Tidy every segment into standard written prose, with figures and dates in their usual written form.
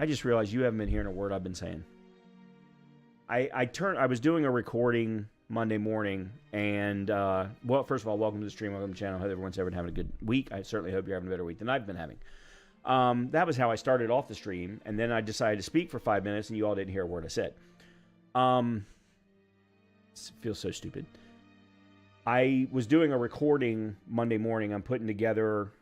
I just realized you haven't been hearing a word I've been saying. I was doing a recording Monday morning, and well, first of all, welcome to the stream, welcome to the channel. I hope everyone's having a good week. I certainly hope you're having a better week than I've been having. That was how I started off the stream, and then I decided to speak for 5 minutes, and you all didn't hear a word I said. It feels so stupid. I was doing a recording Monday morning. I'm putting together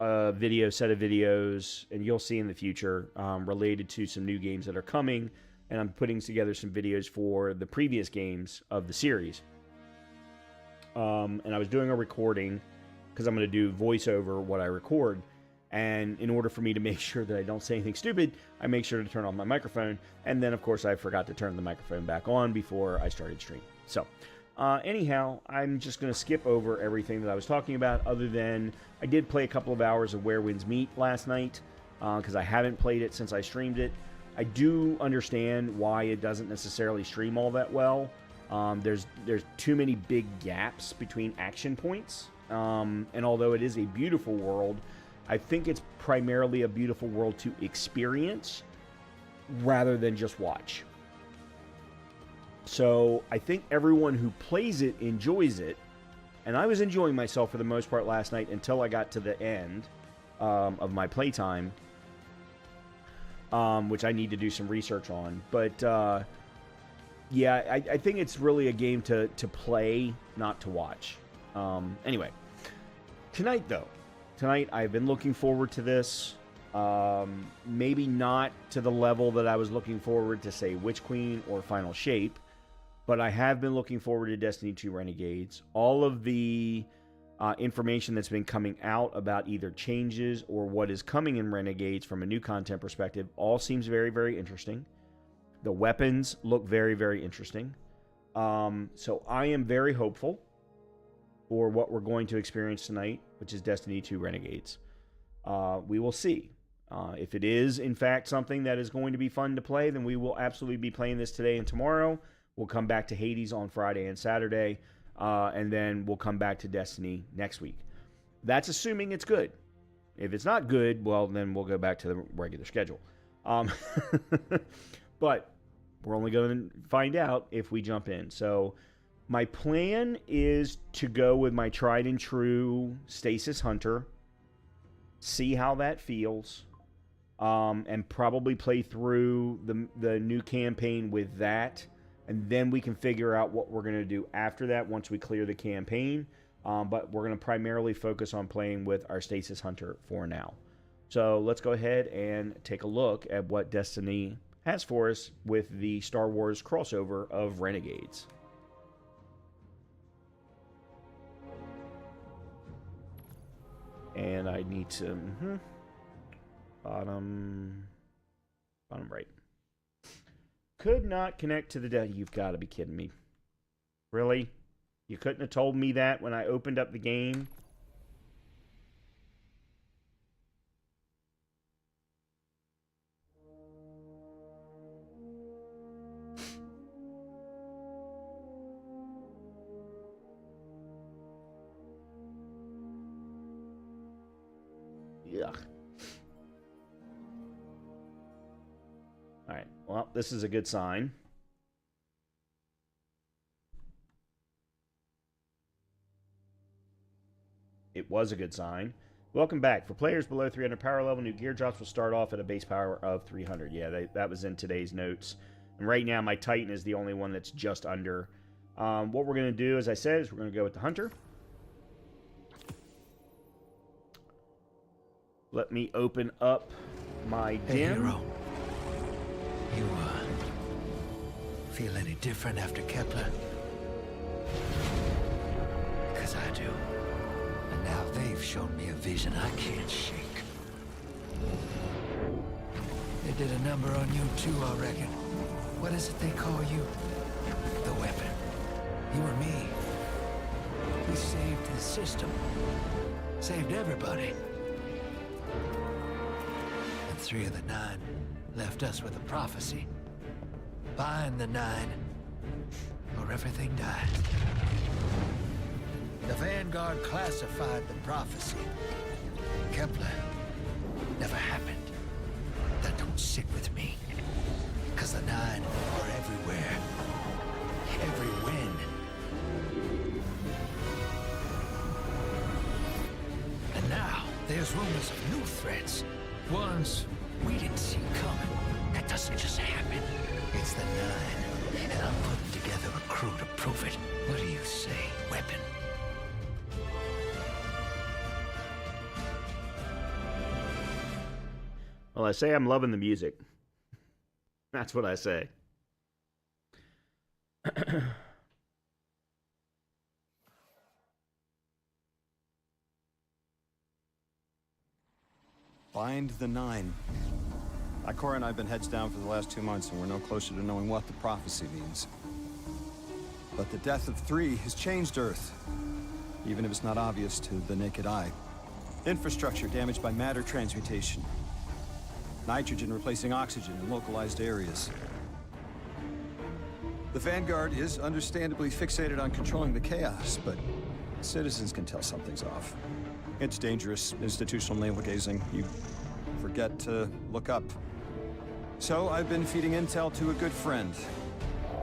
a set of videos, and you'll see in the future, related to some new games that are coming, and I'm putting together some videos for the previous games of the series. And I was doing a recording because I'm going to do voiceover what I record, and in order for me to make sure that I don't say anything stupid, I make sure to turn off my microphone, and then of course I forgot to turn the microphone back on before I started streaming. So anyhow, I'm just going to skip over everything that I was talking about, other than I did play a couple of hours of Where Winds Meet last night, because I haven't played it since I streamed it. I do understand why it doesn't necessarily stream all that well. There's too many big gaps between action points, and although it is a beautiful world, I think it's primarily a beautiful world to experience rather than just watch. So I think everyone who plays it enjoys it, and I was enjoying myself for the most part last night until I got to the end of my playtime, which I need to do some research on. But yeah, I think it's really a game to play, not to watch. Anyway, tonight though, I've been looking forward to this. Maybe not to the level that I was looking forward to, say, Witch Queen or Final Shape, but I have been looking forward to Destiny 2 Renegades. All of the information that's been coming out about either changes or what is coming in Renegades from a new content perspective all seems very, very interesting. The weapons look very, very interesting. So I am very hopeful for what we're going to experience tonight, which is Destiny 2 Renegades. We will see. If it is, in fact, something that is going to be fun to play, then we will absolutely be playing this today and tomorrow. We'll come back to Hades on Friday and Saturday, and then we'll come back to Destiny next week. That's assuming it's good. If it's not good, well, then we'll go back to the regular schedule. But we're only going to find out if we jump in. So my plan is to go with my tried and true Stasis Hunter, see how that feels, and probably play through the new campaign with that, and then we can figure out what we're going to do after that once we clear the campaign. But we're going to primarily focus on playing with our Stasis Hunter for now. So let's go ahead and take a look at what Destiny has for us with the Star Wars crossover of Renegades. And I need to bottom right. Could not connect to the you've got to be kidding me. Really? You couldn't have told me that when I opened up the game? Yuck. Alright, well, this is a good sign. It was a good sign. Welcome back. For players below 300 power level, new gear drops will start off at a base power of 300. Yeah, that was in today's notes. And right now, my Titan is the only one that's just under. What we're going to do, as I said, is we're going to go with the Hunter. Let me open up my dim. Hey, hero. You, feel any different after Kepler? Because I do. And now they've shown me a vision I can't shake. They did a number on you too, I reckon. What is it they call you? The weapon. You and me. We saved the system. Saved everybody. And 3 of the 9 left us with a prophecy. Find the 9, or everything dies. The Vanguard classified the prophecy. Kepler never happened. Don't sit with me. Because the Nine are everywhere. Every win. And now, there's rumors of new threats. Ones we didn't see coming. That doesn't just happen. It's the Nine, and I'm putting together a crew to prove it. What do you say, Weapon? Well, I say I'm loving the music. That's what I say. Find the Nine. Ikora and I have been heads down for the last 2 months, and we're no closer to knowing what the prophecy means. But the death of 3 has changed Earth, even if it's not obvious to the naked eye. Infrastructure damaged by matter transmutation. Nitrogen replacing oxygen in localized areas. The Vanguard is understandably fixated on controlling the chaos, but citizens can tell something's off. It's dangerous, institutional navel-gazing. You forget to look up. So I've been feeding intel to a good friend.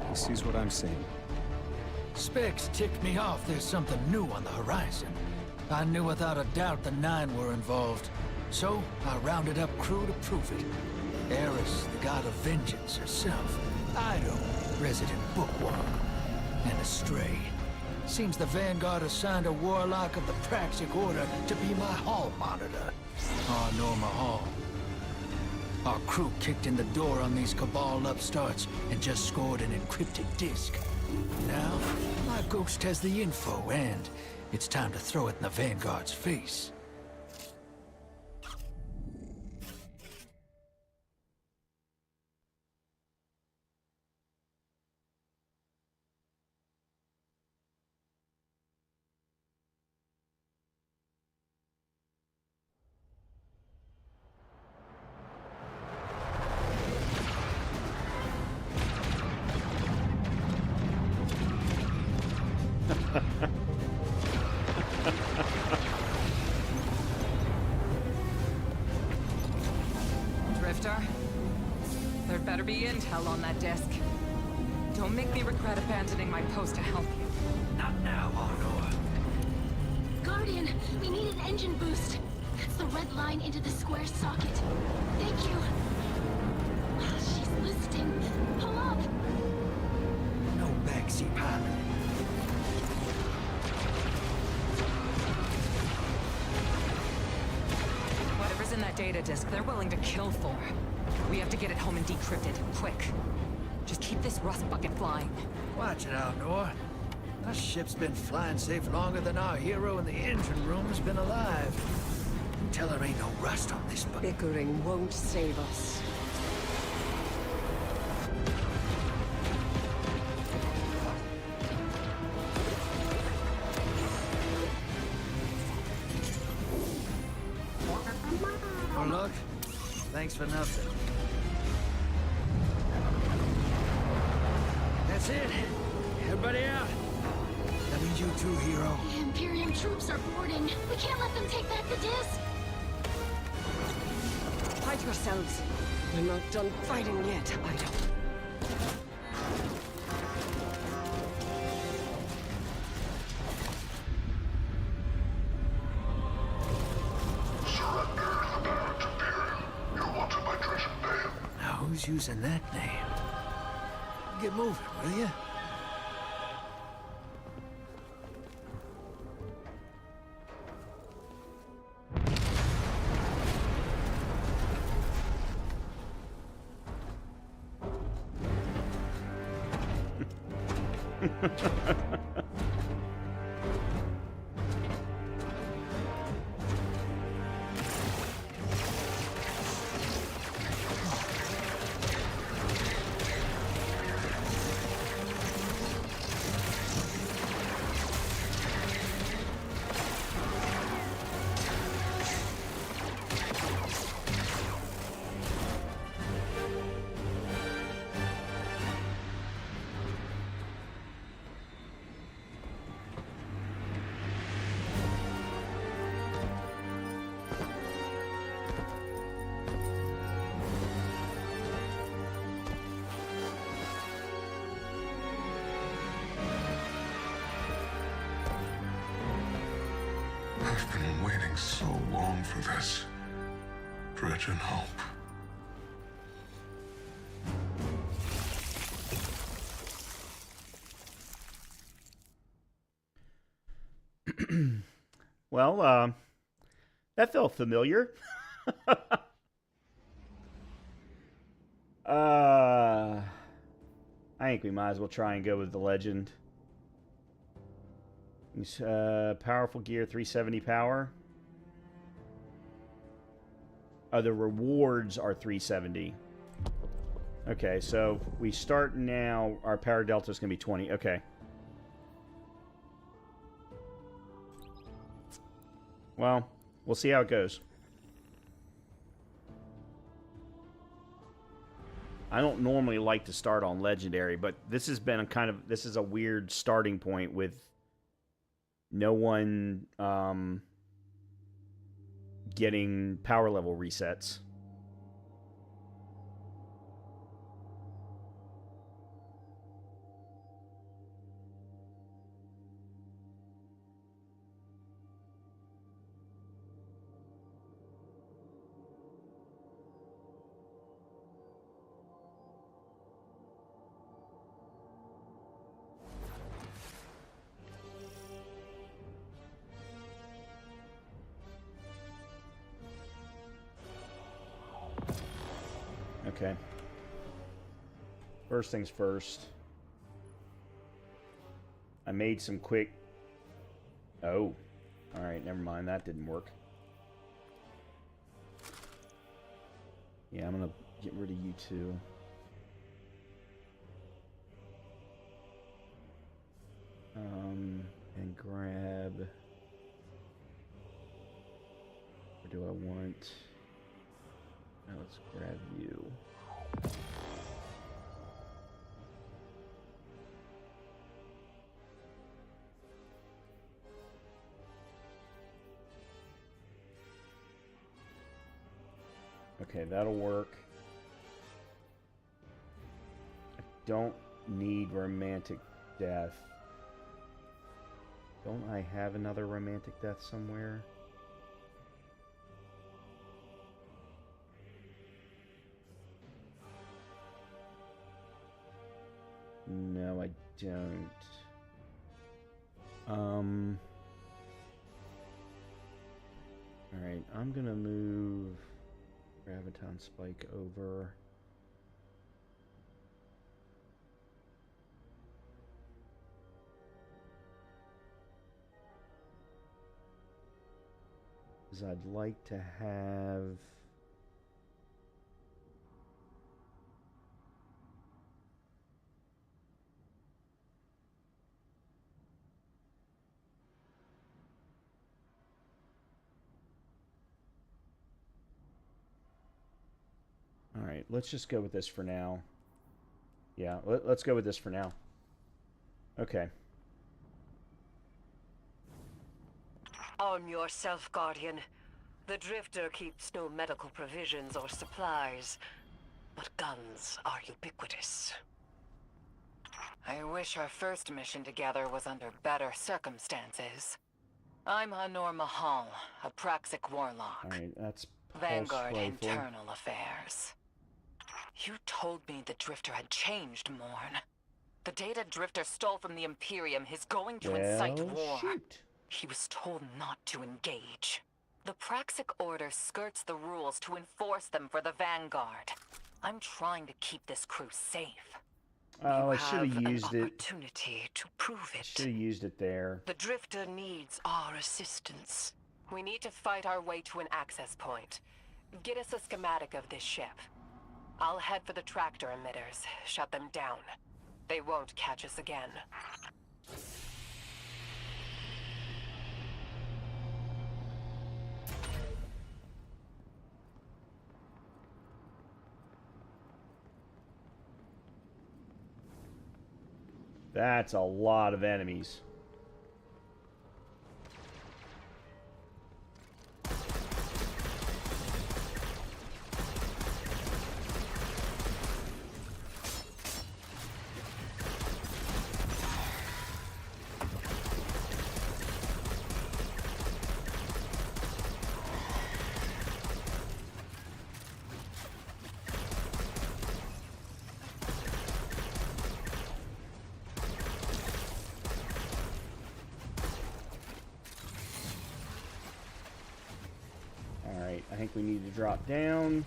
He sees what I'm seeing. Specs ticked me off there's something new on the horizon. I knew without a doubt the Nine were involved. So I rounded up crew to prove it. Eris, the god of vengeance herself. Ido, resident bookworm. And Astray. Seems the Vanguard assigned a warlock of the Praxic Order to be my hall monitor. Our Norma Hall. Our crew kicked in the door on these Cabal upstarts and just scored an encrypted disk. Now, my ghost has the info, and it's time to throw it in the Vanguard's face. Drifter, there'd better be intel on that disk. Don't make me regret abandoning my post to help you. Not now, Honor. Guardian, we need an engine boost. That's the red line into the square socket. Thank you. She's listening. Pull up. No backseat pilot. Whatever's in that data disk, they're willing to kill for. We have to get it home and decrypted, quick. Just keep this rust bucket flying. Watch it out, Nor. Our ship's been flying safe longer than our hero in the engine room's been alive. Tell her ain't no rust on this bucket. Bickering won't save us. Oh, look. Thanks for nothing. That's it. Everybody out. That means you too, hero. The Imperium troops are boarding. We can't let them take back the disc. Hide yourselves. We're not done fighting yet, Ido. Now who's using that name? Get moving, will ya? been waiting so long for this. Dredge and hope. Well, that felt familiar. I think we might as well try and go with the legend. Powerful gear, 370 power. The rewards are 370. Okay, so we start now. Our power delta is going to be 20. Okay. Well, we'll see how it goes. I don't normally like to start on legendary, but this has been this is a weird starting point with no one getting power level resets. Okay. First things first. I made some quick... Oh. Alright, never mind. That didn't work. Yeah, I'm gonna get rid of you two. And grab... Or do I want... Now let's grab you. Okay, that'll work. I don't need romantic death. Don't I have another romantic death somewhere? No, I don't. Alright, I'm gonna move Graviton Spike over. Because I'd like to have... Alright, let's just go with this for now. Yeah, let's go with this for now. Okay. Arm yourself, Guardian. The Drifter keeps no medical provisions or supplies, but guns are ubiquitous. I wish our first mission together was under better circumstances. I'm Hanor Mahal, a Praxic warlock. Alright, that's Vanguard rifle. Internal Affairs. You told me the Drifter had changed, Morn. The data Drifter stole from the Imperium is going to incite war. Shoot. He was told not to engage. The Praxic Order skirts the rules to enforce them for the Vanguard. I'm trying to keep this crew safe. Oh, I You should have have used an it. opportunity to prove it. Should have used it there. The Drifter needs our assistance. We need to fight our way to an access point. Get us a schematic of this ship. I'll head for the tractor emitters, shut them down. They won't catch us again. That's a lot of enemies. think we need to drop down.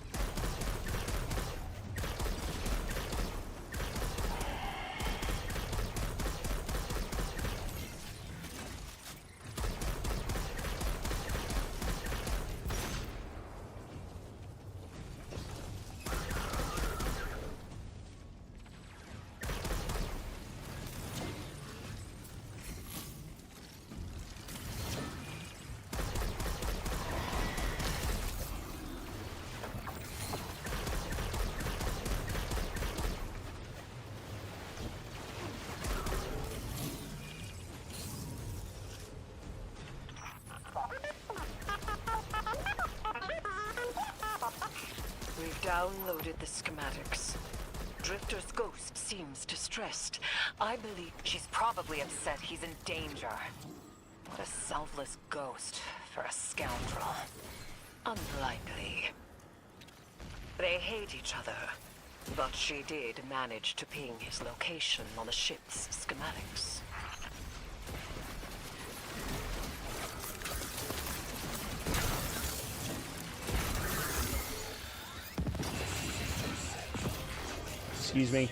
We've downloaded the schematics. Drifter's ghost seems distressed. I believe she's probably upset he's in danger. What a selfless ghost for a scoundrel. Unlikely. They hate each other, but she did manage to ping his location on the ship's schematics. Excuse me.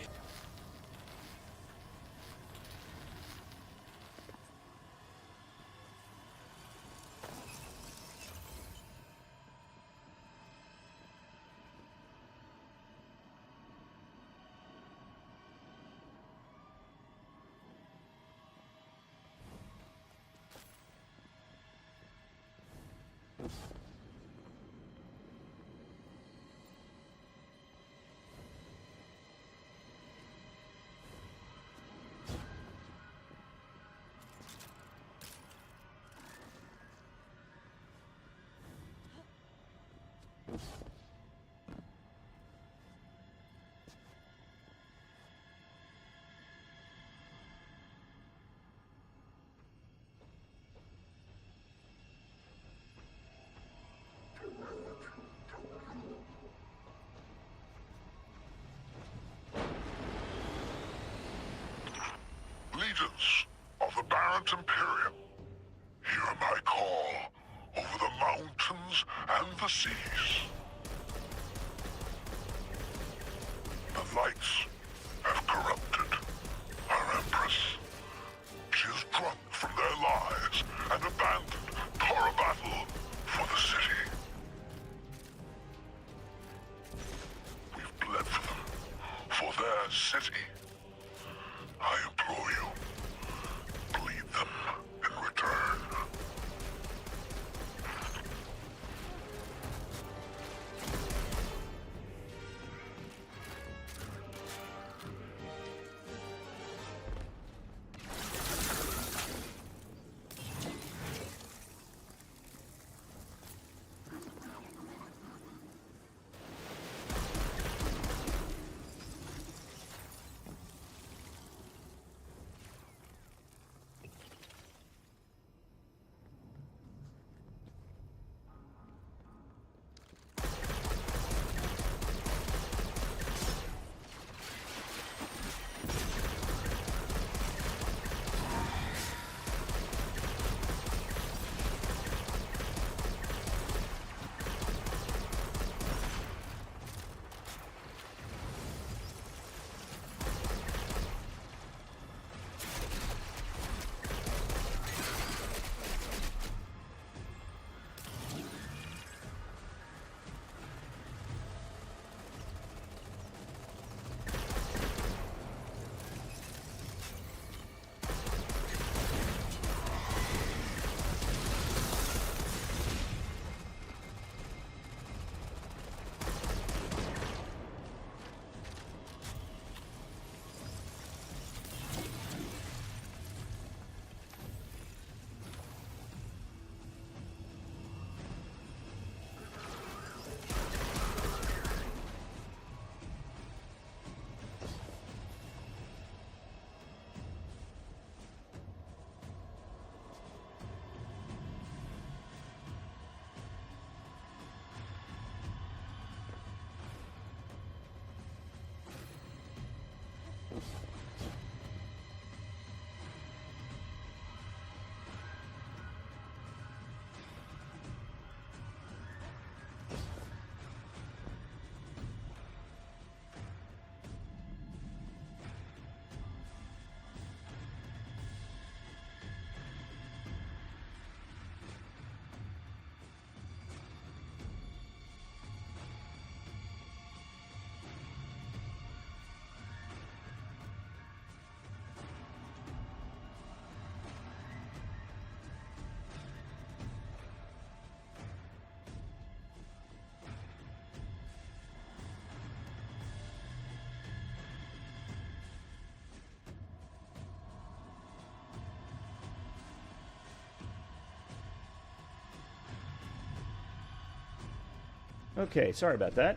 Okay, sorry about that.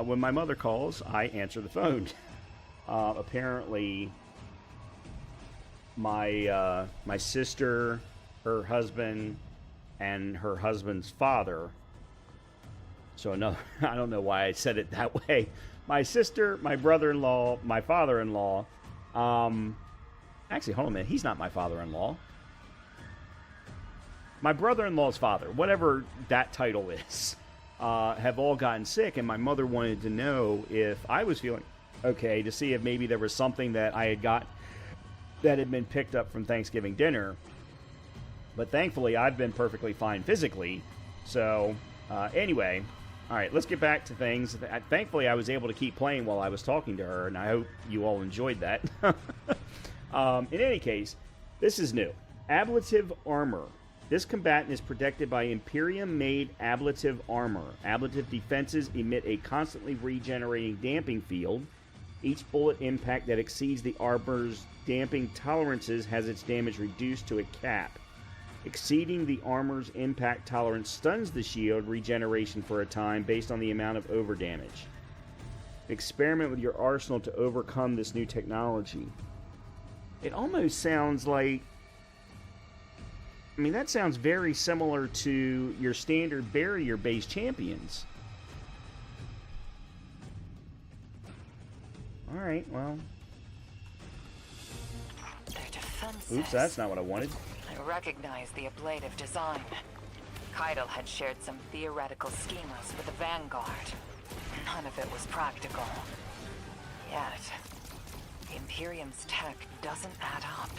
When my mother calls, I answer the phone. Apparently, my sister, her husband, and her husband's father. So no, I don't know why I said it that way. My sister, my brother-in-law, my father-in-law. Actually, hold on a minute. He's not my father-in-law. My brother-in-law's father, whatever that title is, have all gotten sick, and my mother wanted to know if I was feeling okay, to see if maybe there was something that I had got that had been picked up from Thanksgiving dinner. But thankfully, I've been perfectly fine physically. So, anyway, all right, let's get back to things. Thankfully, I was able to keep playing while I was talking to her, and I hope you all enjoyed that. In any case, this is new. Ablative armor. This combatant is protected by Imperium-made ablative armor. Ablative defenses emit a constantly regenerating damping field. Each bullet impact that exceeds the armor's damping tolerances has its damage reduced to a cap. Exceeding the armor's impact tolerance stuns the shield regeneration for a time based on the amount of overdamage. Experiment with your arsenal to overcome this new technology. It almost sounds like... I mean, that sounds very similar to your standard barrier-based champions. Alright, well... Their defenses. Oops, that's not what I wanted. I recognize the ablative design. Keitel had shared some theoretical schemas with the Vanguard. None of it was practical. Yet, the Imperium's tech doesn't add up.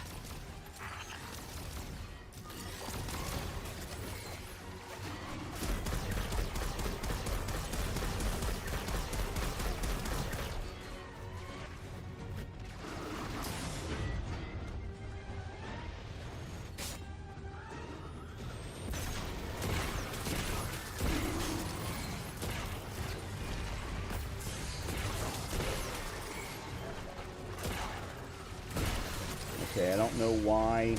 Okay, I don't know why.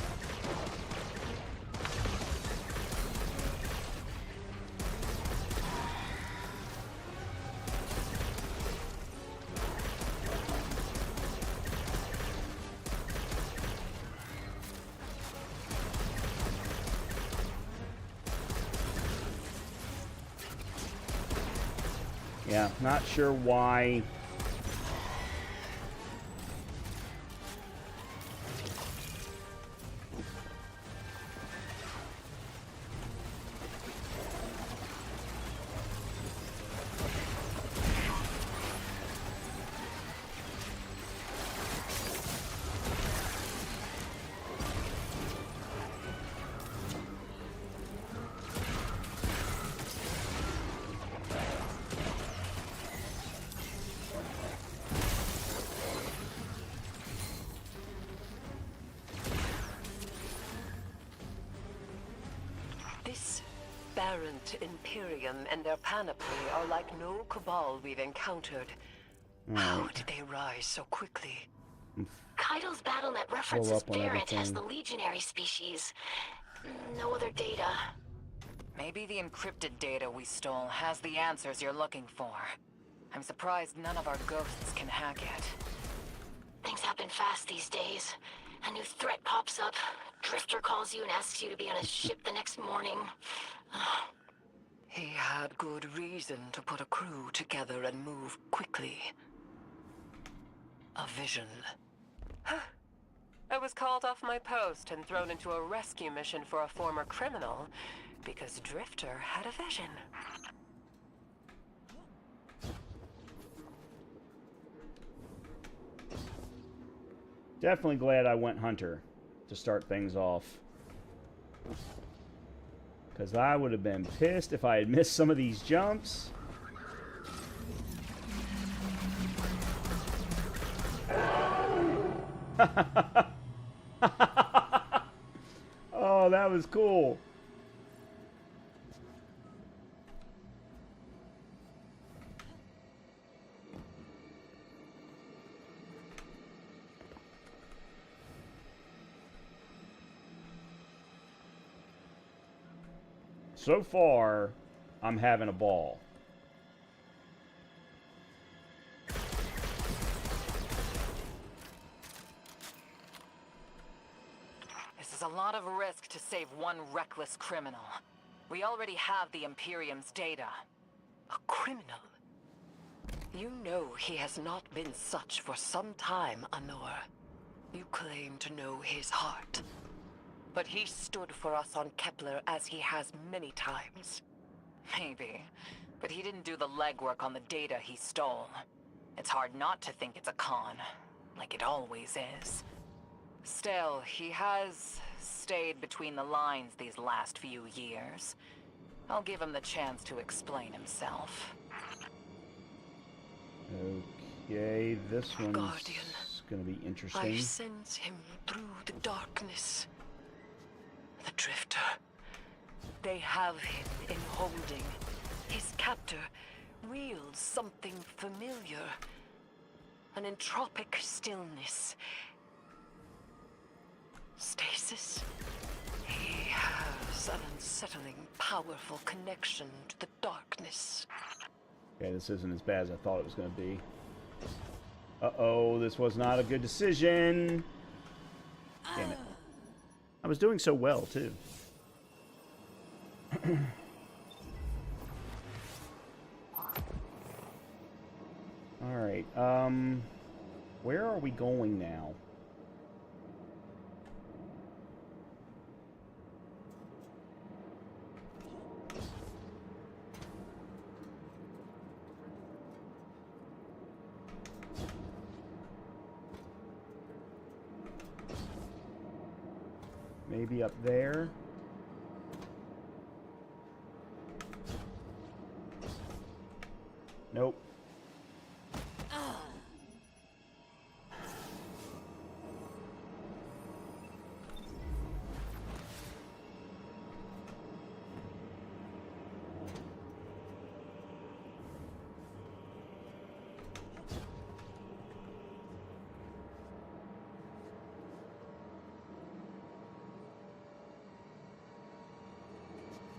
Yeah, not sure why. Aberrant Imperium and their panoply are like no cabal we've encountered. How did they rise so quickly? Keitel's BattleNet references Barrett as the legionary species. No other data. Maybe the encrypted data we stole has the answers you're looking for. I'm surprised none of our ghosts can hack it. Things happen fast these days. A new threat pops up. Drifter calls you and asks you to be on a ship the next morning. He had good reason to put a crew together and move quickly. A vision. I was called off my post and thrown into a rescue mission for a former criminal because Drifter had a vision. Definitely glad I went Hunter to start things off. Because I would have been pissed if I had missed some of these jumps. Oh, that was cool. So far, I'm having a ball. This is a lot of risk to save one reckless criminal. We already have the Imperium's data. A criminal? You know he has not been such for some time, Honor. You claim to know his heart. But he stood for us on Kepler as he has many times. Maybe. But he didn't do the legwork on the data he stole. It's hard not to think it's a con, like it always is. Still, he has stayed between the lines these last few years. I'll give him the chance to explain himself. Okay, this one's Guardian, gonna be I interesting. sense him through the darkness. The Drifter. They have him in holding. His captor wields something familiar. An entropic stillness. Stasis? He has an unsettling, powerful connection to the darkness. Okay, this isn't as bad as I thought it was going to be. Uh-oh, this was not a good decision. Damn it. I was doing so well, too. Alright, where are we going now? Maybe up there? Nope.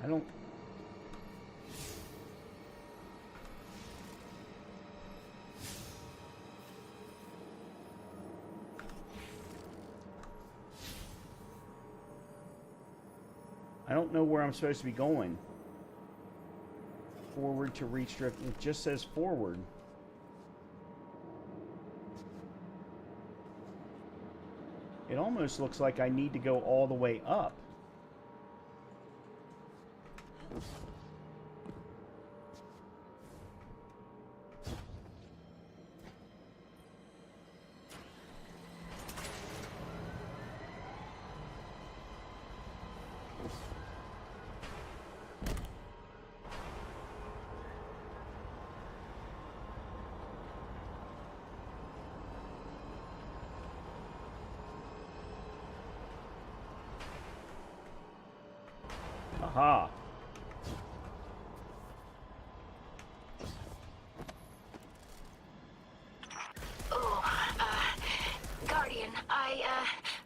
I don't... I don't know where I'm supposed to be going. Forward to reach drift. It just says forward. It almost looks like I need to go all the way up. Aha. Guardian, I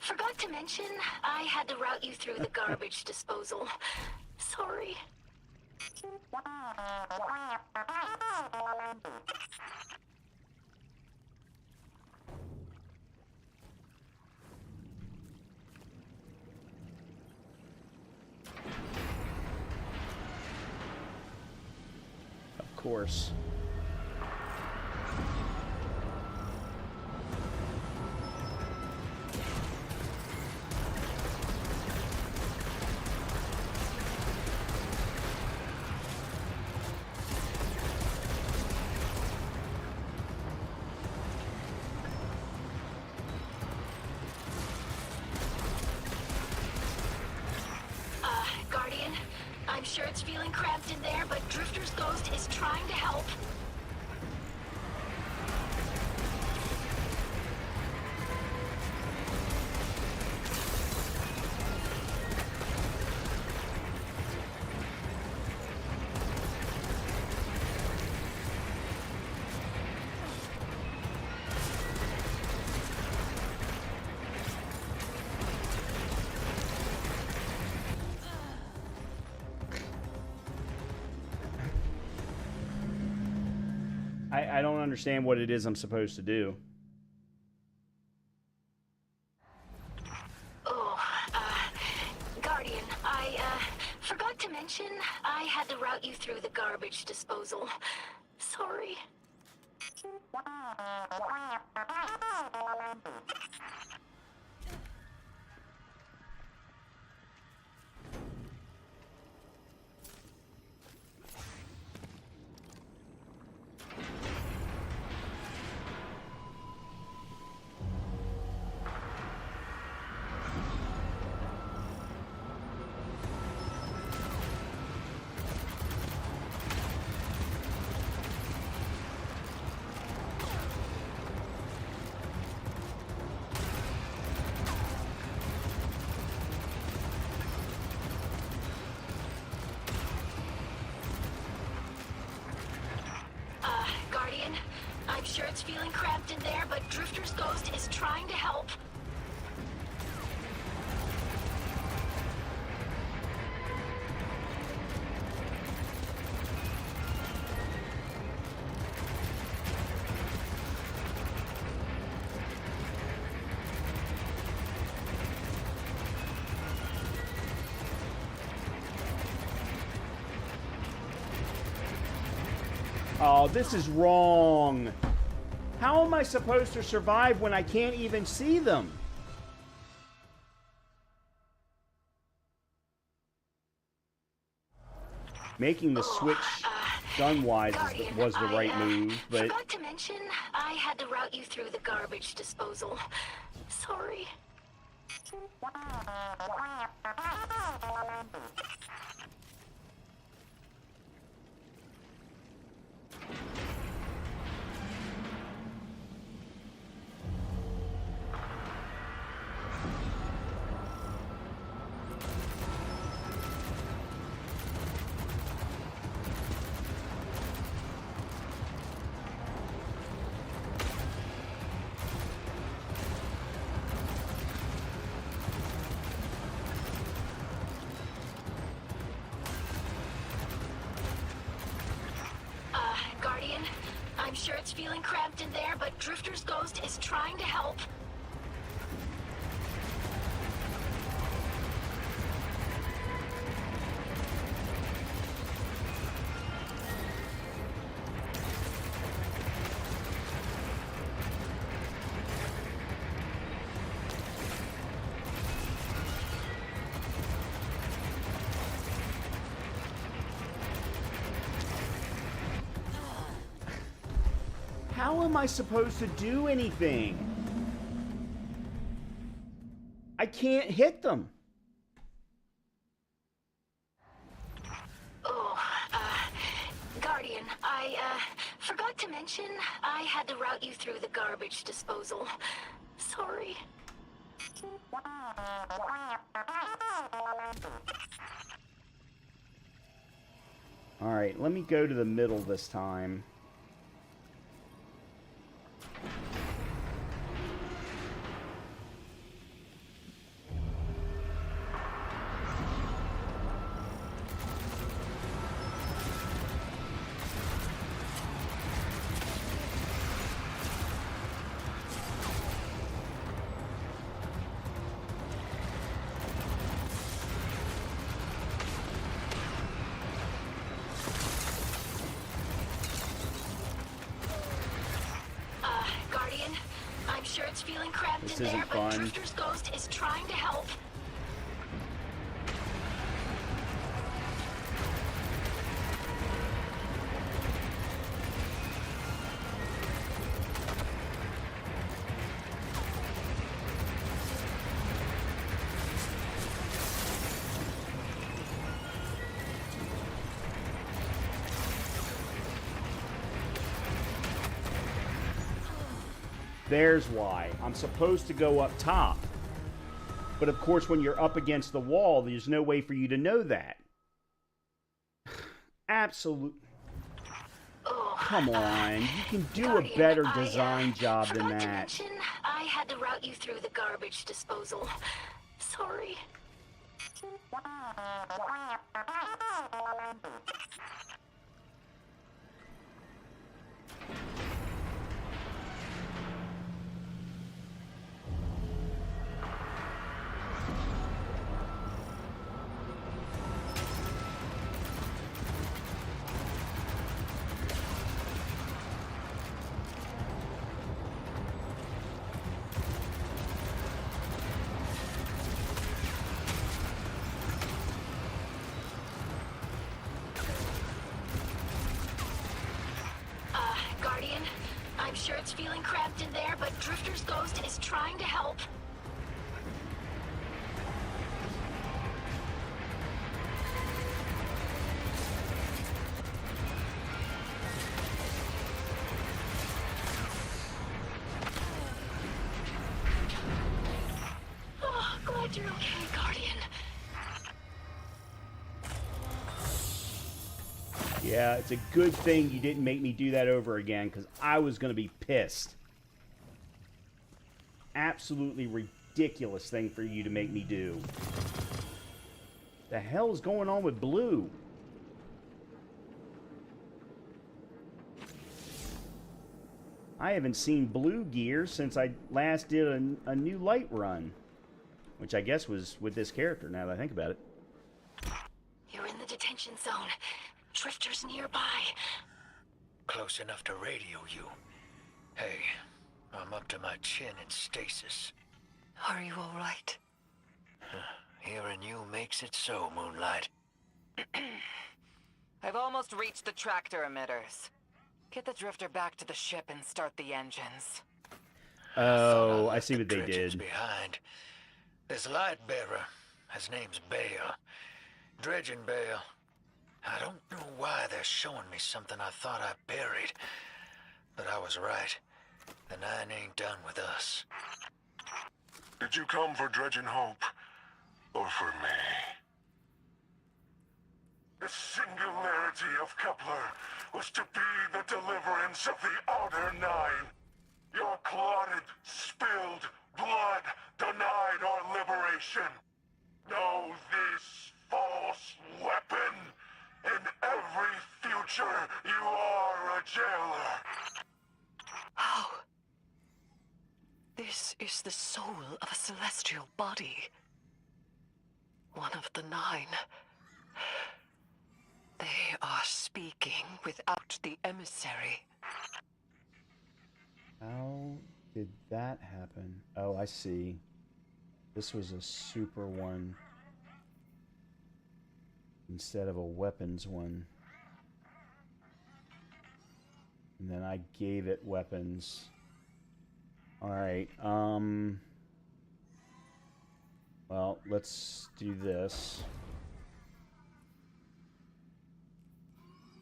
forgot to mention I had to route you through the garbage disposal. Sorry. Of course. Guardian, I'm sure it's feeling cramped in there, but Drifter's ghost is trying to help. understand what it is I'm supposed to do. Oh, Guardian, I forgot to mention I had to route you through the garbage disposal. Sorry. Guardian, I'm sure it's feeling cramped in there, but Drifter's ghost is trying to help. Oh, this is wrong. How am I supposed to survive when I can't even see them? Making the switch gun-wise was the right move, but... Forgot to mention, I had to route you through the garbage disposal. Sorry. Guardian, I'm sure it's feeling cramped in there, but Drifter's ghost is trying to help. How am I supposed to do anything? I can't hit them. Oh, Guardian, I forgot to mention I had to route you through the garbage disposal. Sorry. All right, let me go to the middle this time. Guardian, I'm sure it's feeling cramped This in there, isn't but fun. Drifter's ghost is trying to help. There's why. I'm supposed to go up top. But of course, when you're up against the wall, there's no way for you to know that. Absolute. Come on. You can do Guardian, a better I, design job than forgot to that. mention I had to route you through the garbage disposal. Sorry. glad you're okay, Guardian. Yeah, it's a good thing you didn't make me do that over again, because I was going to be pissed. Absolutely ridiculous thing for you to make me do. The hell is going on with Blue? I haven't seen Blue gear since I last did a new light run. Which I guess was with this character, now that I think about it. You're in the detention zone. Drifters nearby. Close enough to radio you. Hey, I'm up to my chin in stasis. Are you all right? Hearing you makes it so, Moonlight. I've almost reached the tractor emitters. Get the drifter back to the ship and start the engines. Oh, I see what they Dredging's did. behind. This light bearer, his name's Bale. Dredging Bale. I don't know why they're showing me something I thought I buried. But I was right. The Nine ain't done with us. Did you come for Dredging Hope? Or for me? The singularity of Kepler was to be the deliverance of the Outer Nine. Your clotted, spilled blood denied our liberation. Know this false weapon. In every future, you are a jailer. How? This is the soul of a celestial body. One of the Nine. They are speaking without the emissary. How did that happen? Oh, I see. This was a super one instead of a weapons one. And then I gave it weapons. Alright, well, let's do this.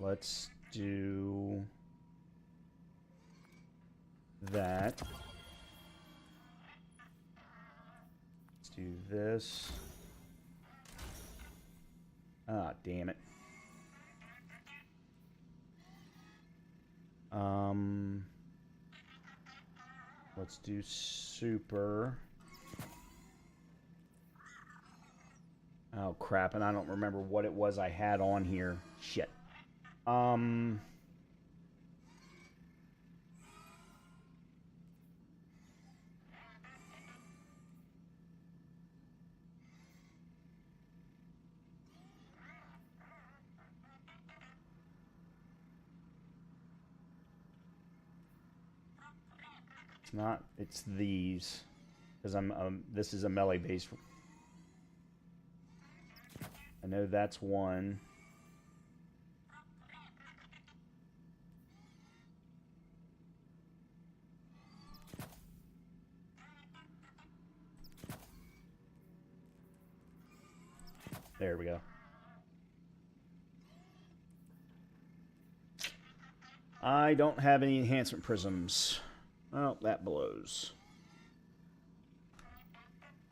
Let's do that. Let's do this. Ah, damn it. Let's do super. Oh crap, and I don't remember what it was I had on here. Shit. It's not, it's these. Because this is a melee base. I know that's one. There we go. I don't have any enhancement prisms. Well, that blows.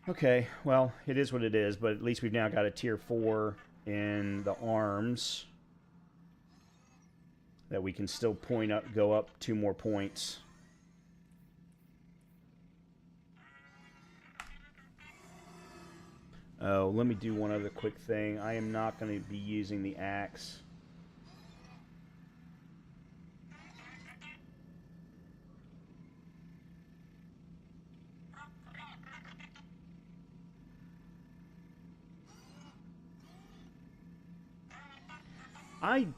Okay, well, it is what it is, but at least we've now got a tier 4 in the arms that we can still point up, go up 2 more points. Oh, let me do one other quick thing. I am not going to be using the axe. I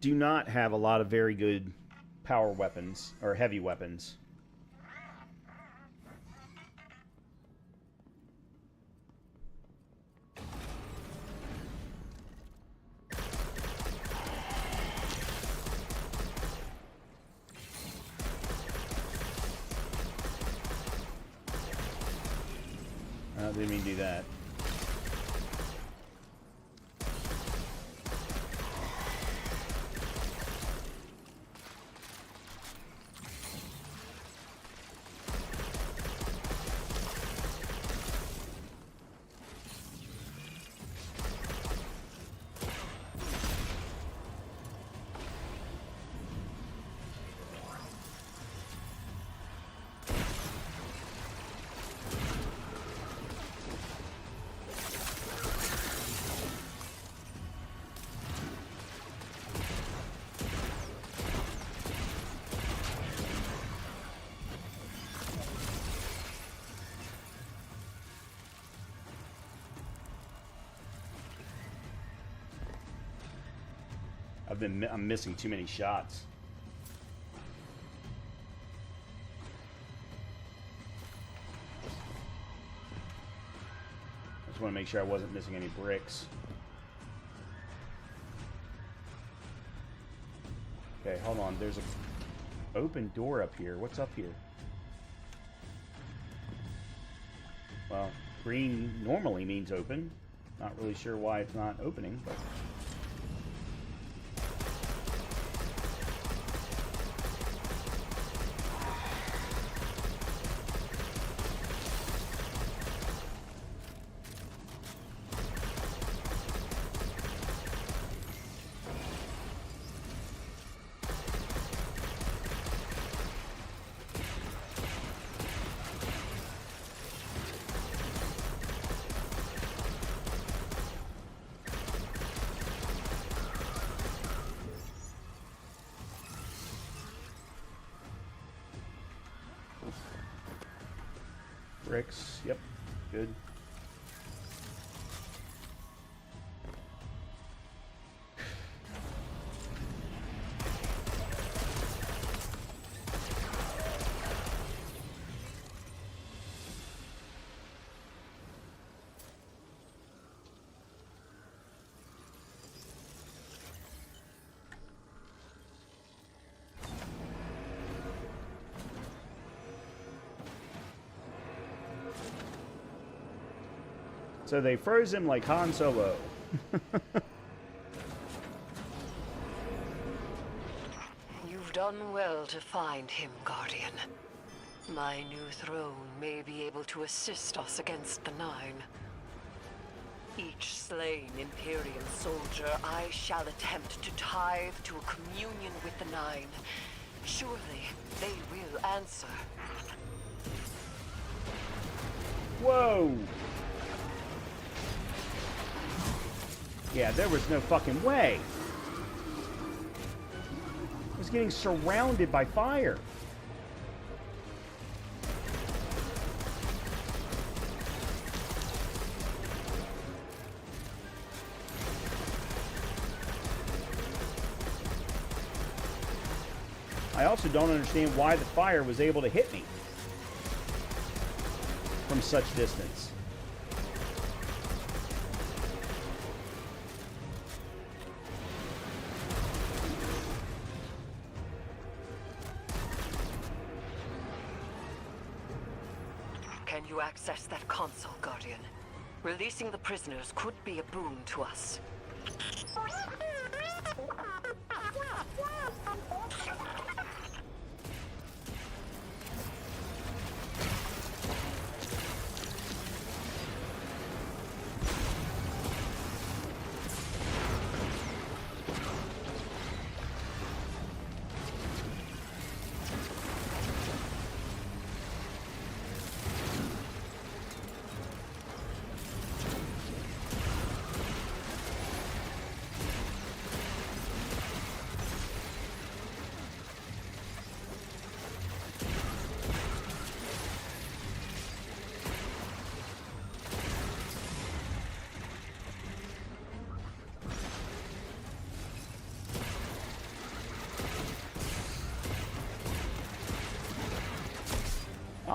do not have a lot of very good power weapons, or heavy weapons. Didn't mean to do that. I'm missing too many shots. I just want to make sure I wasn't missing any bricks. Okay, hold on. There's an open door up here. What's up here? Well, green normally means open. Not really sure why it's not opening, but... bricks, yep, good. So they froze him like Han Solo. You've done well to find him, Guardian. My new throne may be able to assist us against the Nine. Each slain Imperium soldier I shall attempt to tithe to a communion with the Nine. Surely they will answer. Whoa! Yeah, there was no fucking way. I was getting surrounded by fire. I also don't understand why the fire was able to hit me from such distance. Can you access that console, Guardian? Releasing the prisoners could be a boon to us.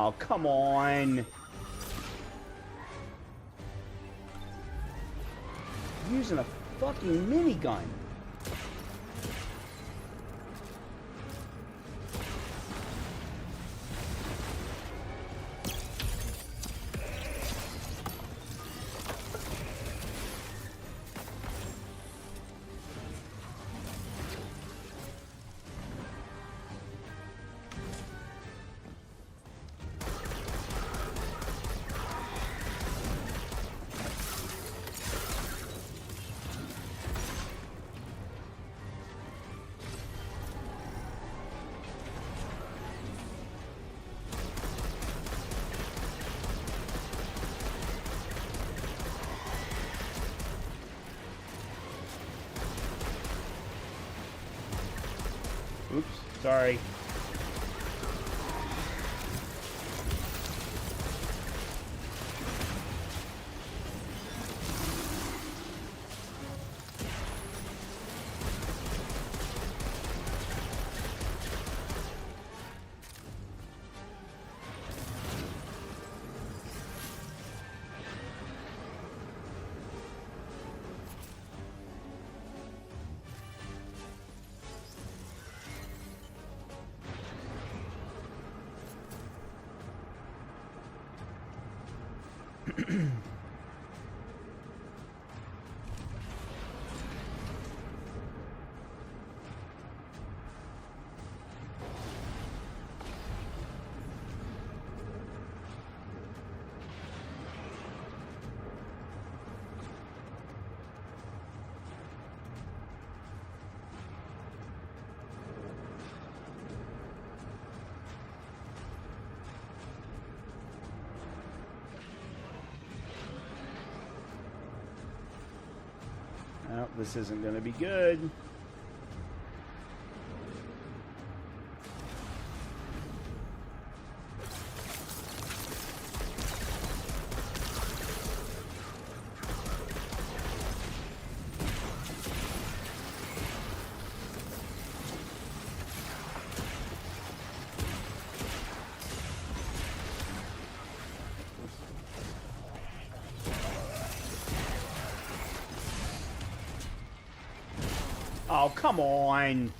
Oh, come on. Using a fucking minigun. Oops, sorry. Oh, this isn't going to be good. Oh, come on.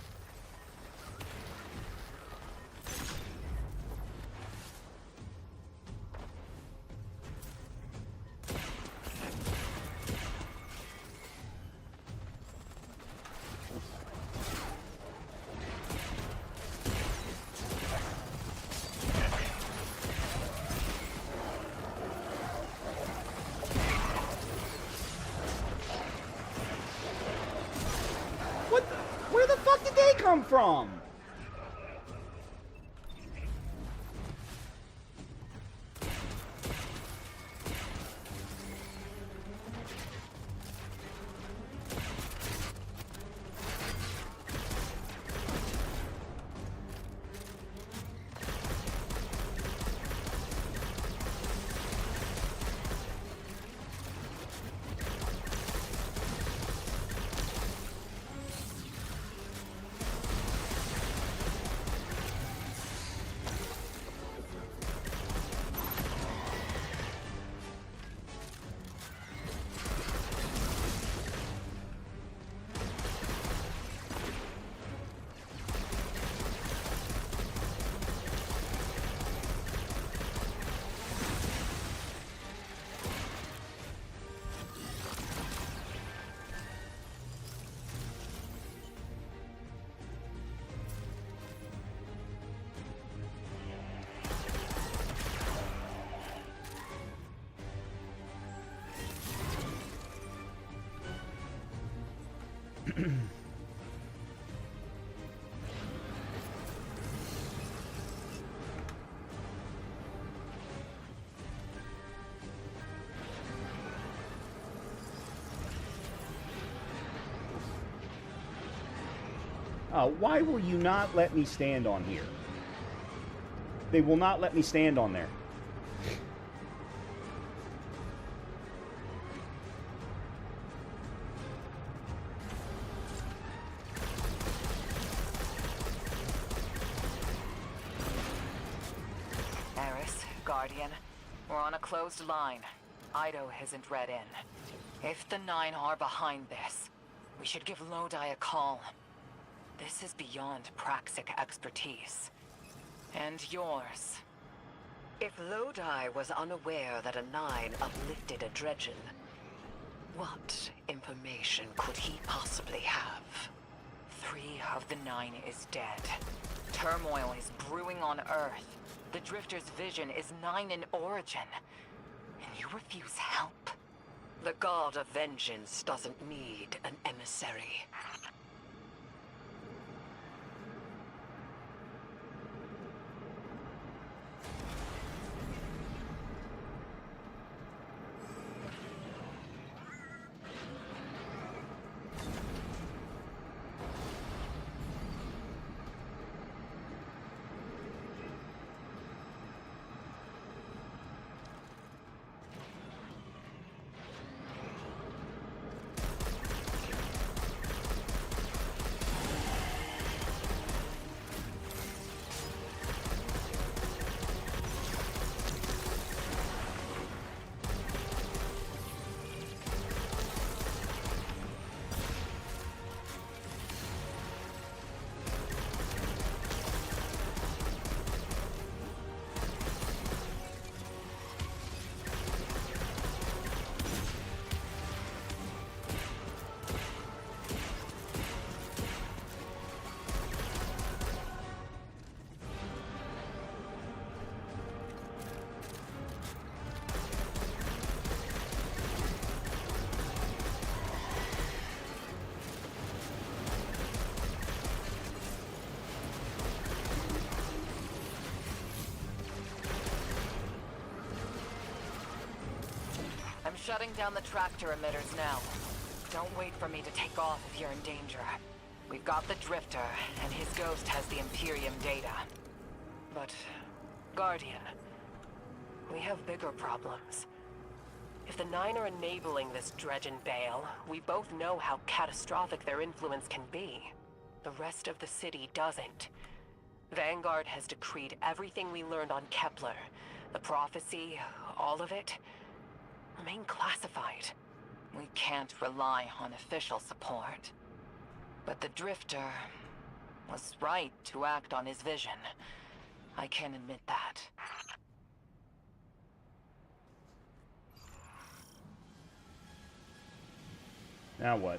Where the fuck did they come from? Why will you not let me stand on here? They will not let me stand on there. Eris, Guardian, we're on a closed line. Ido isn't read in. If the Nine are behind this, we should give Lodi a call. This is beyond Praxic expertise. And yours. If Lodi was unaware that a Nine uplifted a Dredgen, what information could he possibly have? 3 of the 9 is dead. Turmoil is brewing on Earth. The Drifter's vision is 9 in origin. And you refuse help? The God of Vengeance doesn't need an emissary. Shutting down the tractor emitters now. Don't wait for me to take off if you're in danger. We've got the Drifter, and his ghost has the Imperium data. But, Guardian, we have bigger problems. If the Nine are enabling this dredge and bale, we both know how catastrophic their influence can be. The rest of the city doesn't. Vanguard has decreed everything we learned on Kepler, the prophecy, all of it, remain classified. We can't rely on official support. But the Drifter was right to act on his vision. I can admit that. Now what?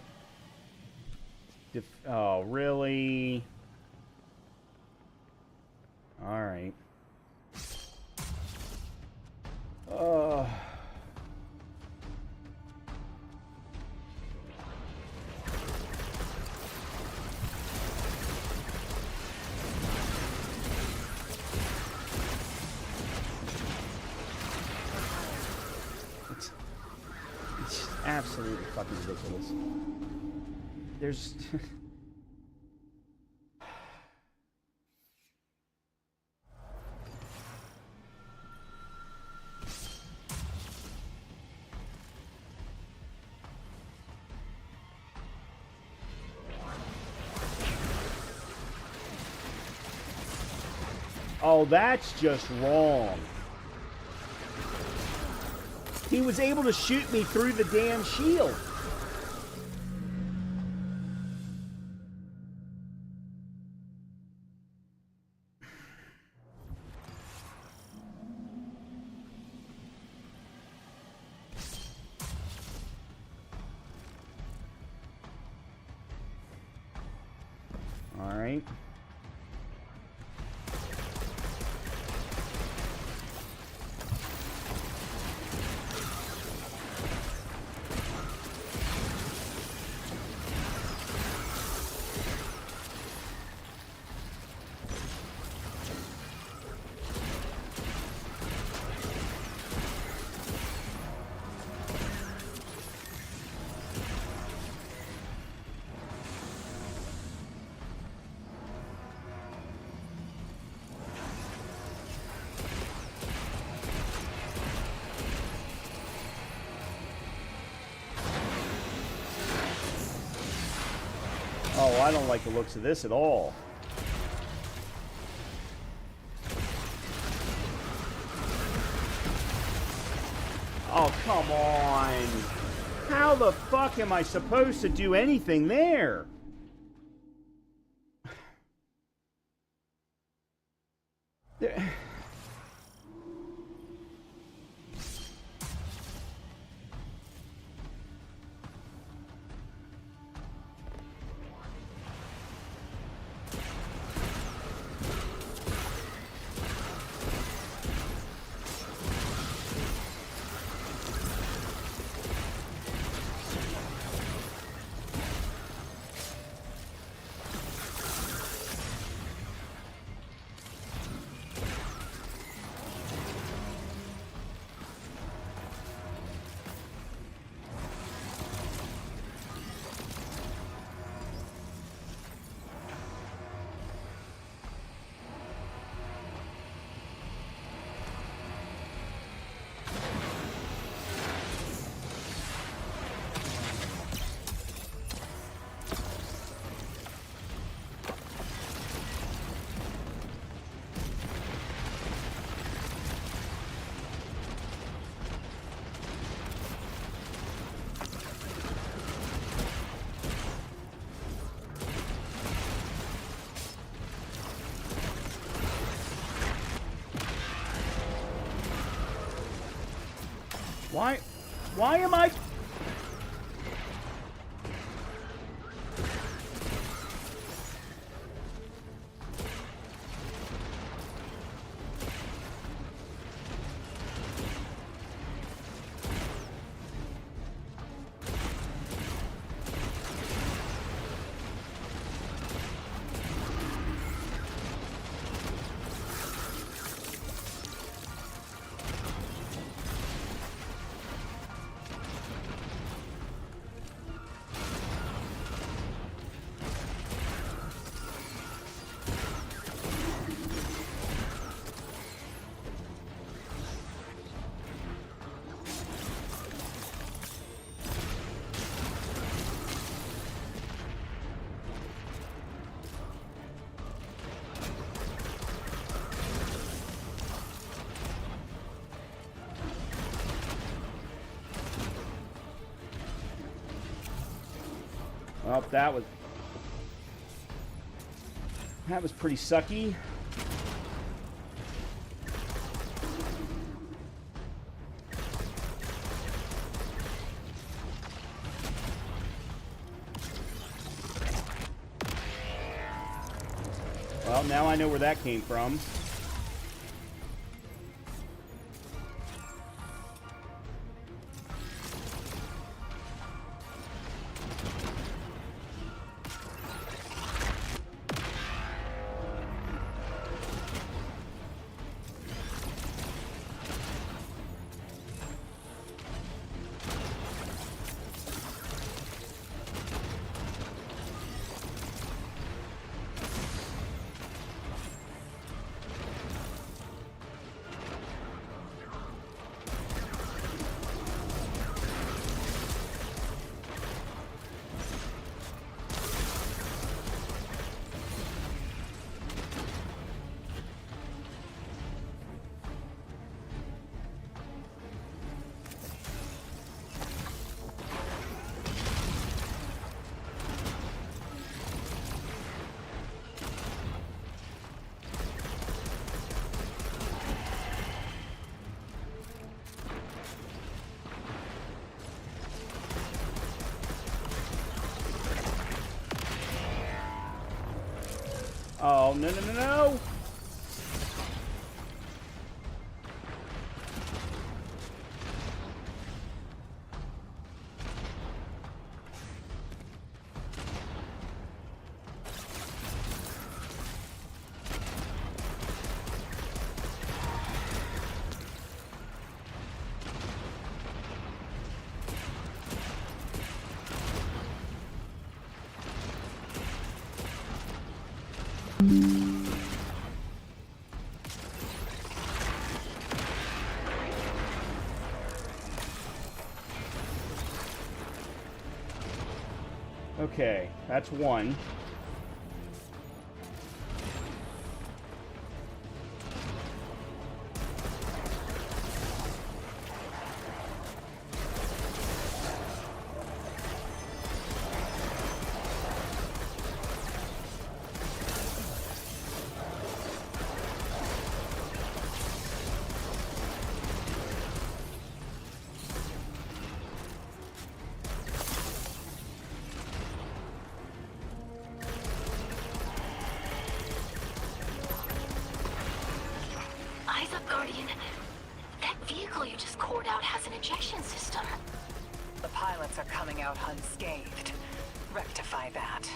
Oh, really? Alright. It's absolutely fucking ridiculous. There's... Oh, that's just wrong. He was able to shoot me through the damn shield. All right. Oh, I don't like the looks of this at all. Oh, come on. How the fuck am I supposed to do anything there? Why am I... Well, that was pretty sucky. Well, now I know where that came from. Oh, no, no, no, no! Okay, that's one. Eyes up, Guardian. That vehicle you just cored out has an ejection system. The pilots are coming out unscathed. Rectify that.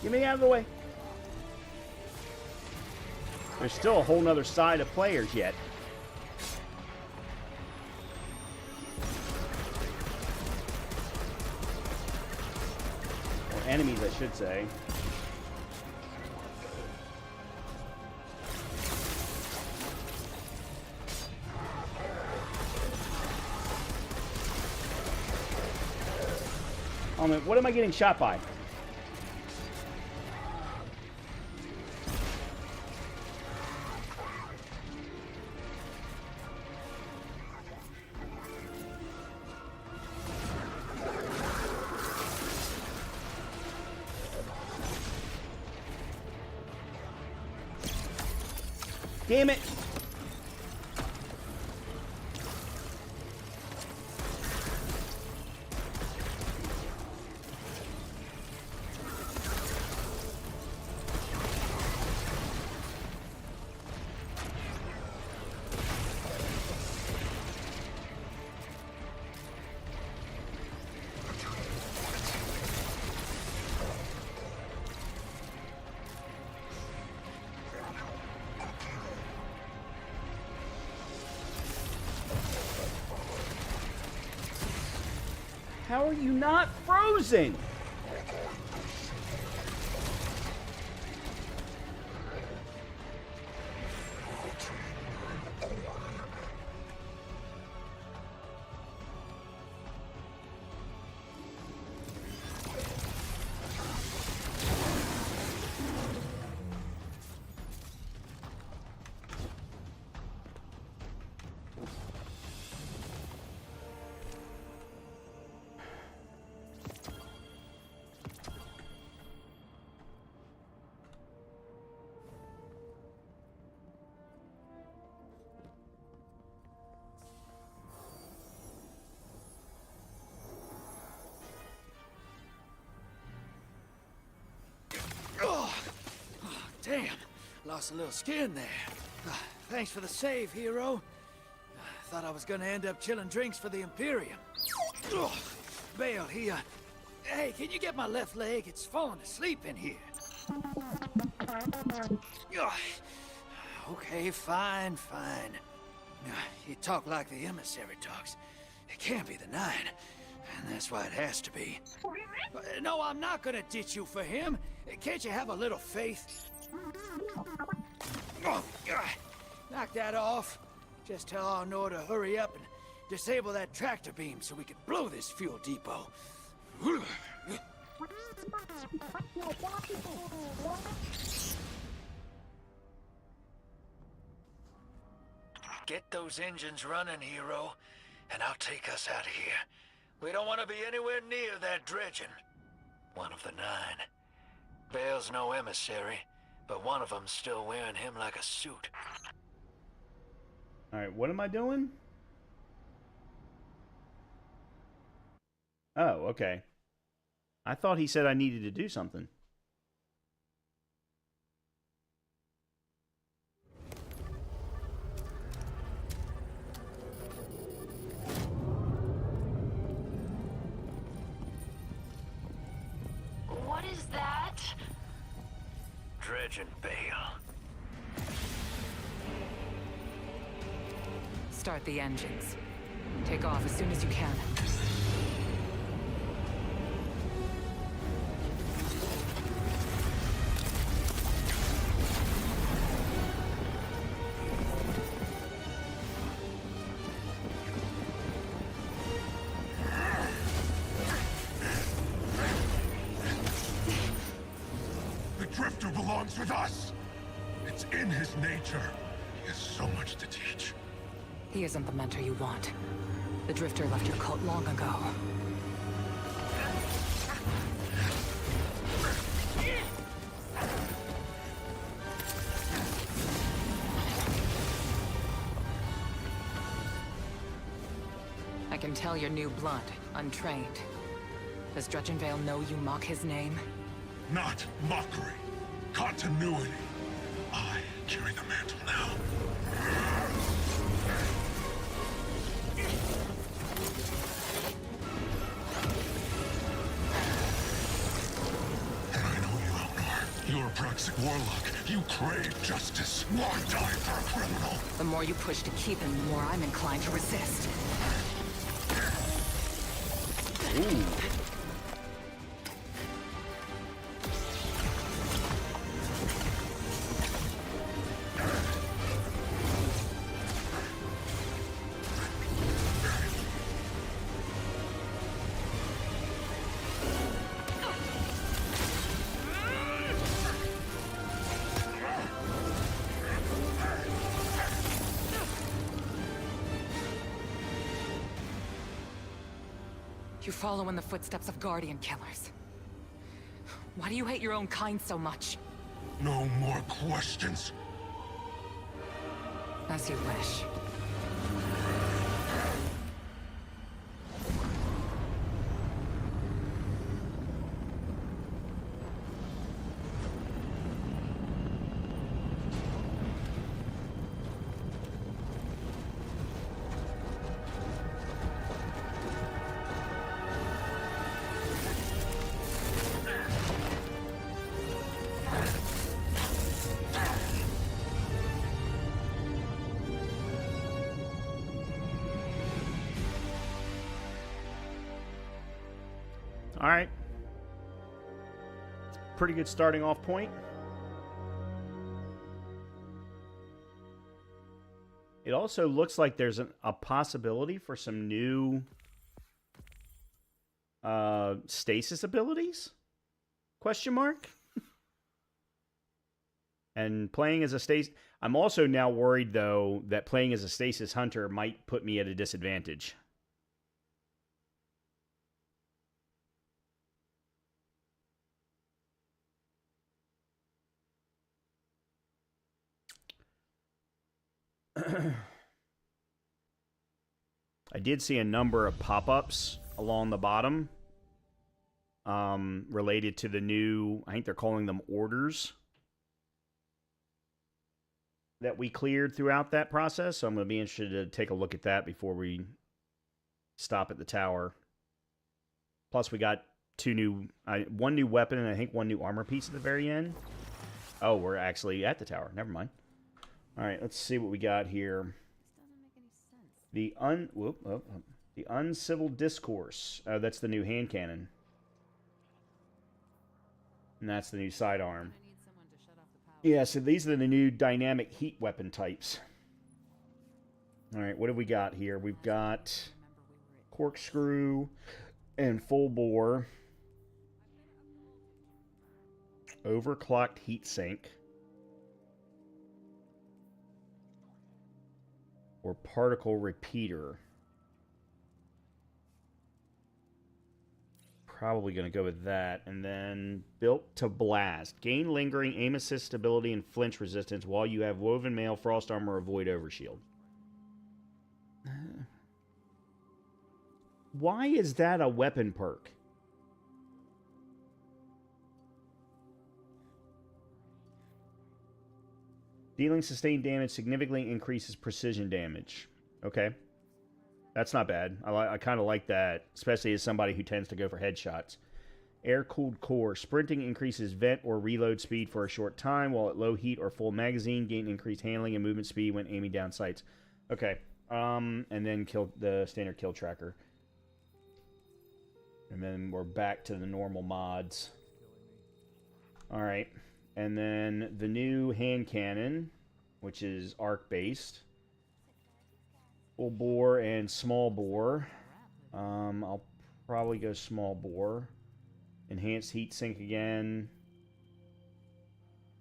Get me out of the way. There's still a whole nother side of players yet. Or enemies, I should say. Oh man, what am I getting shot by? Damn it! How are you not frozen? Damn, lost a little skin there. Thanks for the save, hero. Thought I was gonna end up chilling drinks for the Imperium. Bale, hey, can you get my left leg? It's falling asleep in here. Okay, fine. You talk like the emissary talks. It can't be the 9, and that's why it has to be. No, I'm not gonna ditch you for him. Can't you have a little faith? Knock that off. Just tell Arnor to hurry up and disable that tractor beam so we can blow this fuel depot. Get those engines running, hero, and I'll take us out of here. We don't want to be anywhere near that dredging. One of the 9. Bale's no emissary, but one of them's still wearing him like a suit. Alright, what am I doing? Oh, okay. I thought he said I needed to do something. What is that? Dredging Bale. Start the engines. Take off as soon as you can. The Drifter belongs with us. It's in his nature. He has so much to teach. He isn't the mentor you want. The Drifter left your cult long ago. I can tell you're new blood, untrained. Does Dredgenvale know you mock his name? Not mockery. Continuity. I carry the mantle now. And I know you, Elnor. You're a Praxic warlock. You crave justice. Why die for a criminal? The more you push to keep him, the more I'm inclined to resist. Ooh. You follow in the footsteps of Guardian killers. Why do you hate your own kind so much? No more questions. As you wish. All right. Pretty good starting off point. It also looks like there's a possibility for some new stasis abilities? Question mark? And playing as a stasis... I'm also now worried, though, that playing as a stasis hunter might put me at a disadvantage. I did see a number of pop-ups along the bottom related to the new, I think they're calling them orders, that we cleared throughout that process. So I'm going to be interested to take a look at that before we stop at the tower. Plus, we got one new weapon and I think one new armor piece at the very end. Oh, we're actually at the tower. Never mind. All right, let's see what we got here. The Uncivil Discourse. That's the new hand cannon. And that's the new sidearm. Yeah, so these are the new dynamic heat weapon types. All right, what have we got here? We've got corkscrew and full bore. Overclocked heat sink. Or particle repeater. Probably going to go with that. And then built to blast. Gain lingering aim assist stability and flinch resistance while you have woven mail, frost armor, or void overshield. Why is that a weapon perk? Dealing sustained damage significantly increases precision damage. Okay. That's not bad. I kind of like that, especially as somebody who tends to go for headshots. Air-cooled core. Sprinting increases vent or reload speed for a short time, while at low heat or full magazine, gain increased handling and movement speed when aiming down sights. Okay. And then kill the standard kill tracker. And then we're back to the normal mods. Alright. And then the new hand cannon, which is arc-based. Full bore and small bore. I'll probably go small bore. Enhanced heat sink again.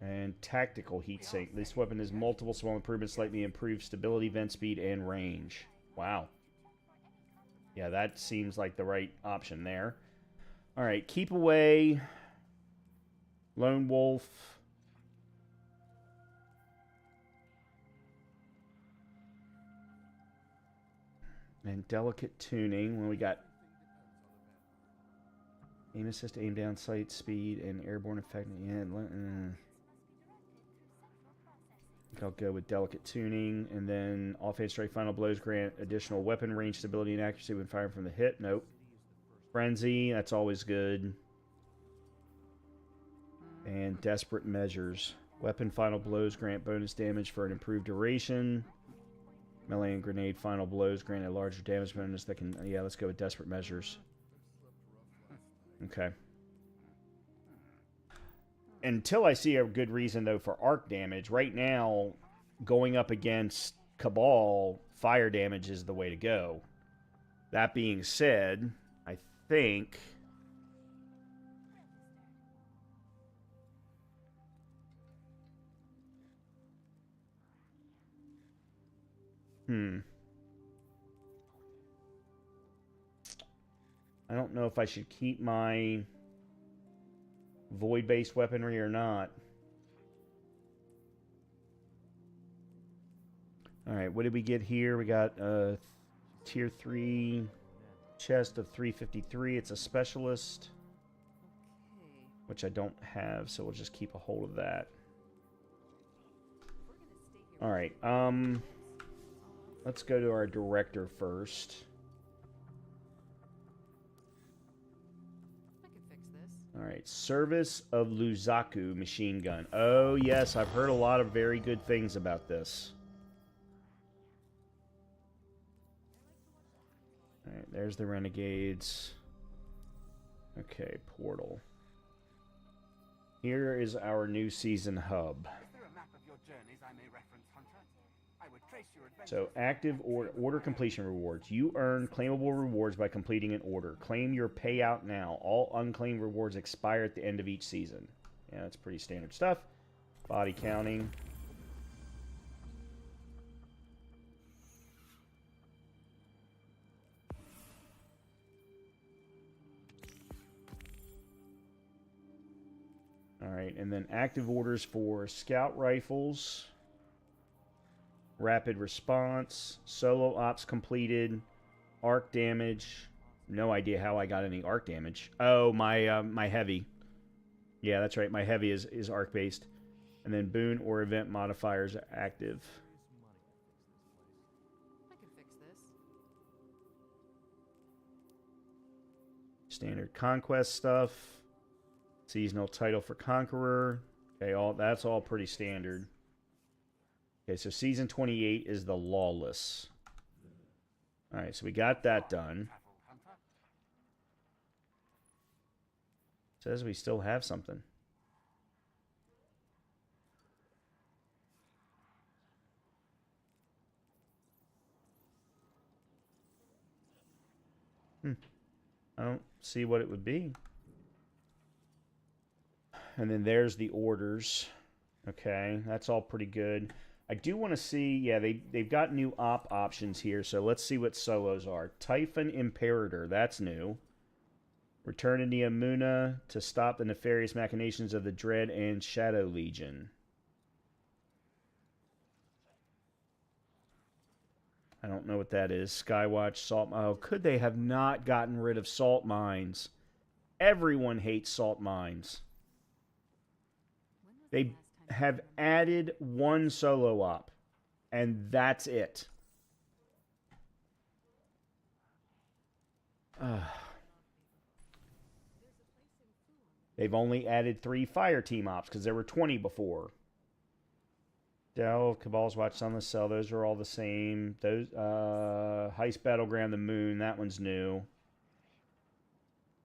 And tactical heat sink. This weapon has multiple small improvements, slightly improved stability, vent speed, and range. Wow. Yeah, that seems like the right option there. Alright, keep away. Lone Wolf. And delicate tuning. When we got aim assist, aim down sight, speed, and airborne effect. Yeah, I think I'll go with delicate tuning. And then offhand strike final blows grant additional weapon range, stability, and accuracy when firing from the hip. Nope. Frenzy, that's always good. And desperate measures. Weapon final blows grant bonus damage for an improved duration. Melee and grenade final blows grant a larger damage bonus that can... Yeah, let's go with desperate measures. Okay. Until I see a good reason, though, for arc damage, right now, going up against Cabal, fire damage is the way to go. That being said, I think... I don't know if I should keep my void-based weaponry or not. Alright, what did we get here? We got a tier 3 chest of 353. It's a specialist, which I don't have, so we'll just keep a hold of that. Alright, let's go to our director first. Alright, Service of Luzaku machine gun. Oh, yes, I've heard a lot of very good things about this. Alright, there's the Renegades. Okay, portal. Here is our new season hub. So, active order completion rewards. You earn claimable rewards by completing an order. Claim your payout now. All unclaimed rewards expire at the end of each season. Yeah, that's pretty standard stuff. Body counting. Alright, and then active orders for scout rifles, rapid response, solo ops completed, arc damage. No idea how I got any arc damage. Oh, my heavy. Yeah, that's right. My heavy is arc based. And then boon or event modifiers active. I can fix this. Standard conquest stuff. Seasonal title for Conqueror. Okay, that's all pretty standard. Okay, so season 28 is the Lawless. Alright, so we got that done. Says we still have something. I don't see what it would be. And then there's the orders. Okay, that's all pretty good. I do want to see, yeah, they've got new op options here, so let's see what solos are. Typhon Imperator, that's new. Return to Neomuna to stop the nefarious machinations of the Dread and Shadow Legion. I don't know what that is. Skywatch, Salt... Oh, could they have not gotten rid of salt mines? Everyone hates salt mines. They have added one solo op, and that's it. They've only added 3 fire team ops, because there were 20 before. Dell, Cabal's Watch, Sunless Cell, those are all the same. Those, Heist Battleground, the Moon, that one's new.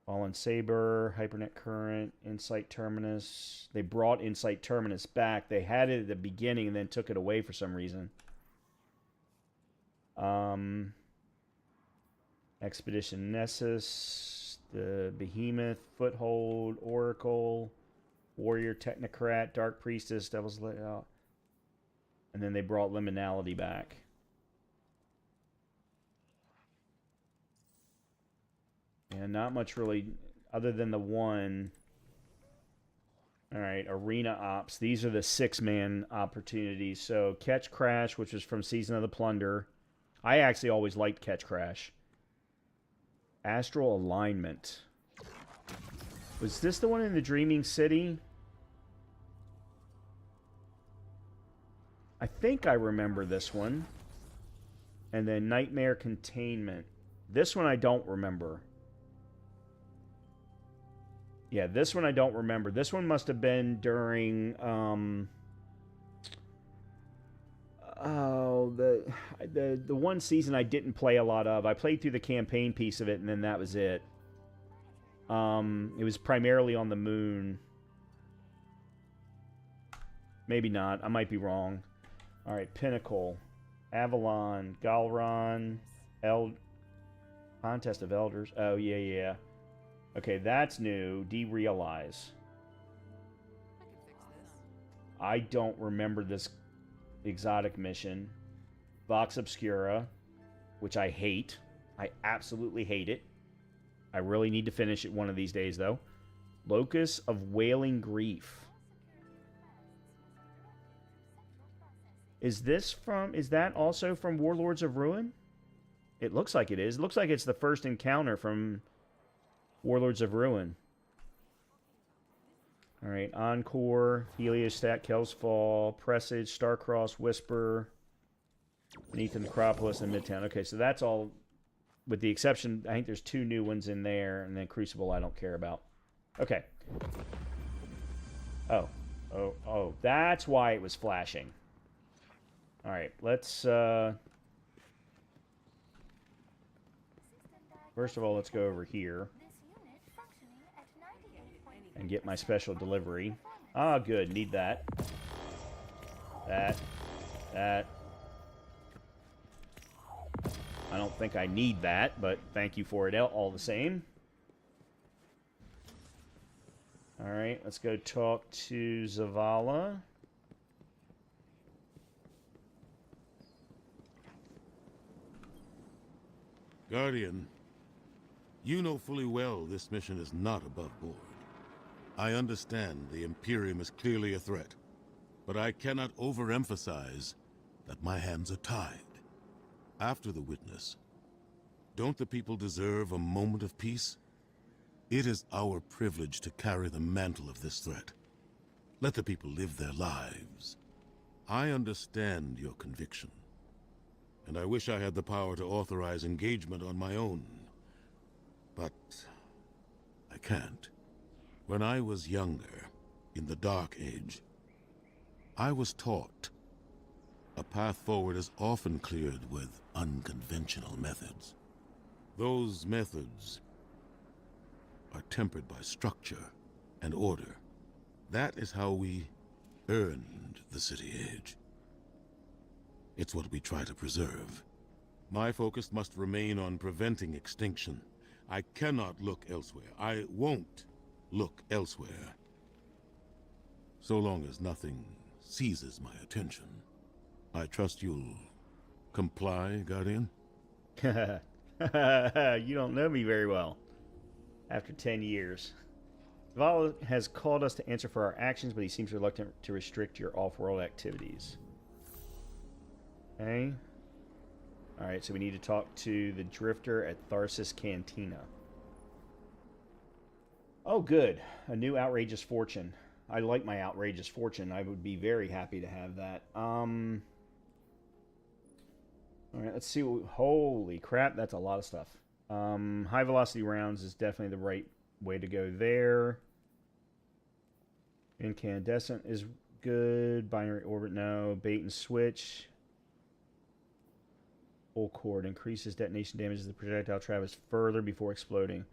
Fallen Saber, Hypernet Current, Insight Terminus. They brought Insight Terminus back. They had it at the beginning and then took it away for some reason. Expedition Nessus, the Behemoth, Foothold, Oracle, Warrior Technocrat, Dark Priestess, Devil's Layout. And then they brought Liminality back. Yeah, not much really, other than the one. Alright, Arena Ops. These are the 6-man opportunities. So, Catch Crash, which was from Season of the Plunder. I actually always liked Catch Crash. Astral Alignment. Was this the one in the Dreaming City? I think I remember this one. And then Nightmare Containment. This one I don't remember. Yeah, this one I don't remember. This one must have been during, the one season I didn't play a lot of. I played through the campaign piece of it, and then that was it. It was primarily on the Moon. Maybe not. I might be wrong. Alright, Pinnacle. Avalon. Galron. Contest of Elders. Oh, yeah. Okay, that's new. Derealize. I don't remember this exotic mission. Vox Obscura, which I hate. I absolutely hate it. I really need to finish it one of these days, though. Locus of Wailing Grief. Is that also from Warlords of Ruin? It looks like it is. It looks like it's the first encounter from Warlords of Ruin. Alright, Encore, Heliostat, Kells Fall, Presage, Starcross, Whisper, Beneath the Necropolis, and Midtown. Okay, so that's all, with the exception, I think there's 2 new ones in there, and then Crucible I don't care about. Okay. Oh, that's why it was flashing. Alright, let's, first of all, let's go over here. And get my special delivery. Ah, good. Need that. That. I don't think I need that, but thank you for it all the same. Alright, let's go talk to Zavala. Guardian, you know fully well this mission is not above board. I understand the Imperium is clearly a threat, but I cannot overemphasize that my hands are tied. After the witness, don't the people deserve a moment of peace? It is our privilege to carry the mantle of this threat. Let the people live their lives. I understand your conviction, and I wish I had the power to authorize engagement on my own. But I can't. When I was younger, in the Dark Age, I was taught a path forward is often cleared with unconventional methods. Those methods are tempered by structure and order. That is how we earned the City Age. It's what we try to preserve. My focus must remain on preventing extinction. I cannot look elsewhere. I won't look elsewhere. So long as nothing seizes my attention. I trust you'll comply, Guardian? You don't know me very well. After 10 years. Zavala has called us to answer for our actions, but he seems reluctant to restrict your off-world activities. Okay. Alright, so we need to talk to the Drifter at Tharsis Cantina. Oh, good. A new outrageous fortune. I like my outrageous fortune. I would be very happy to have that. Alright, let's see. Holy crap, that's a lot of stuff. High velocity rounds is definitely the right way to go there. Incandescent is good. Binary orbit, no. Bait and switch. Full cord increases detonation damage as the projectile travels further before exploding.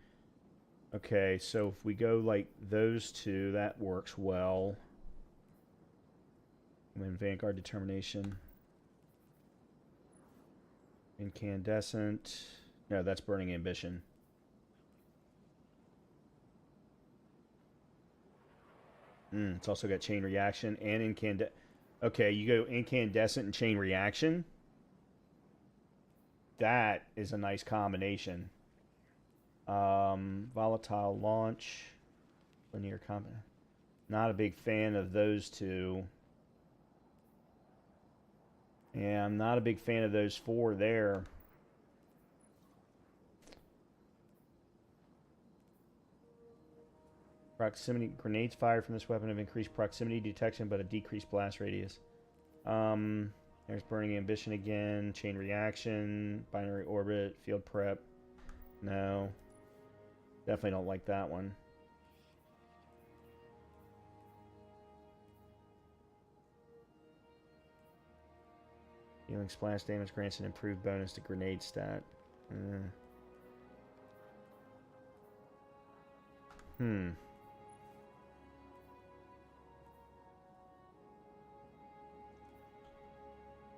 Okay, so if we go like those two, that works well. And then Vanguard determination. Incandescent. No, that's burning ambition. It's also got chain reaction and incandescent. Okay, you go incandescent and chain reaction. That is a nice combination. Volatile launch. Linear combat. Not a big fan of those two. Yeah, I'm not a big fan of those four there. Proximity grenades fired from this weapon have increased proximity detection, but a decreased blast radius. There's burning ambition again. Chain reaction. Binary orbit. Field prep. No. Definitely don't like that one. Dealing splash damage grants an improved bonus to grenade stat.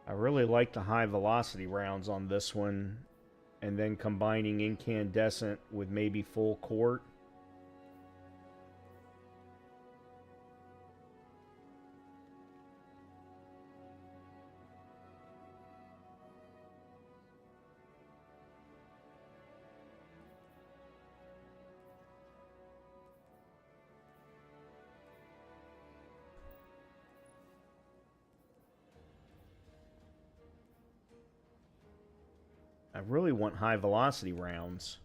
I really like the high velocity rounds on this one, and then combining incandescent with maybe full court. I really want high velocity rounds.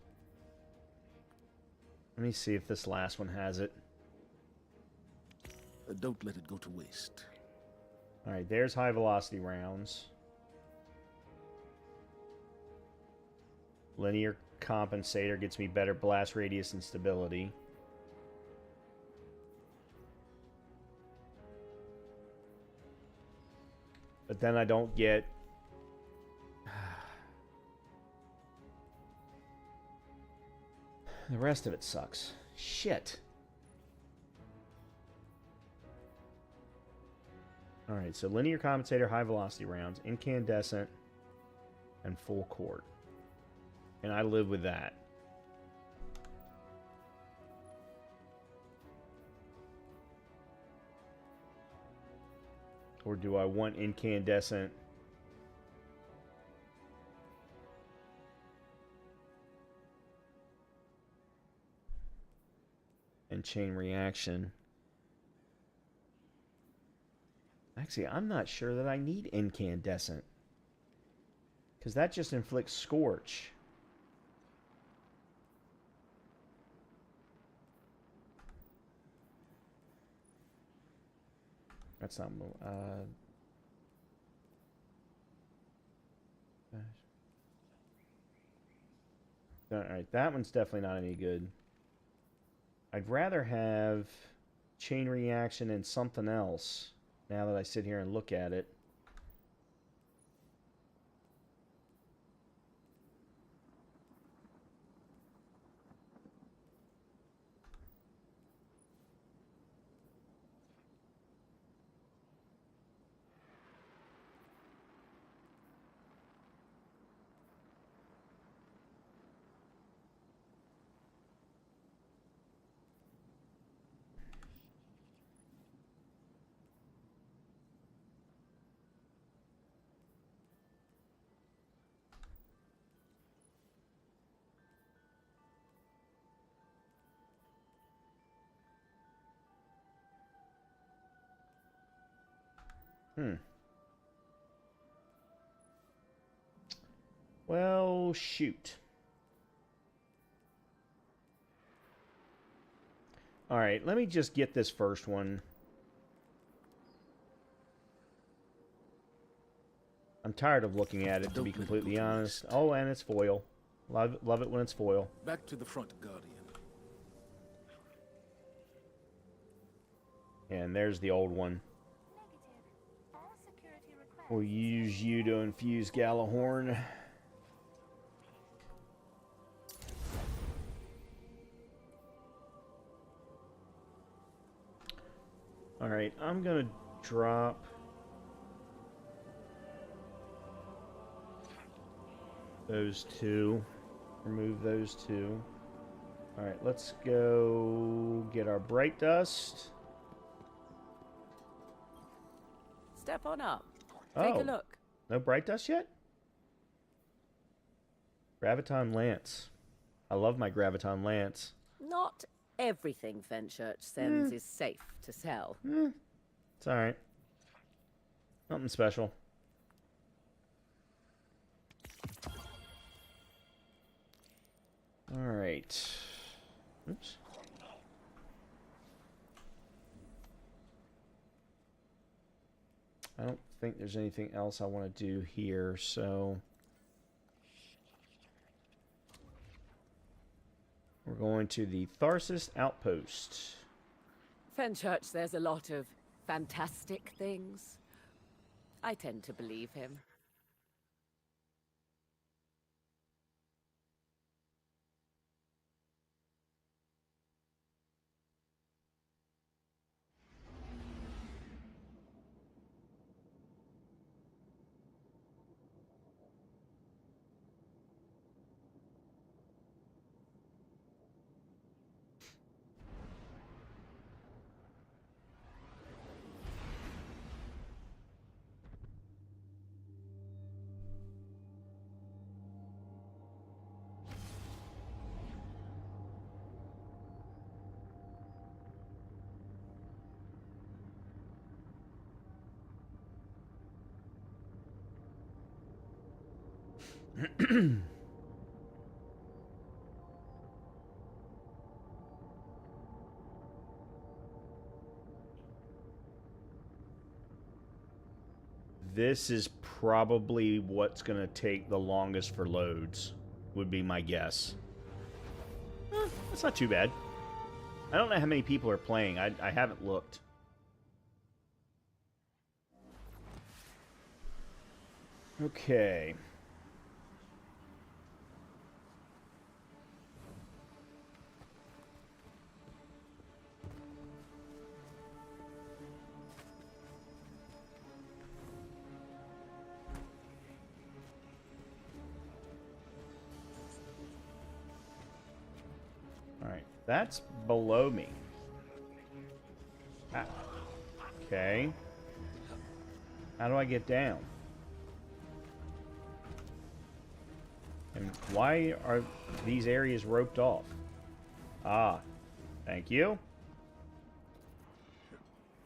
Let me see if this last one has it. Don't let it go to waste. Alright, there's high velocity rounds. Linear compensator gets me better blast radius and stability. But then I don't get... The rest of it sucks. Shit. Alright, so linear compensator, high velocity rounds, incandescent, and full court. And I live with that. Or do I want incandescent? And chain reaction. Actually, I'm not sure that I need incandescent. Because that just inflicts scorch. That's not... Alright, that one's definitely not any good. I'd rather have chain reaction and something else, now that I sit here and look at it. Well, shoot. Alright, let me just get this first one. I'm tired of looking at it, to be completely honest. Oh, and it's foil. Love it when it's foil. Back to the front, Guardian. And there's the old one. We'll use you to infuse Gallahorn. Alright, I'm gonna drop those two. Remove those two. Alright, let's go get our bright dust. Step on up. Take a look. No bright dust yet? Graviton Lance. I love my Graviton Lance. Not everything Fenchurch sends is safe to sell. It's alright. Nothing special. Alright. Oops. I don't think there's anything else I want to do here, so... We're going to the Tharsis Outpost. Fenchurch, there's a lot of fantastic things. I tend to believe him. This is probably what's going to take the longest for loads, would be my guess. That's not too bad. I don't know how many people are playing. I haven't looked. Okay. Alright, that's below me. Ah, okay. How do I get down? And why are these areas roped off? Ah, thank you.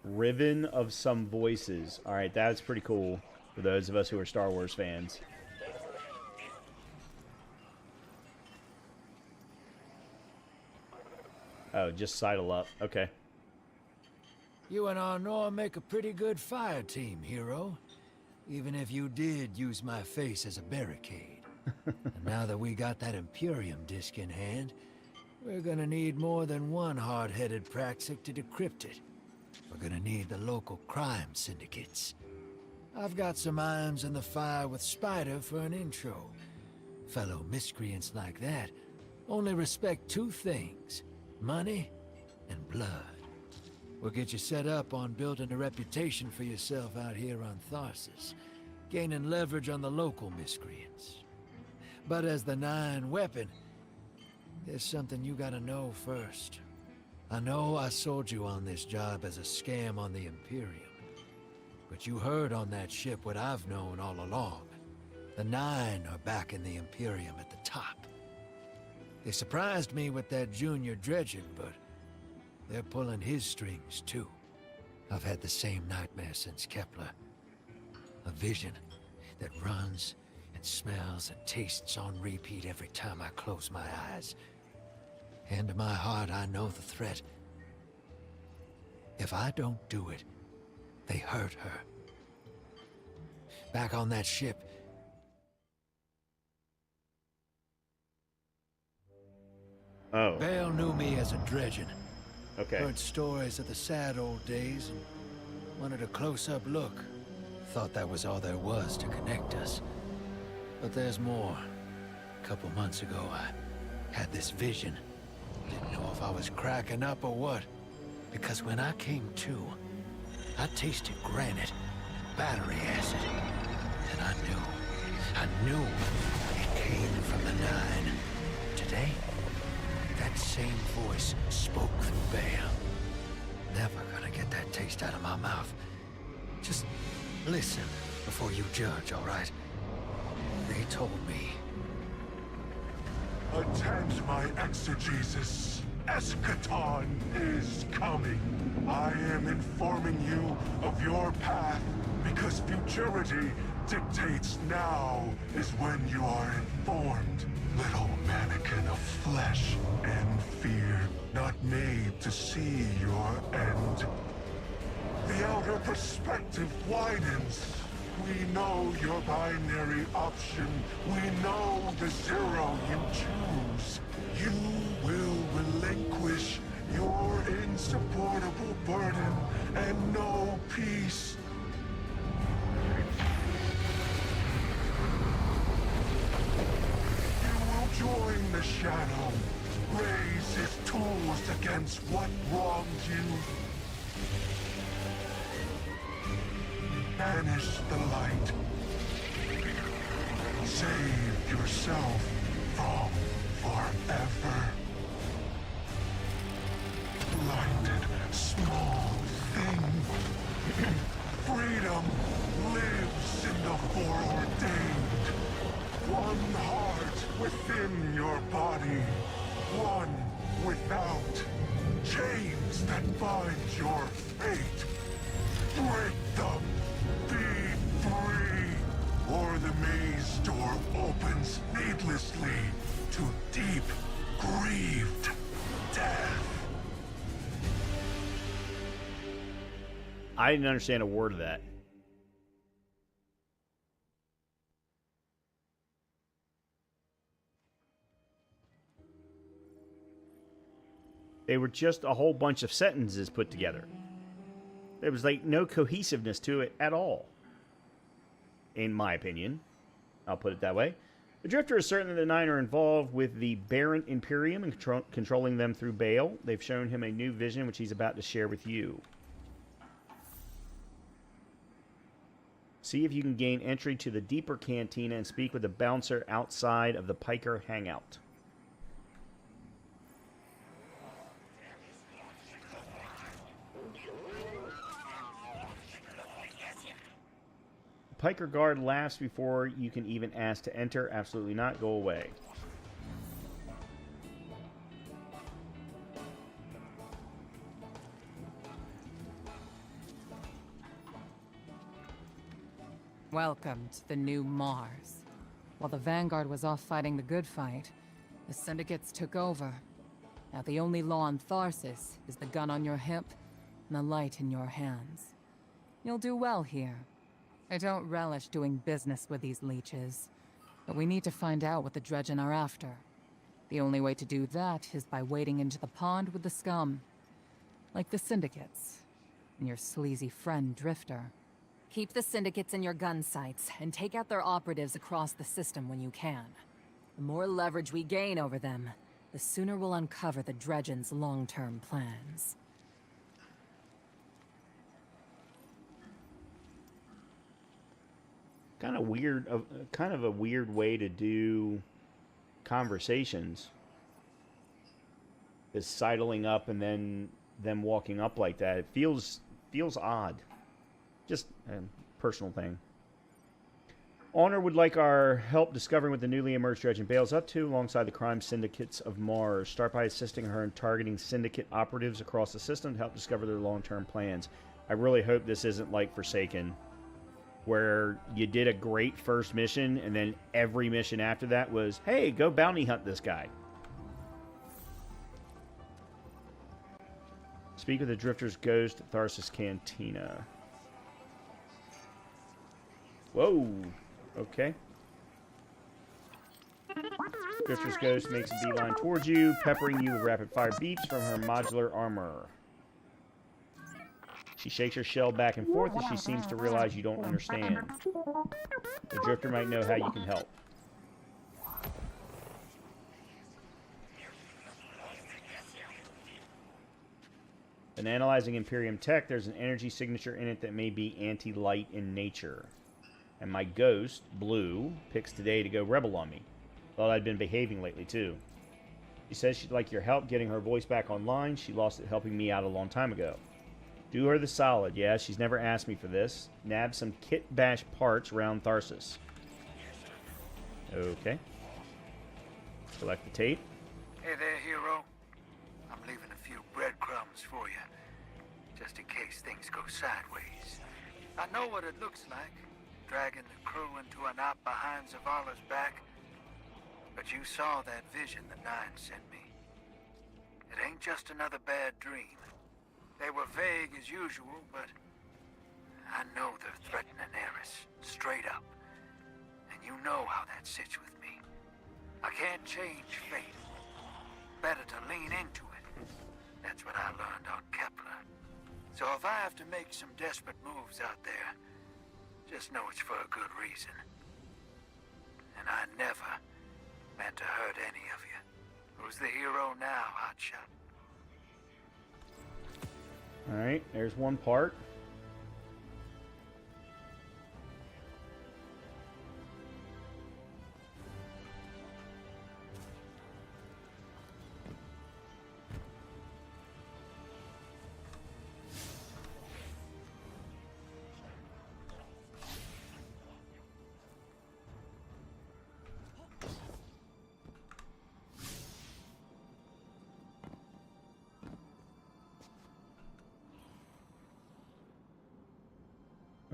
Riven of some voices. Alright, that's pretty cool for those of us who are Star Wars fans. Oh, just sidle up. Okay. You and Arnor make a pretty good fire team, hero. Even if you did use my face as a barricade. And now that we got that Imperium disc in hand, we're gonna need more than one hard-headed praxic to decrypt it. We're gonna need the local crime syndicates. I've got some irons in the fire with Spider for an intro. Fellow miscreants like that only respect two things: money and blood. We'll get you set up on building a reputation for yourself out here on Tharsis, gaining leverage on the local miscreants. But as the 9 weapon, there's something you gotta know first. I know I sold you on this job as a scam on the Imperium, but you heard on that ship what I've known all along. The 9 are back in the Imperium at the top. They surprised me with that junior dredging, but they're pulling his strings too. I've had the same nightmare since Kepler. A vision that runs and smells and tastes on repeat every time I close my eyes. And in my heart, I know the threat. If I don't do it, they hurt her. Back on that ship, Oh. Bale knew me as a dredgen. Okay. Heard stories of the sad old days and wanted a close-up look. Thought that was all there was to connect us. But there's more. A couple months ago, I had this vision. Didn't know if I was cracking up or what. Because when I came to, I tasted granite, battery acid. And I knew it came from the 9. Today, that same voice spoke through Bale. Never gonna get that taste out of my mouth. Just listen before you judge, all right? They told me. Attend my exegesis. Eschaton is coming. I am informing you of your path because futurity dictates now is when you are informed. Little mannequin of flesh and fear, not made to see your end. The outer perspective widens. We know your binary option. We know the 0 you choose. You will relinquish your insupportable burden and know peace. Join the Shadow. Raise his tools against what wronged you. Banish the light. Save yourself from forever. Blinded, small thing. Freedom lives in the foreordained. One heart within your body. One without. Chains that bind your fate. Break them. Be free. Or the maze door opens needlessly to deep, grieved death. I didn't understand a word of that. They were just a whole bunch of sentences put together. There was like no cohesiveness to it at all. In my opinion. I'll put it that way. The Drifter is certain that the 9 are involved with the Barrent Imperium and controlling them through Bale. They've shown him a new vision which he's about to share with you. See if you can gain entry to the deeper cantina and speak with the bouncer outside of the Piker hangout. Piker guard laughs before you can even ask to enter. Absolutely not. Go away. Welcome to the new Mars. While the Vanguard was off fighting the good fight, the Syndicates took over. Now the only law on Tharsis is the gun on your hip and the light in your hands. You'll do well here. I don't relish doing business with these leeches, but we need to find out what the Dredgen are after. The only way to do that is by wading into the pond with the scum. Like the Syndicates, and your sleazy friend Drifter. Keep the Syndicates in your gun sights, and take out their operatives across the system when you can. The more leverage we gain over them, the sooner we'll uncover the Dredgen's long-term plans. Kind of a weird way to do conversations. Is sidling up and then them walking up like that. It feels odd. Just a personal thing. Honor would like our help discovering what the newly emerged Dredgen Bale's up to alongside the crime syndicates of Mars. Start by assisting her in targeting syndicate operatives across the system to help discover their long-term plans. I really hope this isn't like Forsaken, where you did a great first mission and then every mission after that was, hey, go bounty hunt this guy. Speak with the Drifter's ghost at Tharsis Cantina. Whoa. Okay. Drifter's ghost makes a beeline towards you, peppering you with rapid-fire beeps from her modular armor. She shakes her shell back and forth as she seems to realize you don't understand. The Drifter might know how you can help. In analyzing Imperium tech, there's an energy signature in it that may be anti-light in nature. And my ghost, Blue, picks today to go rebel on me. Thought I'd been behaving lately, too. She says she'd like your help getting her voice back online. She lost it helping me out a long time ago. Do her the solid. Yeah, she's never asked me for this. Nab some kit bash parts around Tharsis. Okay. Select the tape. Hey there, hero. I'm leaving a few breadcrumbs for you, just in case things go sideways. I know what it looks like, dragging the crew into a knot behind Zavala's back. But you saw that vision the Nine sent me. It ain't just another bad dream. They were vague as usual, but I know they're threatening Eris, straight up. And you know how that sits with me. I can't change fate. Better to lean into it. That's what I learned on Kepler. So if I have to make some desperate moves out there, just know it's for a good reason. And I never meant to hurt any of you. Who's the hero now, Hotshot? Alright, there's one part.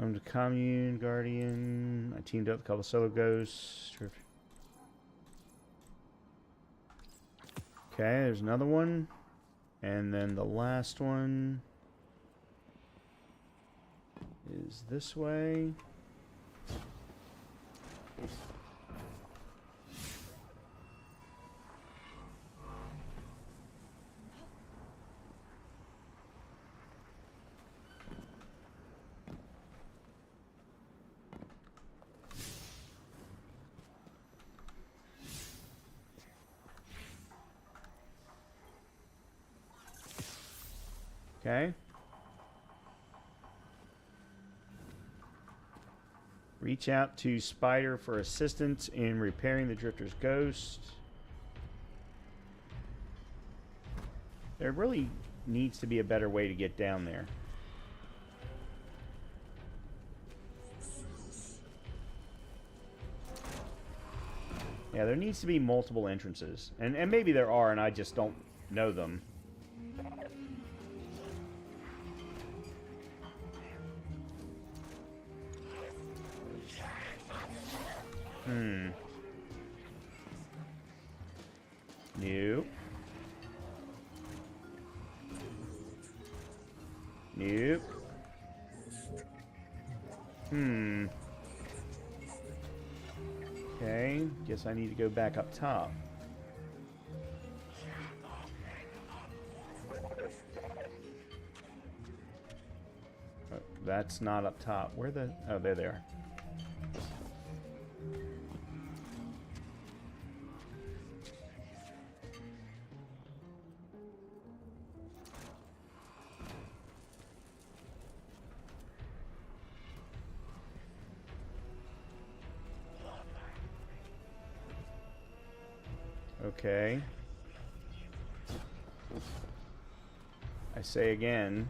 I'm the Commune Guardian. I teamed up with a couple of solo ghosts. Okay, there's another one. And then the last one is this way. Okay. Reach out to Spider for assistance in repairing the Drifter's ghost. There really needs to be a better way to get down there. Yeah, there needs to be multiple entrances. And maybe there are, and I just don't know them. Nope. Nope. Okay, guess I need to go back up top. Oh, that's not up top. Where the... Oh, there they are. Okay. I say again.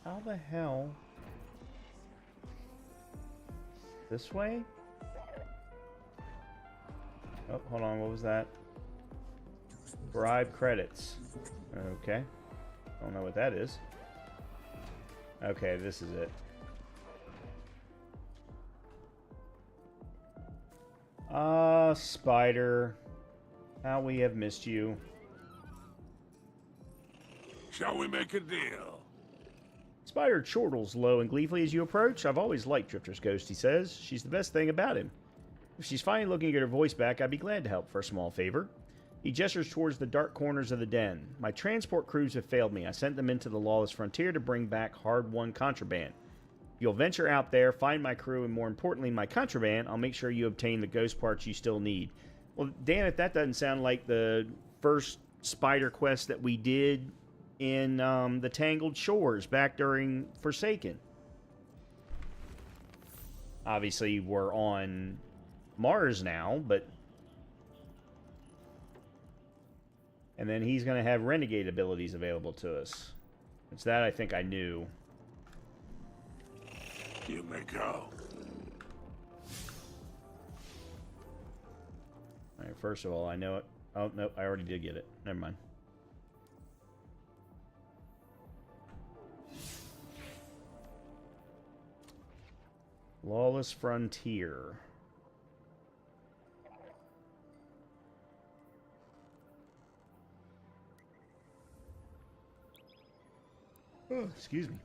How the hell? This way? Oh, hold on, what was that? Bribe credits. Okay. Don't know what that is. Okay, this is it. Spider. How we have missed you. Shall we make a deal? Spider chortles low and gleefully as you approach. I've always liked Drifter's ghost, he says. She's the best thing about him. If she's finally looking to get her voice back, I'd be glad to help for a small favor. He gestures towards the dark corners of the den. My transport crews have failed me. I sent them into the lawless frontier to bring back hard-won contraband. If you'll venture out there, find my crew, and more importantly, my contraband, I'll make sure you obtain the ghost parts you still need. Well, damn it, that doesn't sound like the first Spider quest that we did in the Tangled Shores back during Forsaken. Obviously, we're on Mars now, but... And then he's going to have Renegade abilities available to us. It's that I think I knew. You may go. Alright, first of all, I know it. Oh, no, I already did get it. Never mind. Lawless Frontier. Oh, excuse me.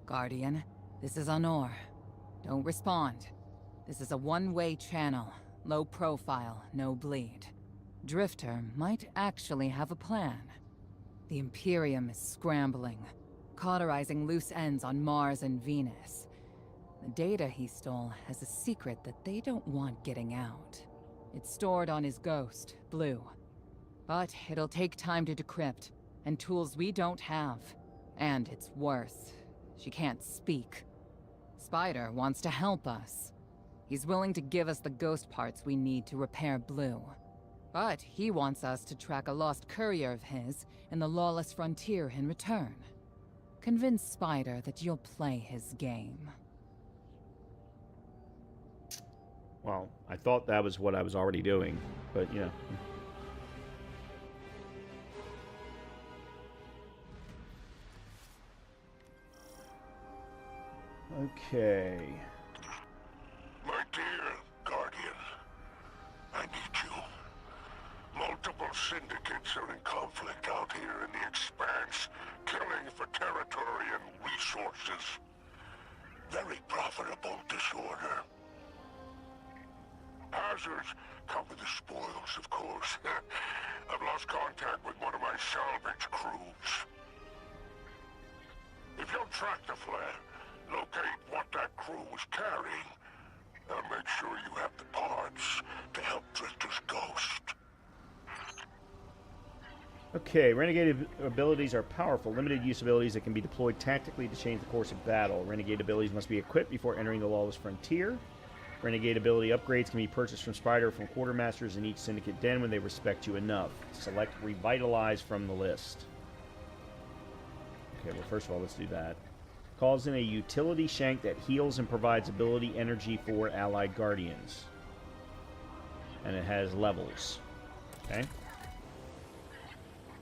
Guardian, this is Honor. Don't respond. This is a one-way channel. Low profile, no bleed. Drifter might actually have a plan. The Imperium is scrambling, cauterizing loose ends on Mars and Venus. The data he stole has a secret that they don't want getting out. It's stored on his ghost, Blue. But it'll take time to decrypt, and tools we don't have. And it's worse. She can't speak. Spider wants to help us. He's willing to give us the ghost parts we need to repair Blue. But he wants us to track a lost courier of his in the lawless frontier in return. Convince Spider that you'll play his game. Well, I thought that was what I was already doing, but you know. Okay. My dear Guardian, I need you. Multiple syndicates are in conflict out here in the Expanse, killing for territory and resources. Very profitable disorder. Hazards come with the spoils, of course. I've lost contact with one of my salvage crews. If you'll track the flare, locate what that crew was carrying, I'll make sure you have the parts to help Drifter's ghost. Okay, Renegade abilities are powerful, limited use abilities that can be deployed tactically to change the course of battle. Renegade abilities must be equipped before entering the lawless frontier. Renegade ability upgrades can be purchased from Spider from quartermasters in each syndicate den when they respect you enough. Select Revitalize from the list. Okay, well, first of all, let's do that. Calls in a utility shank that heals and provides ability energy for allied guardians. And it has levels. Okay.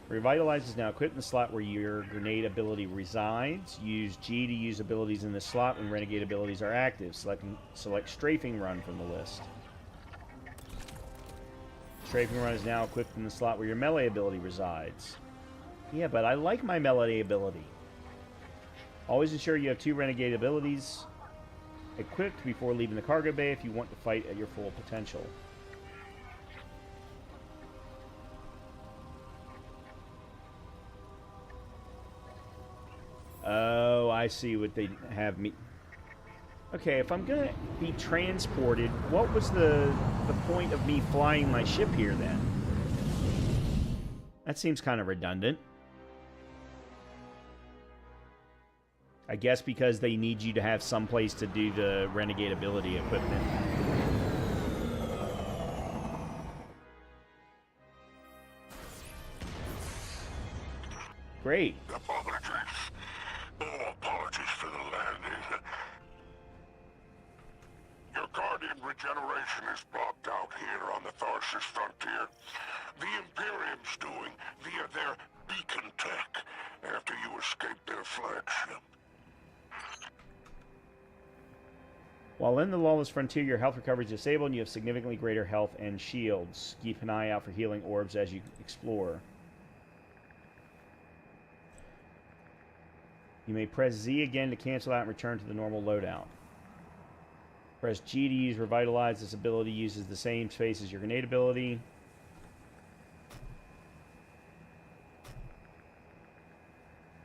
Revitalize is now equipped in the slot where your grenade ability resides. Use G to use abilities in this slot when renegade abilities are active. Select Strafing Run from the list. Strafing Run is now equipped in the slot where your melee ability resides. Yeah, but I like my melee ability. Always ensure you have 2 renegade abilities equipped before leaving the cargo bay if you want to fight at your full potential. Oh, I see what they have me. Okay, if I'm gonna be transported, what was the point of me flying my ship here then? That seems kind of redundant. I guess because they need you to have some place to do the renegade ability equipment. Great. Apologies. Oh, apologies for the landing. Your Guardian regeneration is blocked out here on the Tharsis frontier. The Imperium's doing via their beacon tech after you escaped their flagship. While in the lawless frontier, your health recovery is disabled and you have significantly greater health and shields. Keep an eye out for healing orbs as you explore. You may press Z again to cancel out and return to the normal loadout. Press G to use Revitalize. This ability uses the same space as your grenade ability.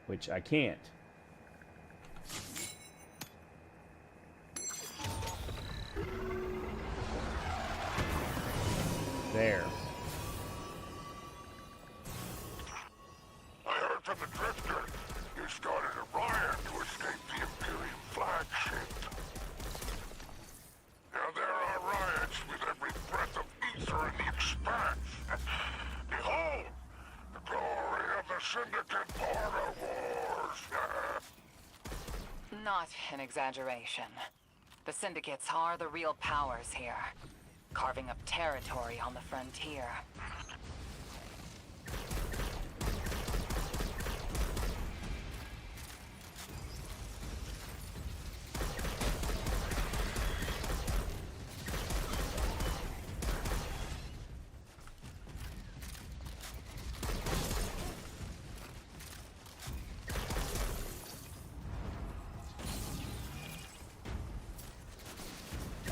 Which I can't. There. I heard from the Drifter. You started a riot to escape the Imperium flagship. Now there are riots with every breath of ether in the Expanse. Behold, the glory of the Syndicate Border Wars. Not an exaggeration. The Syndicates are the real powers here, carving up territory on the frontier.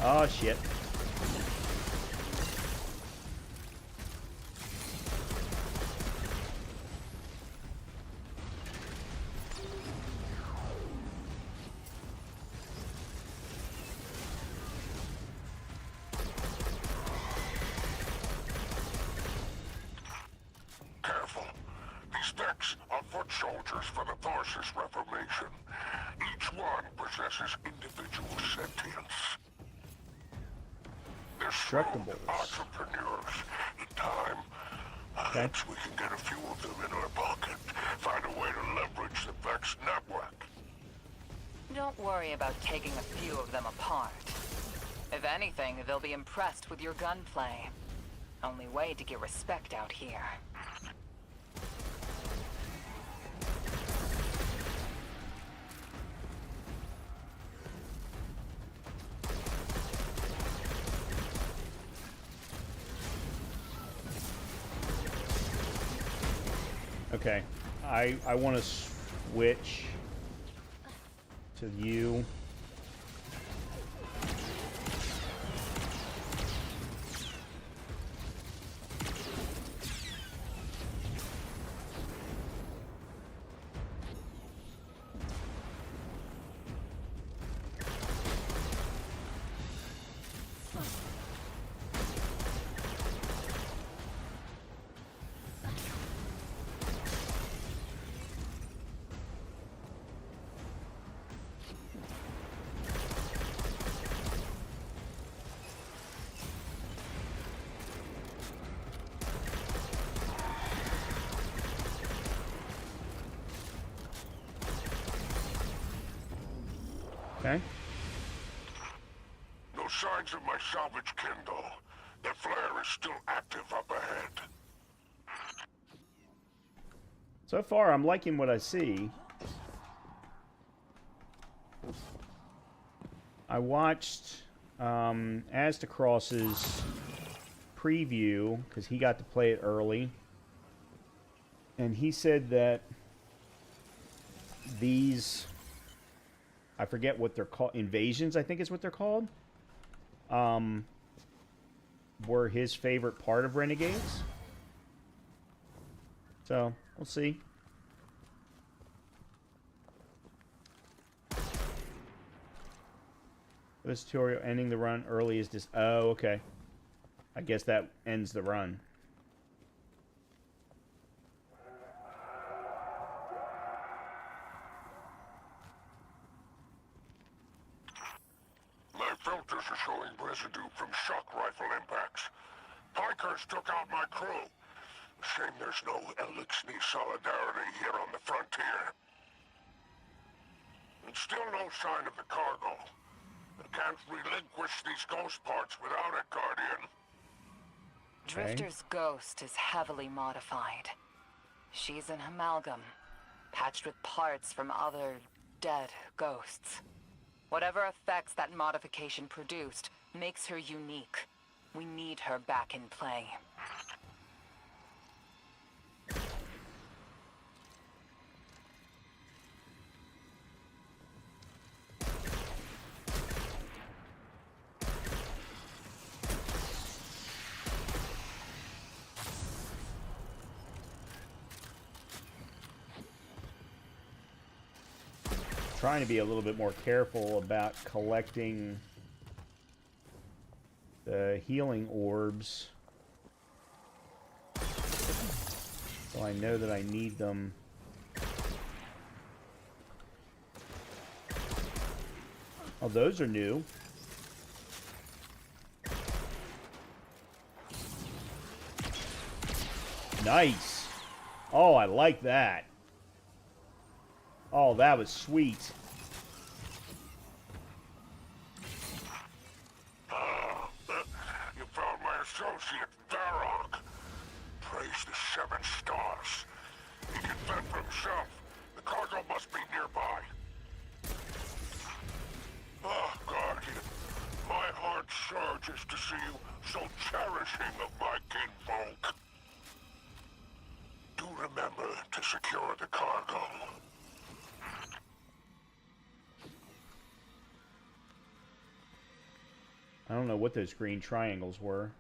Oh, shit. Careful. These decks are foot soldiers. soldiers for the Tharsis Reformation. Each one possesses individual sentience. They're shrewd entrepreneurs. In time, perhaps we can get a few of them in our pocket. Find a way to leverage the Vex network. Don't worry about taking a few of them apart. If anything, they'll be impressed with your gunplay. Only way to get respect out here. Okay, I want to switch to you. Okay. No signs of my salvage Kindle. The flare is still active up ahead. So far, I'm liking what I see. I watched Astacross's preview because he got to play it early, and he said that these, I forget what they're called, invasions, I think is what they're called, were his favorite part of Renegades. So, we'll see. This tutorial ending the run early is just... Oh, okay. I guess that ends the run. My filters are showing residue from shock rifle impacts. Pikers took out my crew. Shame there's no Elixir solidarity here on the frontier. And still no sign of the cargo. I can't relinquish these ghost parts without it, Guardian. Drifter's ghost is heavily modified. She's an amalgam, patched with parts from other dead ghosts. Whatever effects that modification produced makes her unique. We need her back in play. Trying to be a little bit more careful about collecting the healing orbs, so I know that I need them. Oh, those are new. Nice. Oh, I like that. Oh, that was sweet. You found my associate, Varrock. Praise the 7 stars. He can fend for himself. The cargo must be nearby. Oh, Guardian. My heart surges to see you so cherishing of my kinfolk. Do remember to secure the cargo. I don't know what those green triangles were.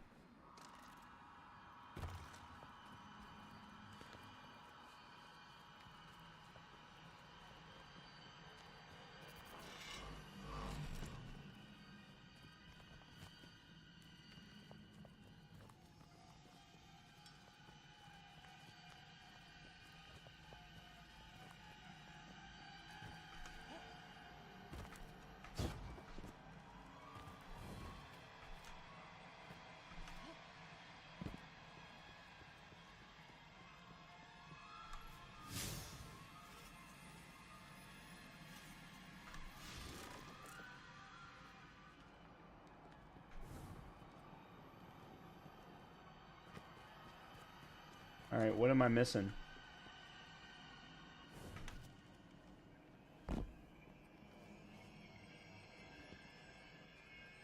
Alright, what am I missing?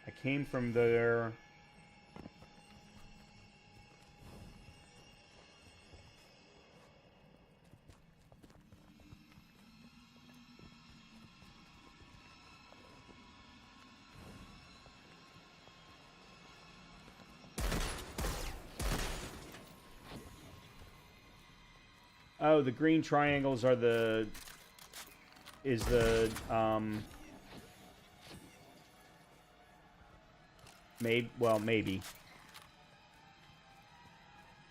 I came from there. Oh, the green triangles are the... is the, maybe.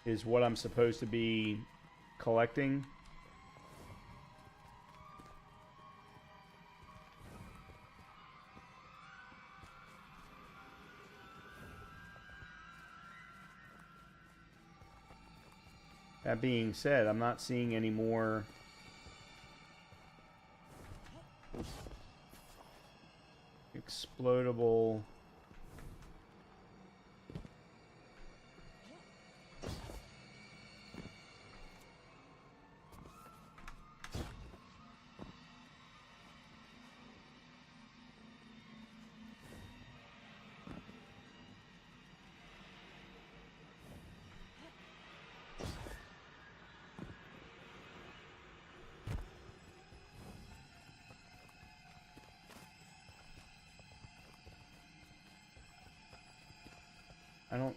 Is what I'm supposed to be collecting. That being said, I'm not seeing any more explodable. I don't...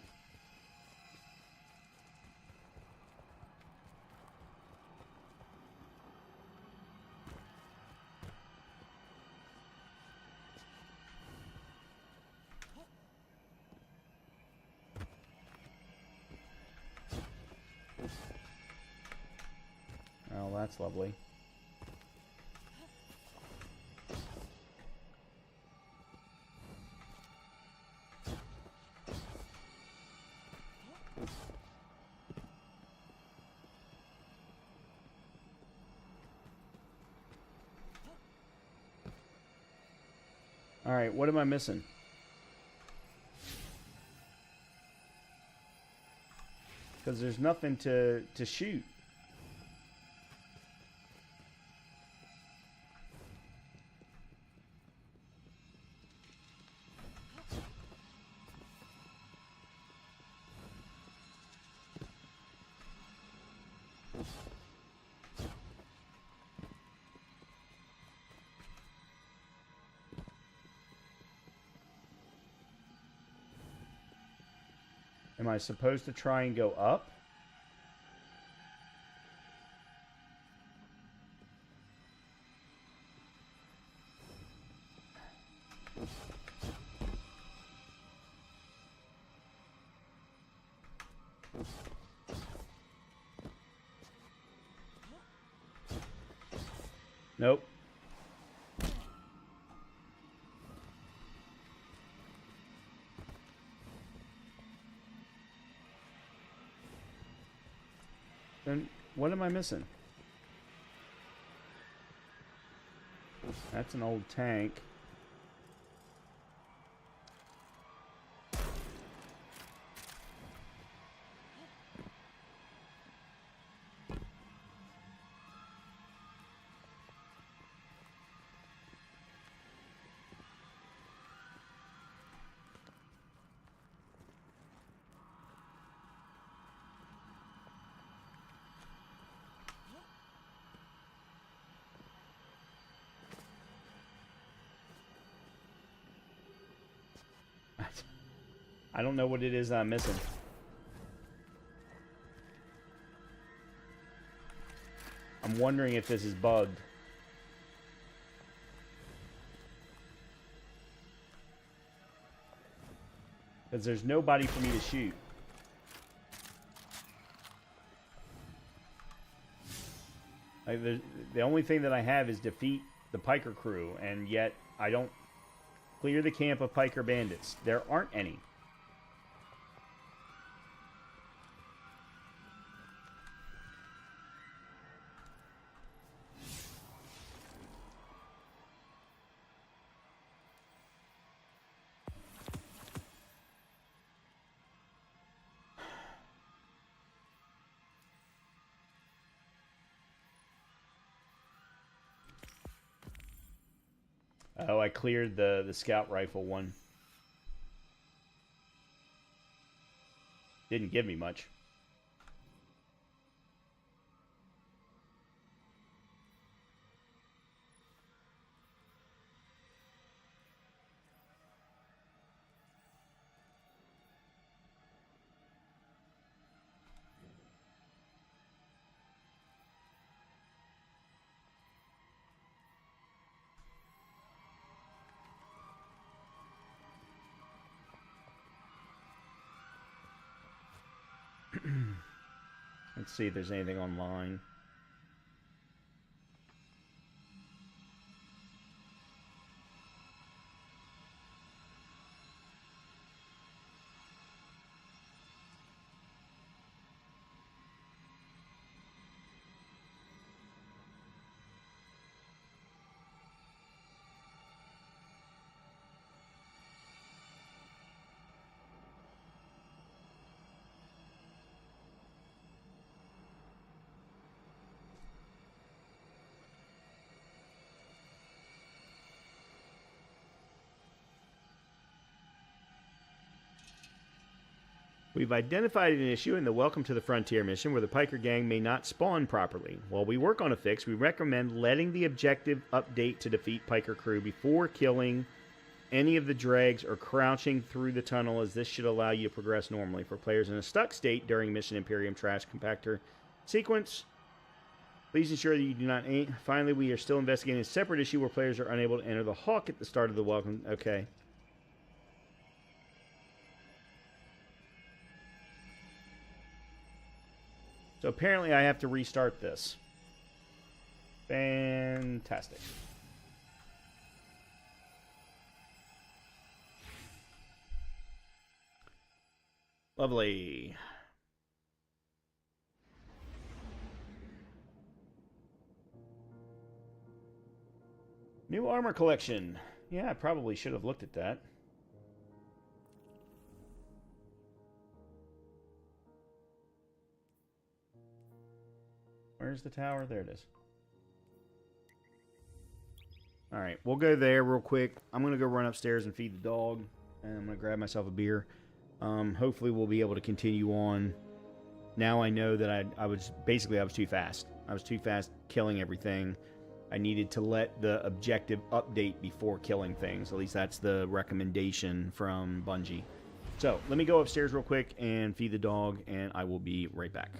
Oh, that's lovely. Alright, what am I missing? Because there's nothing to shoot. Am I supposed to try and go up? Nope. Then what am I missing? That's an old tank. I don't know what it is I'm missing. I'm wondering if this is bugged. Because there's nobody for me to shoot. Like, the only thing that I have is defeat the Piker crew, and yet I don't clear the camp of Piker bandits. There aren't any. Oh, I cleared the scout rifle one. Didn't give me much. Let's see if there's anything online. We've identified an issue in the Welcome to the Frontier mission where the Piker gang may not spawn properly. While we work on a fix, we recommend letting the objective update to defeat Piker crew before killing any of the dregs or crouching through the tunnel, as this should allow you to progress normally. For players in a stuck state during Mission Imperium Trash Compactor sequence, please ensure that you do not aim. Finally, we are still investigating a separate issue where players are unable to enter the Hawk at the start of the Welcome. Okay. So apparently I have to restart this. Fantastic. Lovely. New armor collection. Yeah, I probably should have looked at that. Where's the tower? There it is. Alright, we'll go there real quick. I'm going to go run upstairs and feed the dog. And I'm going to grab myself a beer. Hopefully we'll be able to continue on. Now I know that I was too fast. I was too fast killing everything. I needed to let the objective update before killing things. At least that's the recommendation from Bungie. So, let me go upstairs real quick and feed the dog, and I will be right back.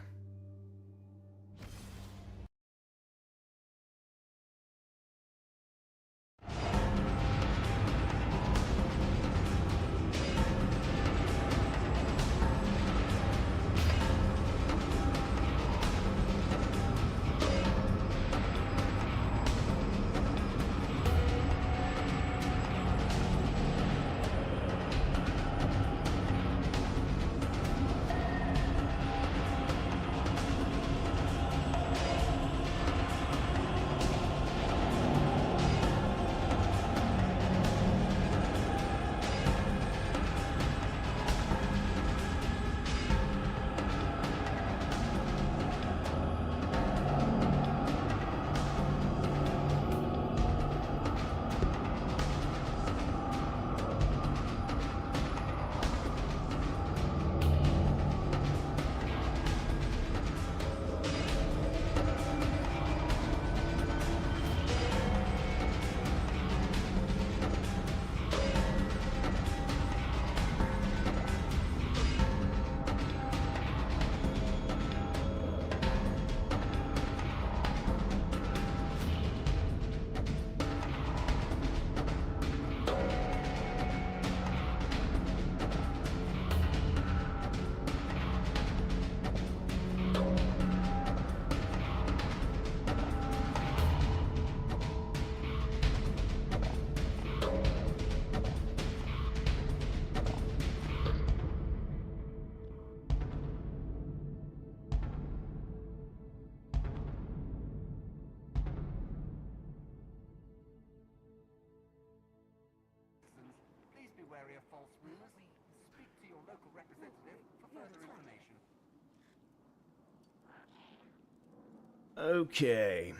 Okay.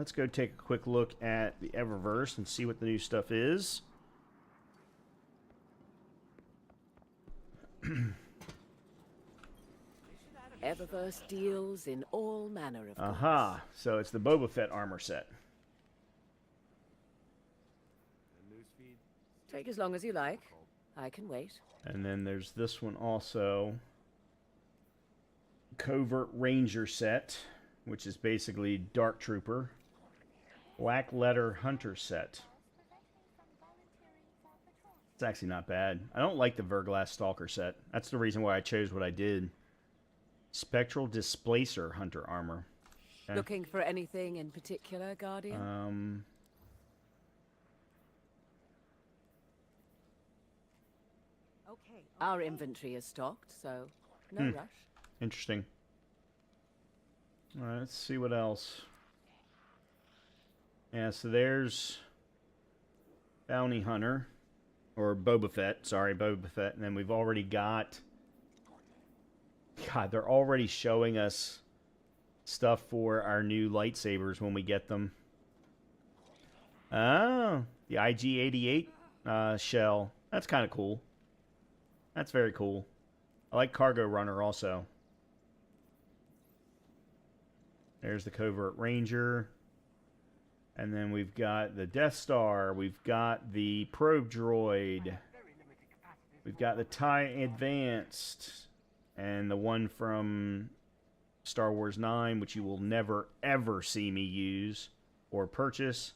let's go take a quick look at the Eververse and see what the new stuff is. Eververse deals in all manner of goods. Aha, so it's the Boba Fett armor set. Take as long as you like. I can wait. And then there's this one also. Covert Ranger set, which is basically Dark Trooper. Black Letter Hunter set. It's actually not bad. I don't like the Verglass Stalker set. That's the reason why I chose what I did. Spectral Displacer Hunter armor. Okay. Looking for anything in particular, Guardian? Our inventory is stocked, so no rush. Interesting. Alright, let's see what else. Yeah, so there's Bounty Hunter. Or Boba Fett. Sorry, Boba Fett. And then we've already got... God, they're already showing us stuff for our new lightsabers when we get them. Oh, the IG-88 shell. That's kind of cool. That's very cool. I like Cargo Runner also. There's the Covert Ranger. And then we've got the Death Star. We've got the Probe Droid. We've got the TIE Advanced. And the one from Star Wars 9, which you will never, ever see me use or purchase.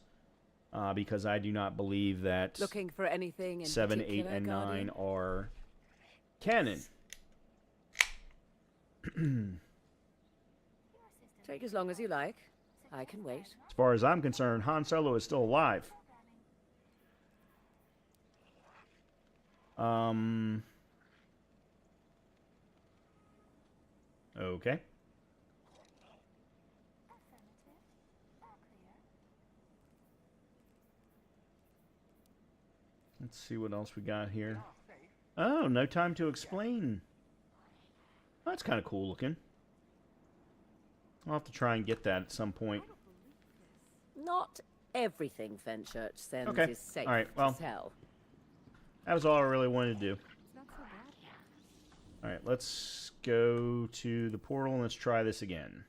Because I do not believe that Looking for anything in 7, 8, particular, and 9 Guardian? are canon. Take as long as you like. I can wait. As far as I'm concerned, Han Solo is still alive. Okay. Let's see what else we got here. Oh, No Time to Explain. That's kind of cool looking. I'll have to try and get that at some point. Not everything Fenchurch sends Okay. is safe All right, well. to sell. That was all I really wanted to do. Alright, let's go to the portal and let's try this again.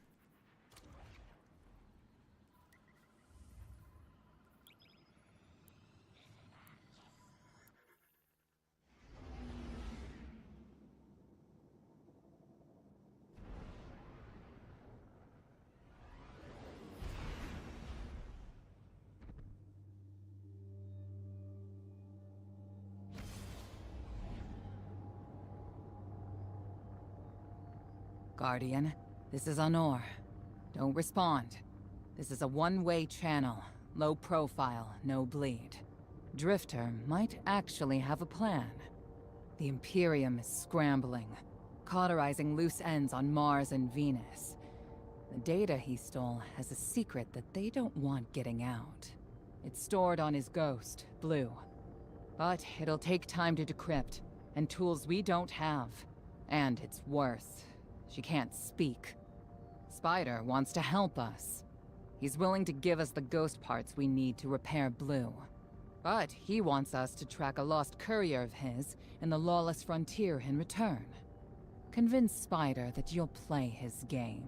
Guardian, this is Honor. Don't respond. This is a one-way channel. Low profile, no bleed. Drifter might actually have a plan. The Imperium is scrambling, cauterizing loose ends on Mars and Venus. The data he stole has a secret that they don't want getting out. It's stored on his ghost, Blue. But it'll take time to decrypt, and tools we don't have. And it's worse. She can't speak. Spider wants to help us. He's willing to give us the ghost parts we need to repair Blue. But he wants us to track a lost courier of his in the lawless frontier in return. Convince Spider that you'll play his game.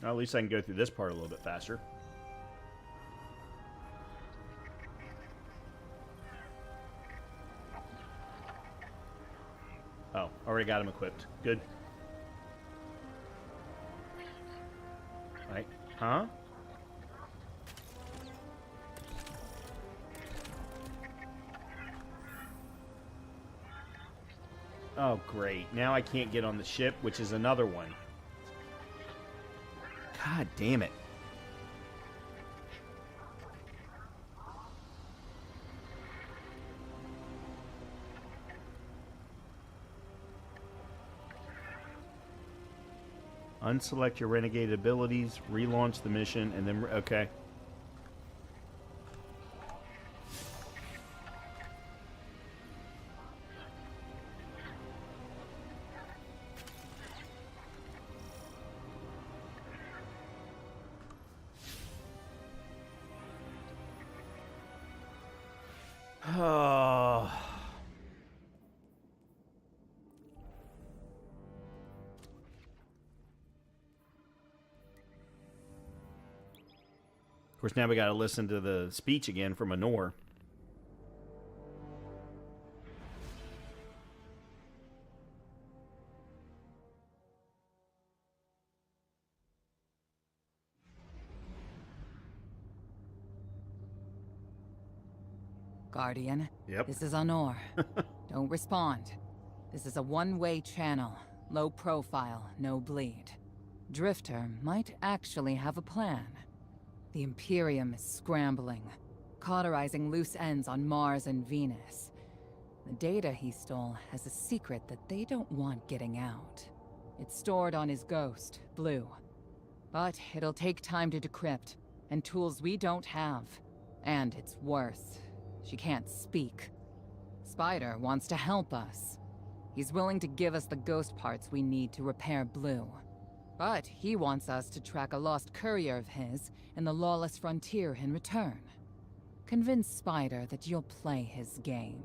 Well, at least I can go through this part a little bit faster. Oh, already got him equipped. Good. Right. Huh? Oh, great. Now I can't get on the ship, which is another one. God damn it. Unselect your renegade abilities, relaunch the mission, and then... Okay. course, now we got to listen to the speech again from Honor. Guardian. Yep. This is Honor. Don't respond. This is a one-way channel. Low profile, no bleed. Drifter might actually have a plan. The Imperium is scrambling, cauterizing loose ends on Mars and Venus. The data he stole has a secret that they don't want getting out. It's stored on his ghost, Blue. But it'll take time to decrypt, and tools we don't have. And it's worse. She can't speak. Spider wants to help us. He's willing to give us the ghost parts we need to repair Blue. But he wants us to track a lost courier of his in the lawless frontier in return. Convince Spider that you'll play his game.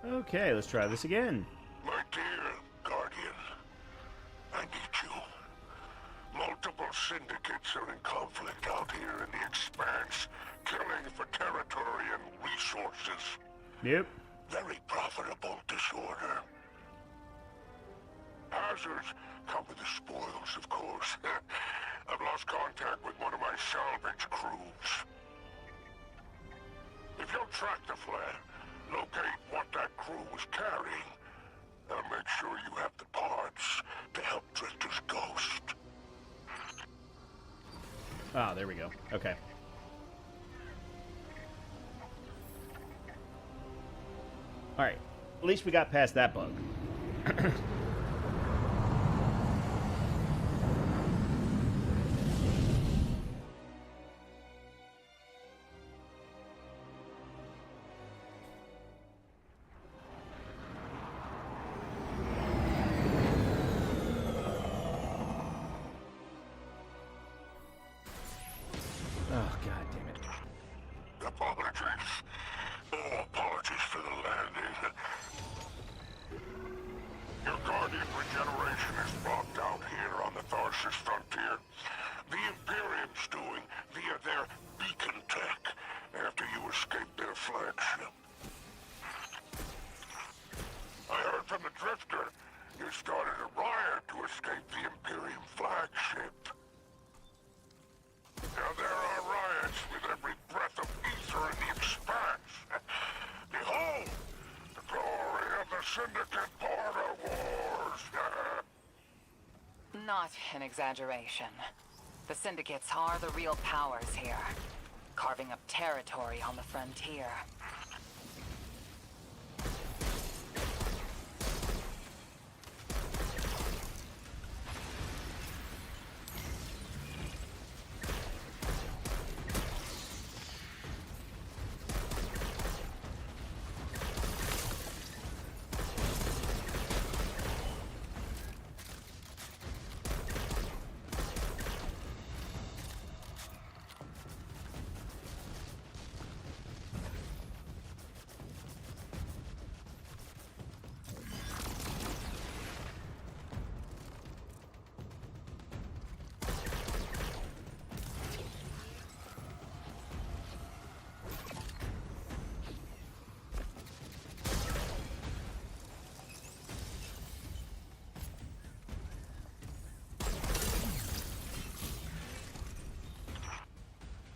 Okay, let's try this again. My dear Guardian, I need you. Multiple syndicates are in conflict out here in the Expanse, killing for territory and resources. Yep. Very profitable disorder. Hazards come with the spoils, of course. I've lost contact with one of my salvage crews. If you'll track the flare, locate what that crew was carrying, and make sure you have the parts to help Drifter's ghost. Ah, there we go. Okay. Alright. At least we got past that bug. Oh, god damn it. Apologies. Oh, apologies for the landing. Your Guardian regeneration is blocked out here on the Tharsis frontier. The Imperium's doing via their beacon tech after you escaped their flagship. I heard from the Drifter you started a riot to escape the Imperium flagship. Now there are riots with every breath of ether in the Expanse. Behold, the glory of the Syndicate Border Wars. Not an exaggeration. The Syndicates are the real powers here, carving up territory on the frontier.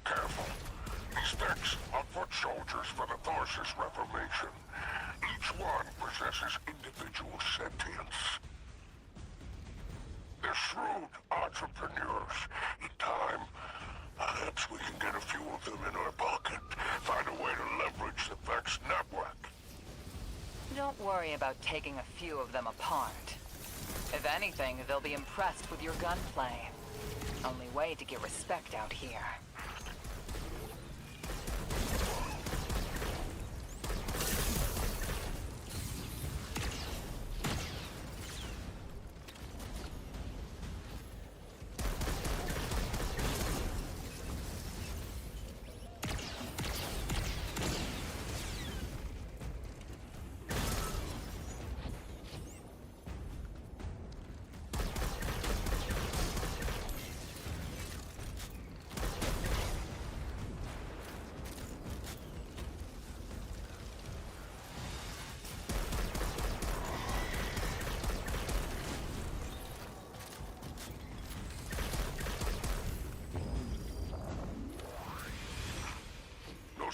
Careful. These Vex are foot soldiers for the Tharsis Reformation. Each one possesses individual sentience. They're shrewd entrepreneurs. In time, perhaps we can get a few of them in our pocket. Find a way to leverage the Vex network. Don't worry about taking a few of them apart. If anything, they'll be impressed with your gunplay. Only way to get respect out here.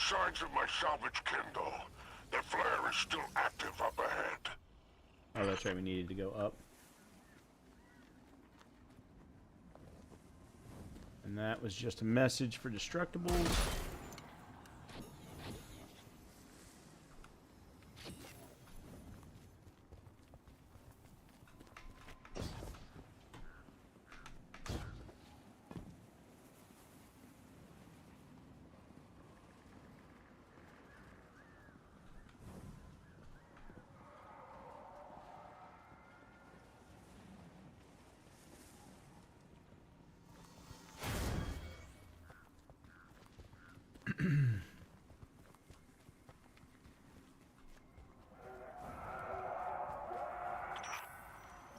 signs of my salvage kindle. The flare is still active up ahead. Oh, that's right. We needed to go up. And that was just a message for destructibles.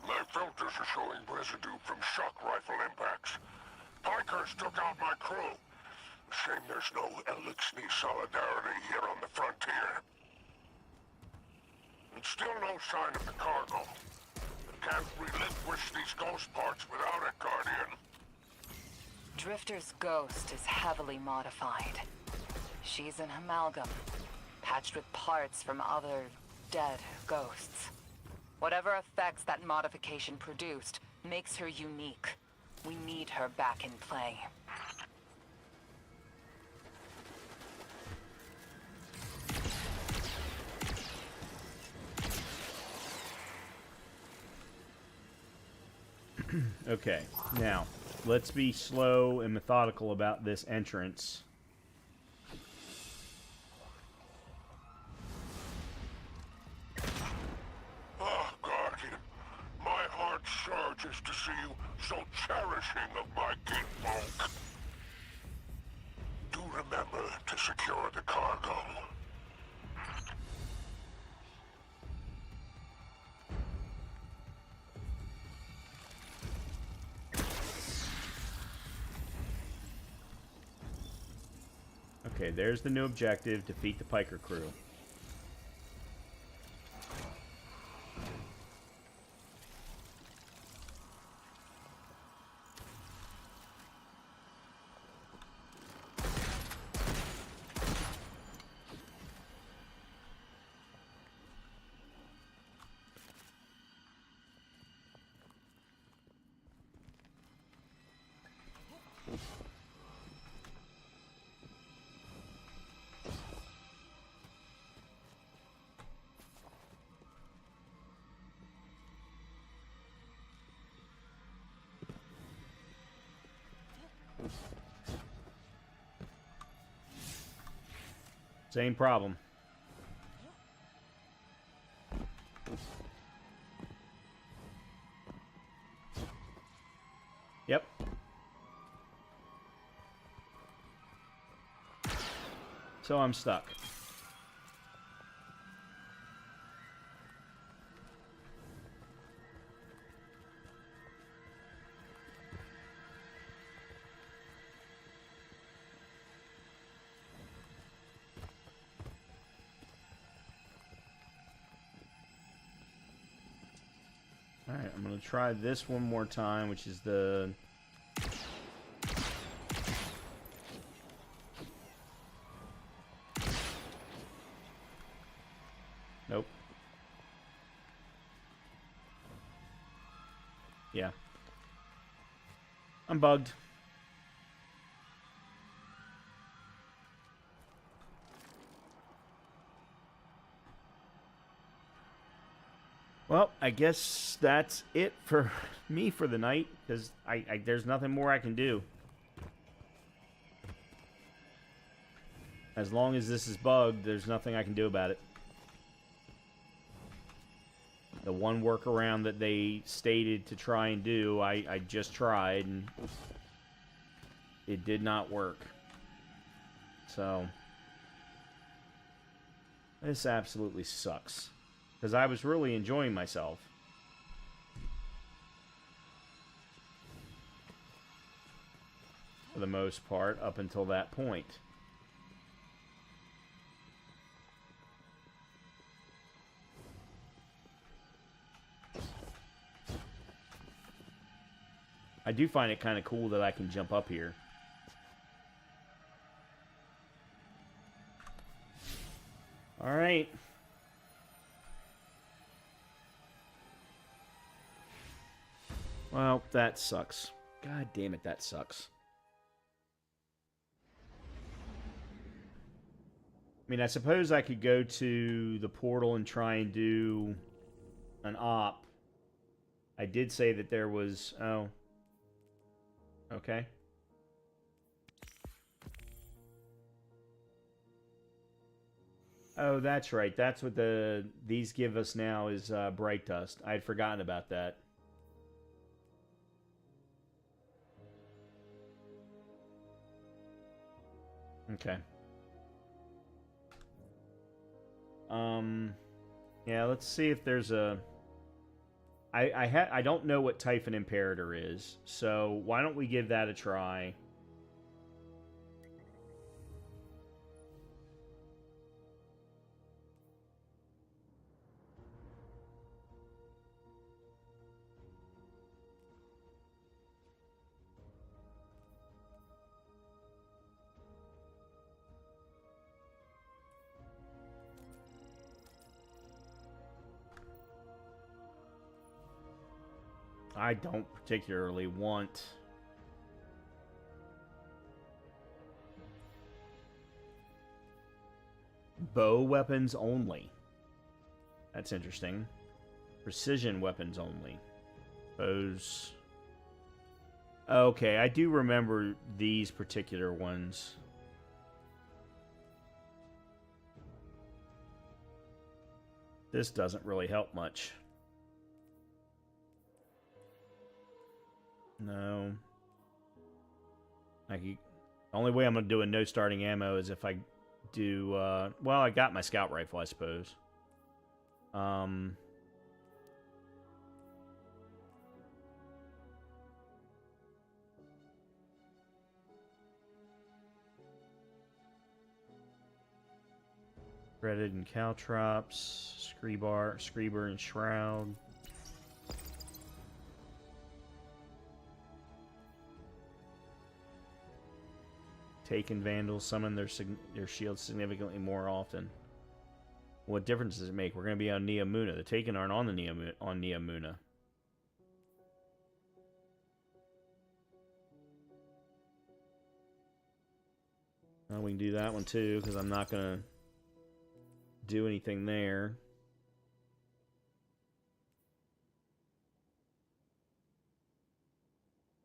My filters are showing residue from shock rifle impacts. Pikers took out my crew. Shame there's no Elixir solidarity here on the frontier. And still no sign of the cargo. Can't relinquish these ghost parts without it, Guardian. Drifter's ghost is heavily modified. She's an amalgam, patched with parts from other dead ghosts. Whatever effects that modification produced makes her unique. We need her back in play. Okay, now, let's be slow and methodical about this entrance. Ah, Guardian. My heart surges to see you so cherishing of my kinfolk. Do remember to secure the cargo. Okay, there's the new objective, defeat the Piker crew. Same problem. Yep. So I'm stuck. Alright, I'm going to try this one more time, which is the... Nope. Yeah. I'm bugged. Well, I guess that's it for me for the night, because there's nothing more I can do. As long as this is bugged, there's nothing I can do about it. The one workaround that they stated to try and do, I just tried, and it did not work. So, this absolutely sucks. Because I was really enjoying myself. For the most part, up until that point. I do find it kind of cool that I can jump up here. All right. Well, that sucks. God damn it, that sucks. I mean, I suppose I could go to the portal and try and do an op. I did say that there was... Oh. Okay. Oh, that's right. That's what these give us now is bright dust. I had forgotten about that. Okay. Yeah, let's see if there's a... I don't know what Typhon Imperator is, so why don't we give that a try? I don't particularly want... bow weapons only. That's interesting. Precision weapons only. Bows... Okay, I do remember these particular ones. This doesn't really help much. No. The only way I'm going to do a no starting ammo is if I do... well, I got my scout rifle, I suppose. Threaded and caltrops, Screeber and Shroud. Taken Vandals summon their shields significantly more often. What difference does it make? We're going to be on Neomuna. The Taken aren't on the Neomuna. Well, we can do that one too, because I'm not going to do anything there.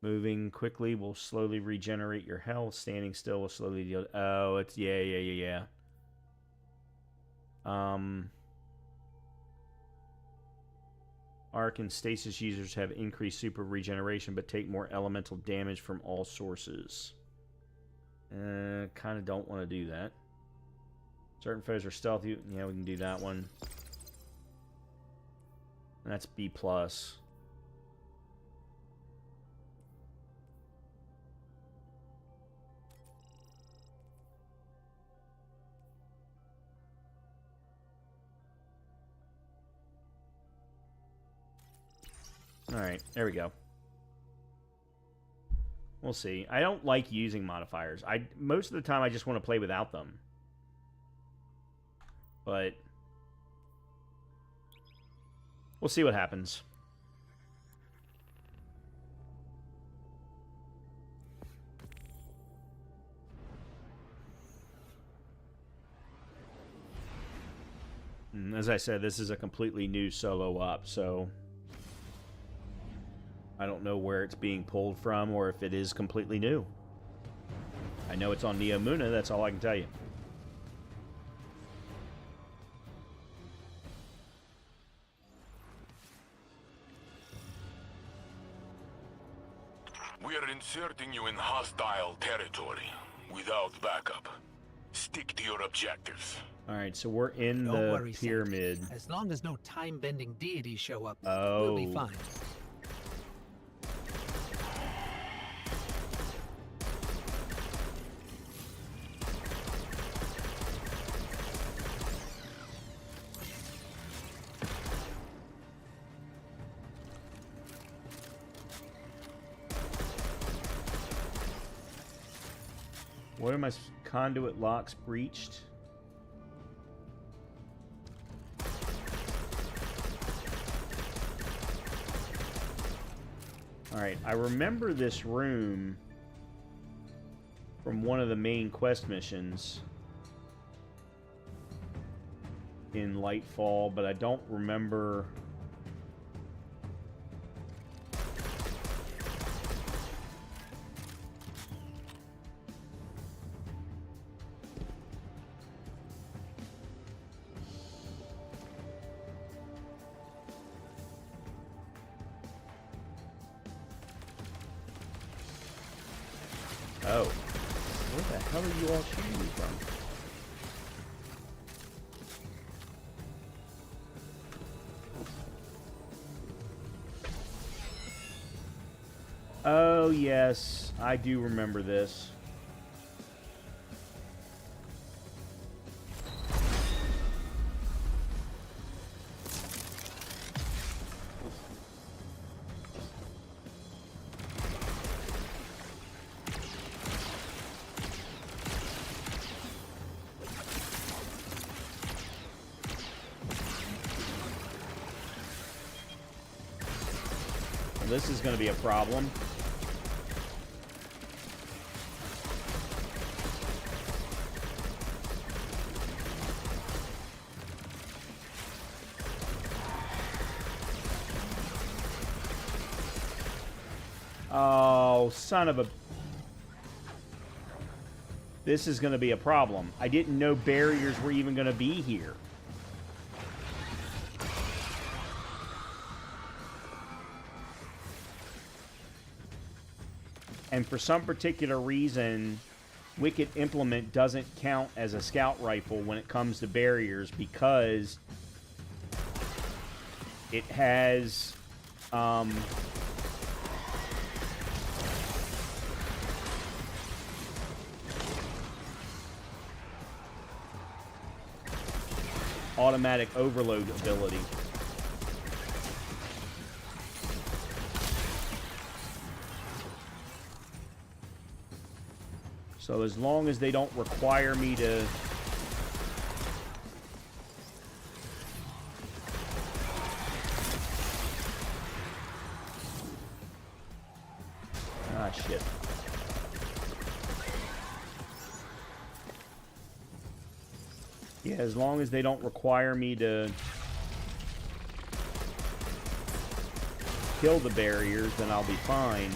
Moving quickly will slowly regenerate your health. Standing still will slowly deal... Oh, it's... Yeah. Arc and Stasis users have increased super regeneration, but take more elemental damage from all sources. Kind of don't want to do that. Certain foes are stealthy. Yeah, we can do that one. And that's B+. Alright, there we go. We'll see. I don't like using modifiers. Most of the time I just want to play without them. But we'll see what happens. And as I said, this is a completely new solo op, so I don't know where it's being pulled from or if it is completely new. I know it's on Neomuna, that's all I can tell you. We are inserting you in hostile territory without backup. Stick to your objectives. Alright, so we're in Don't the worry, pyramid. Sam. As long as no time-bending deities show up, Oh. we'll be fine. What are my conduit locks breached? Alright, I remember this room from one of the main quest missions in Lightfall, but I don't remember... Oh. Where the hell are you all shooting me from? Oh, yes. I do remember this. This is going to be a problem. Oh, son of a... This is going to be a problem. I didn't know barriers were even going to be here. And for some particular reason, Wicked Implement doesn't count as a scout rifle when it comes to barriers because it has automatic overload ability. So as long as they don't require me to... Ah, shit. Yeah, as long as they don't require me to kill the barriers, then I'll be fine.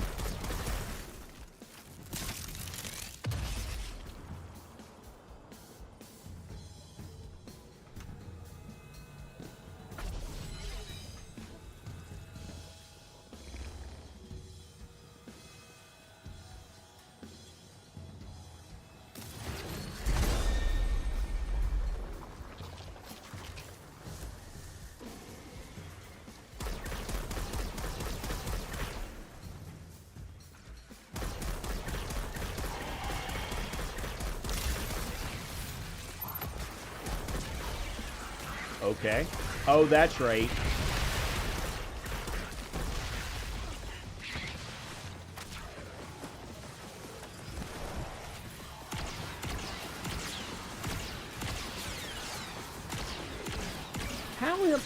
Okay. Oh, that's right. How am...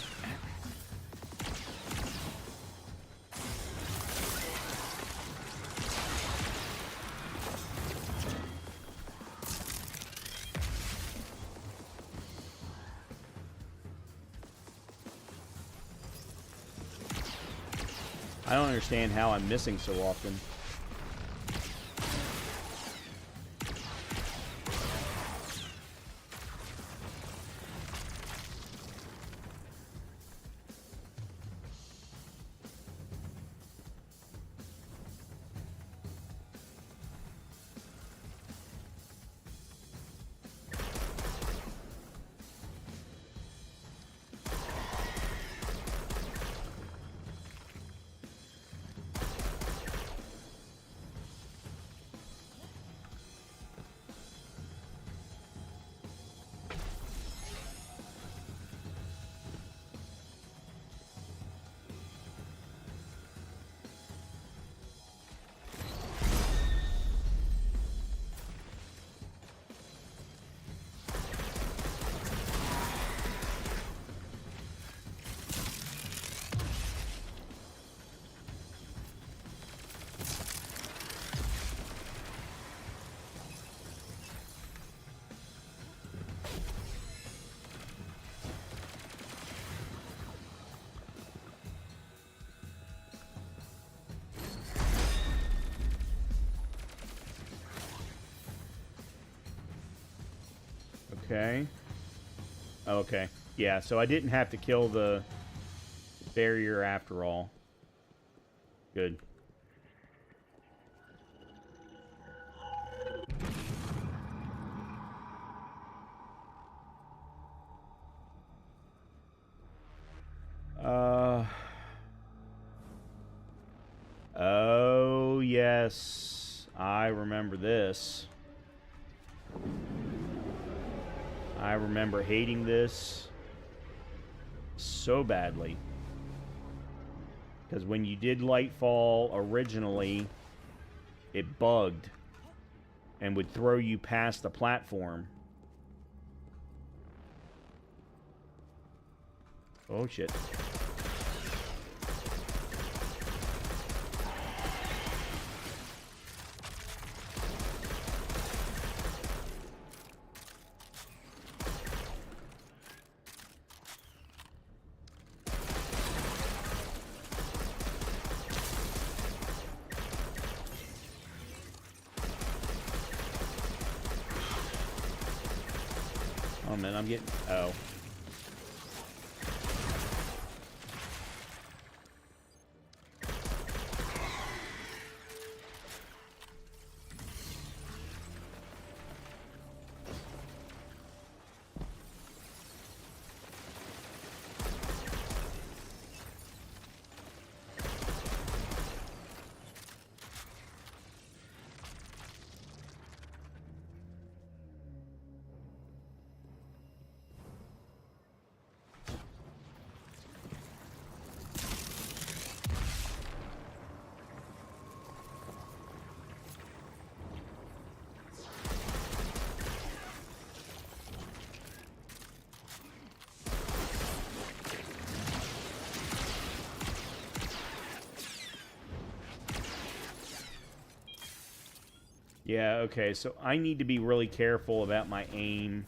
I don't understand how I'm missing so often. Okay. Okay. Yeah, so I didn't have to kill the barrier after all. Good. Oh, yes. I remember this. I remember hating this so badly. Because when you did Lightfall originally, it bugged and would throw you past the platform. Oh, shit. Oh, man, I'm getting... Oh. Yeah, okay, so I need to be really careful about my aim.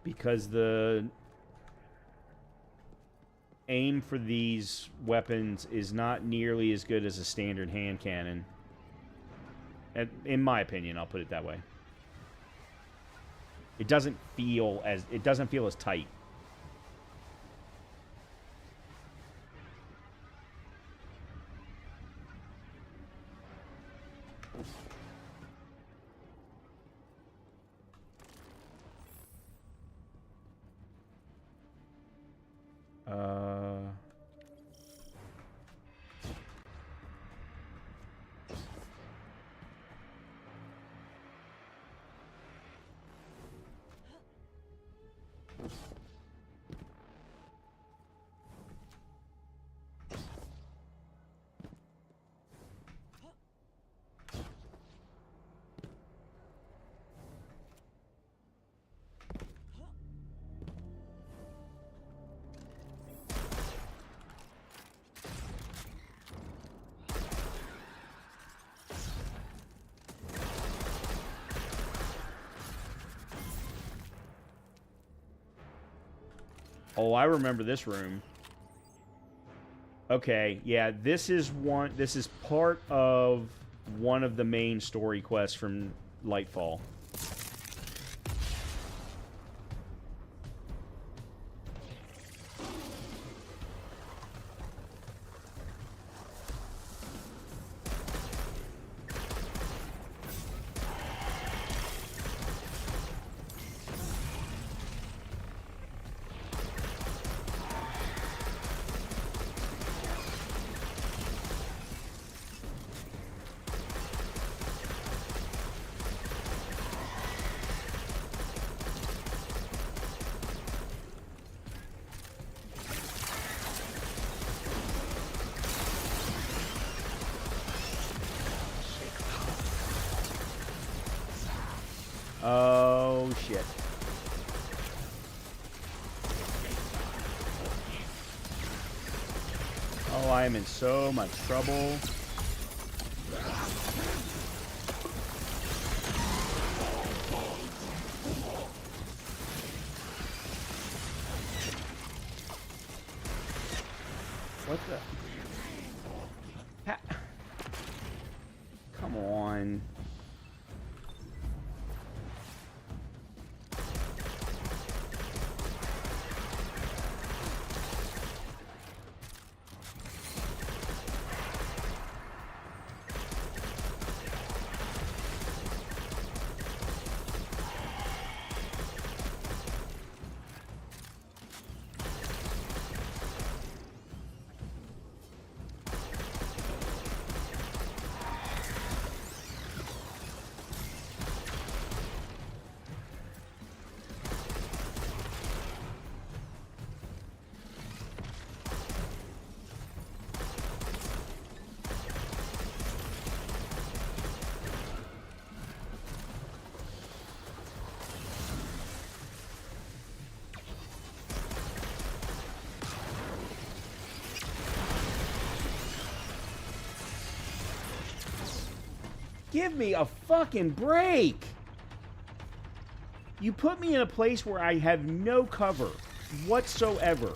Because the aim for these weapons is not nearly as good as a standard hand cannon. In my opinion, I'll put it that way. It doesn't feel as tight. Oh, I remember this room. Okay, yeah, this is part of one of the main story quests from Lightfall. Oh, shit. Oh, I am in so much trouble. What the... on. Give me a fucking break! You put me in a place where I have no cover whatsoever.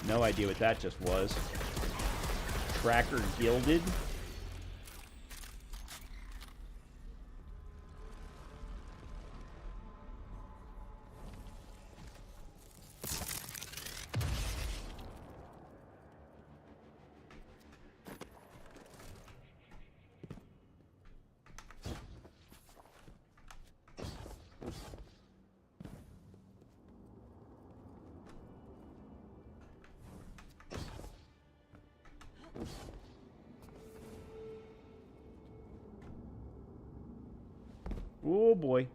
No idea what that just was. Tracker gilded? Oh boy.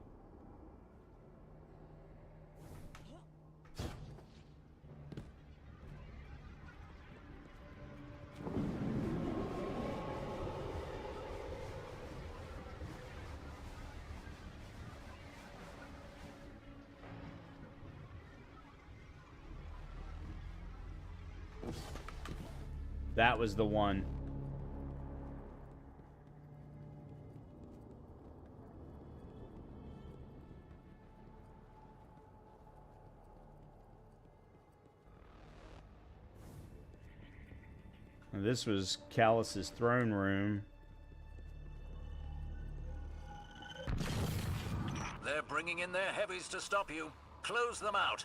That was the one. This was Callus's throne room. They're bringing in their heavies to stop you. Close them out.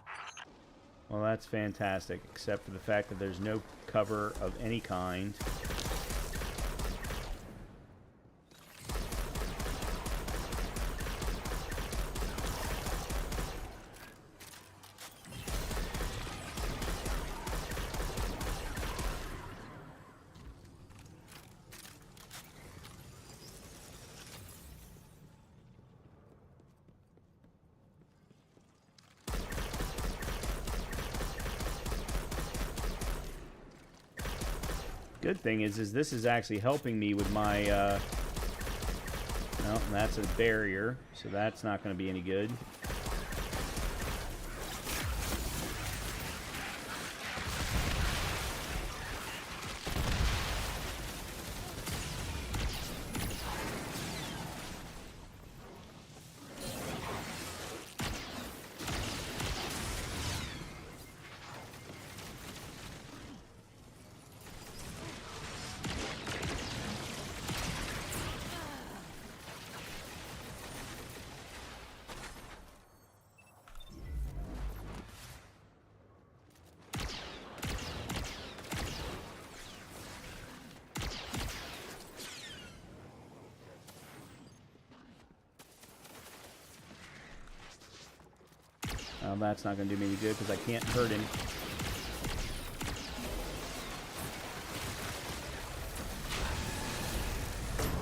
Well, that's fantastic, except for the fact that there's no cover of any kind. Good thing is this is actually helping me with my, well, that's a barrier, so that's not going to be any good. Well, that's not going to do me any good because I can't hurt him.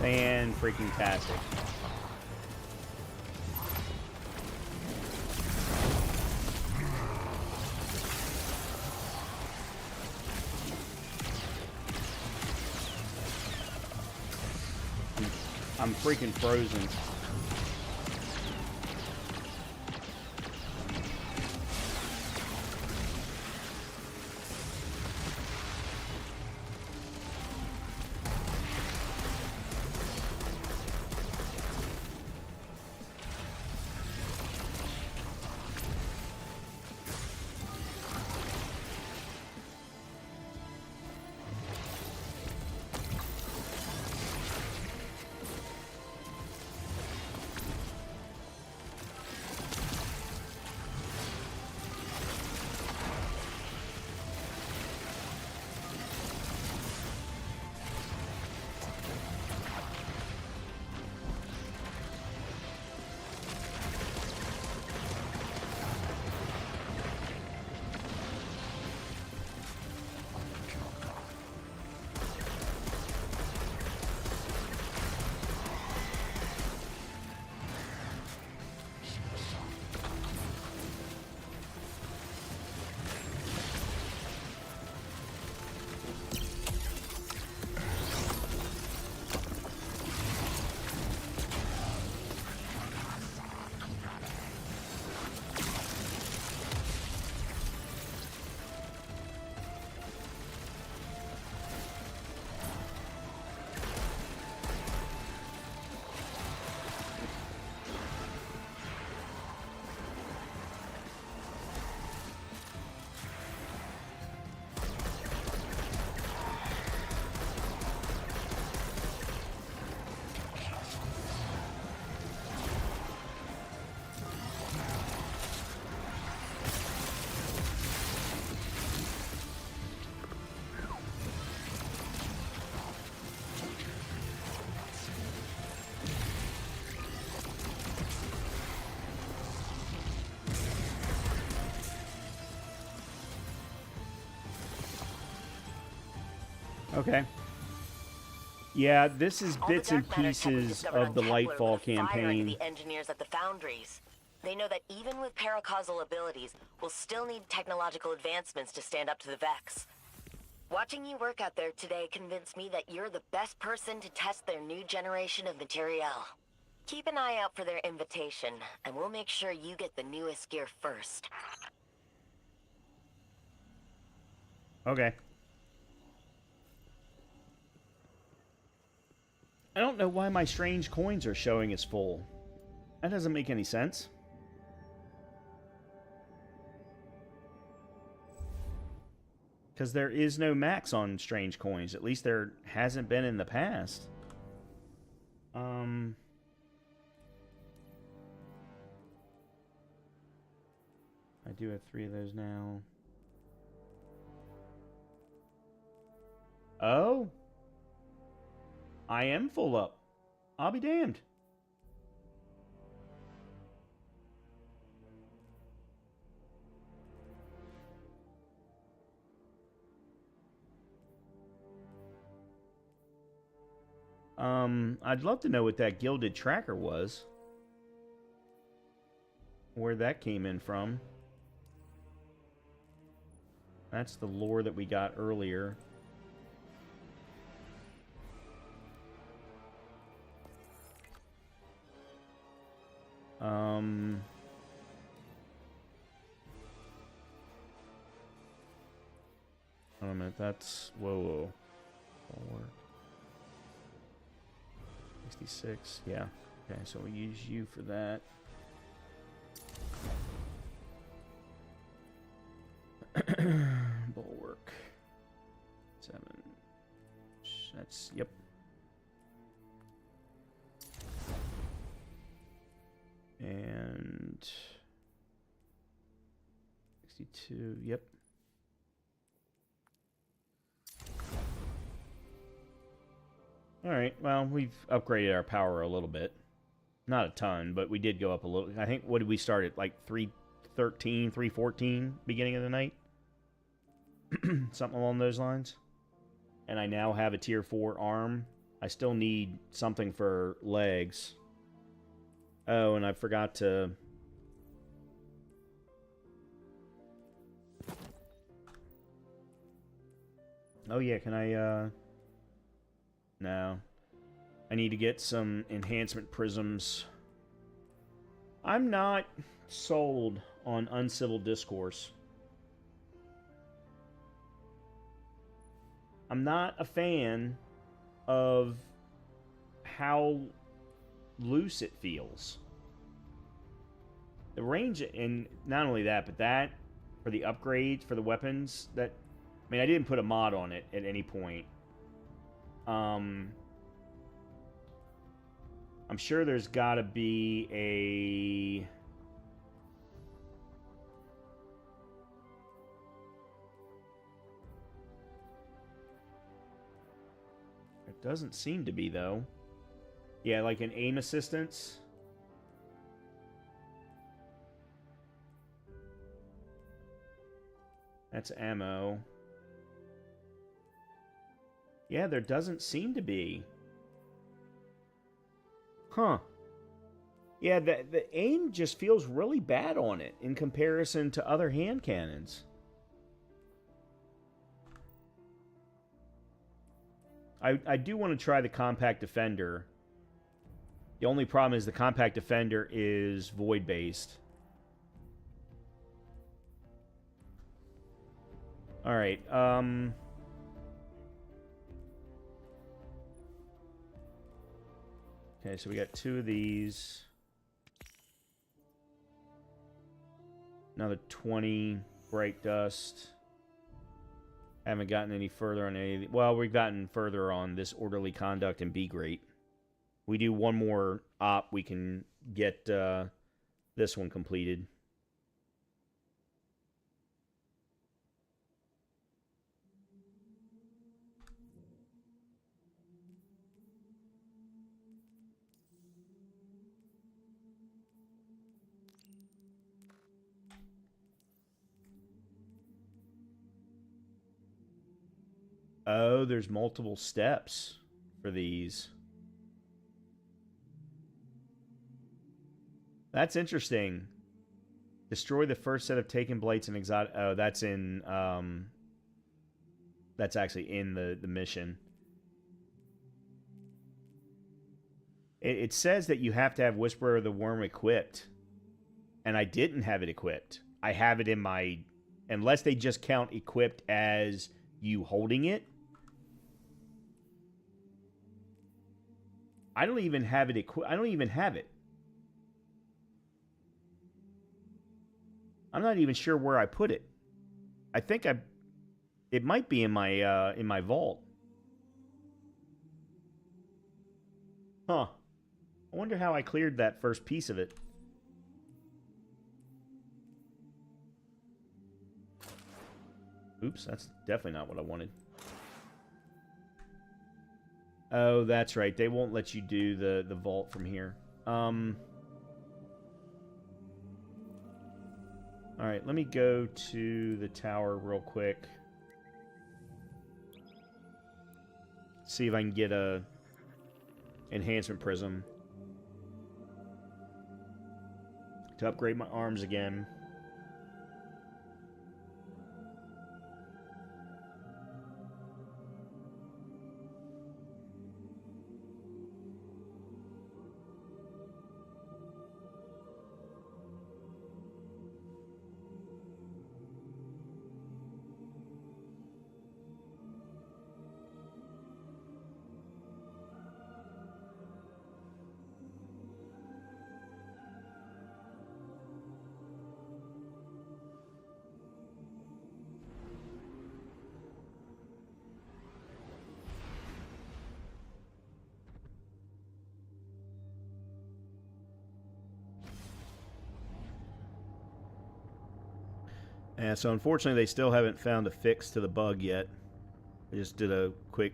Fan-freaking-tastic. I'm freaking frozen. Okay. Yeah, this is All the bits and dark matter tech we pieces discovered of on the Kepler Lightfall lit a fire under campaign. the engineers at the foundries. They know that even with paracausal abilities, we'll still need technological advancements to stand up to the Vex. Watching you work out there today convinced me that you're the best person to test their new generation of materiel. Keep an eye out for their invitation, and we'll make sure you get the newest gear first. Okay. I don't know why my strange coins are showing as full. That doesn't make any sense. Because there is no max on strange coins. At least there hasn't been in the past. I do have 3 of those now. Oh? I am full up. I'll be damned. I'd love to know what that gilded tracker was. Where that came in from. That's the lore that we got earlier. Wait a minute, that's... Whoa. 4. 66, yeah. Okay, so we'll use you for that. Bulwark. 7. That's, yep. And 62, yep. Alright, well, we've upgraded our power a little bit. Not a ton, but we did go up a little. I think, what did we start at? Like 313, 314 beginning of the night? Something along those lines. And I now have a tier 4 arm. I still need something for legs. Oh, and I forgot to... Oh yeah, can I, No. I need to get some enhancement prisms. I'm not sold on uncivil discourse. I'm not a fan of how loose it feels. The range, and not only that, but that, for the upgrades, for the weapons, that... I mean, I didn't put a mod on it at any point. I'm sure there's gotta be a... It doesn't seem to be, though. Yeah, like an aim assistance. That's ammo. Yeah, there doesn't seem to be. Huh. Yeah, the aim just feels really bad on it in comparison to other hand cannons. I do want to try the Compact Defender. The only problem is the Compact Defender is void-based. Alright, okay, so we got 2 of these. Another 20 bright dust. Haven't gotten any further on any... Well, we've gotten further on this orderly conduct and be great. We do one more op, we can get this one completed. Oh, there's multiple steps for these. That's interesting. Destroy the first set of taken blights and exotic. Oh, that's in. That's actually in the mission. It says that you have to have Whisperer of the Worm equipped, and I didn't have it equipped. I have it in my, unless they just count equipped as you holding it. I don't even have it equipped. I don't even have it. I'm not even sure where I put it. I think it might be in my vault. Huh. I wonder how I cleared that first piece of it. Oops, that's definitely not what I wanted. Oh, that's right. They won't let you do the vault from here. Alright, let me go to the tower real quick. See if I can get a enhancement prism to upgrade my arms again. And so unfortunately they still haven't found a fix to the bug yet. I just did a quick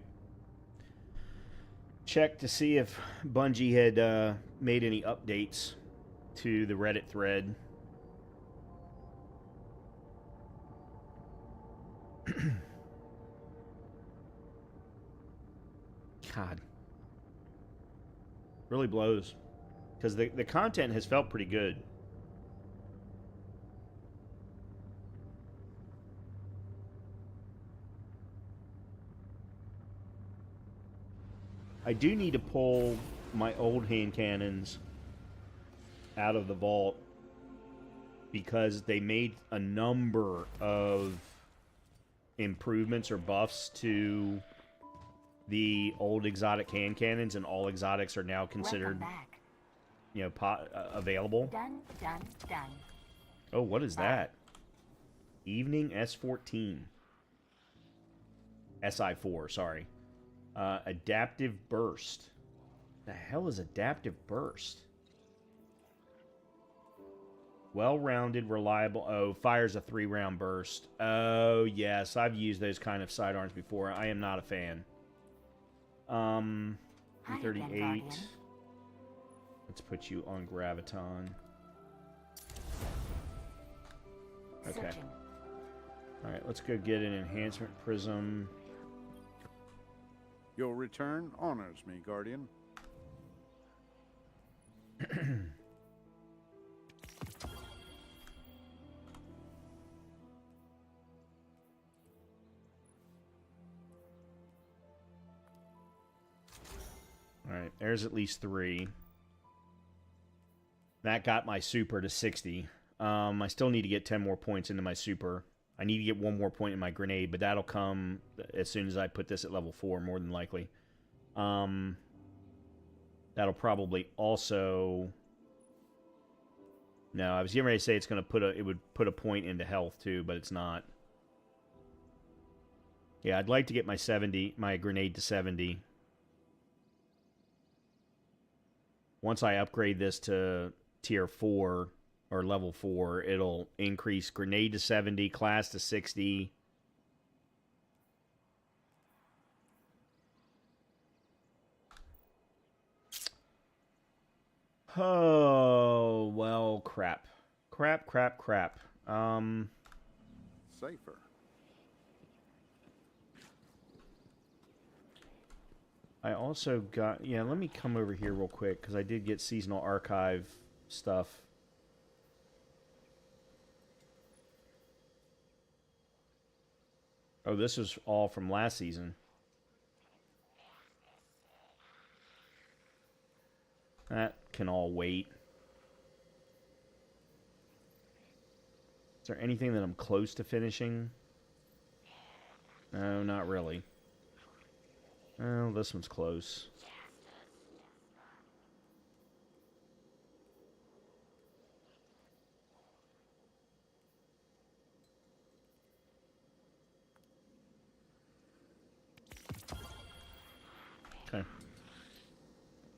check to see if Bungie had made any updates to the Reddit thread. God. Really blows. Because the content has felt pretty good. I do need to pull my old hand cannons out of the vault because they made a number of improvements or buffs to the old exotic hand cannons, and all exotics are now considered, you know, available. Done. Oh, what is that? Evening S14. SI4, sorry. Adaptive burst. The hell is adaptive burst? Well-rounded, reliable. Oh, fires a 3-round burst. Oh, yes. I've used those kind of sidearms before. I am not a fan. 38. Let's put you on Graviton. Okay. Alright, let's go get an enhancement prism. Your return honors me, Guardian. Alright, there's at least 3. That got my super to 60. I still need to get 10 more points into my super. I need to get 1 more point in my grenade, but that'll come as soon as I put this at level 4, more than likely. That'll probably also... No, I was getting ready to say it's going to it would put a point into health too, but it's not. Yeah, I'd like to get my grenade to 70. Once I upgrade this to tier 4 or level 4, it'll increase grenade to 70, class to 60. Oh, well, crap. Crap. Safer. I also got... Yeah, let me come over here real quick, because I did get seasonal archive stuff. Oh, this is all from last season. That can all wait. Is there anything that I'm close to finishing? No, not really. Well, this one's close. Okay.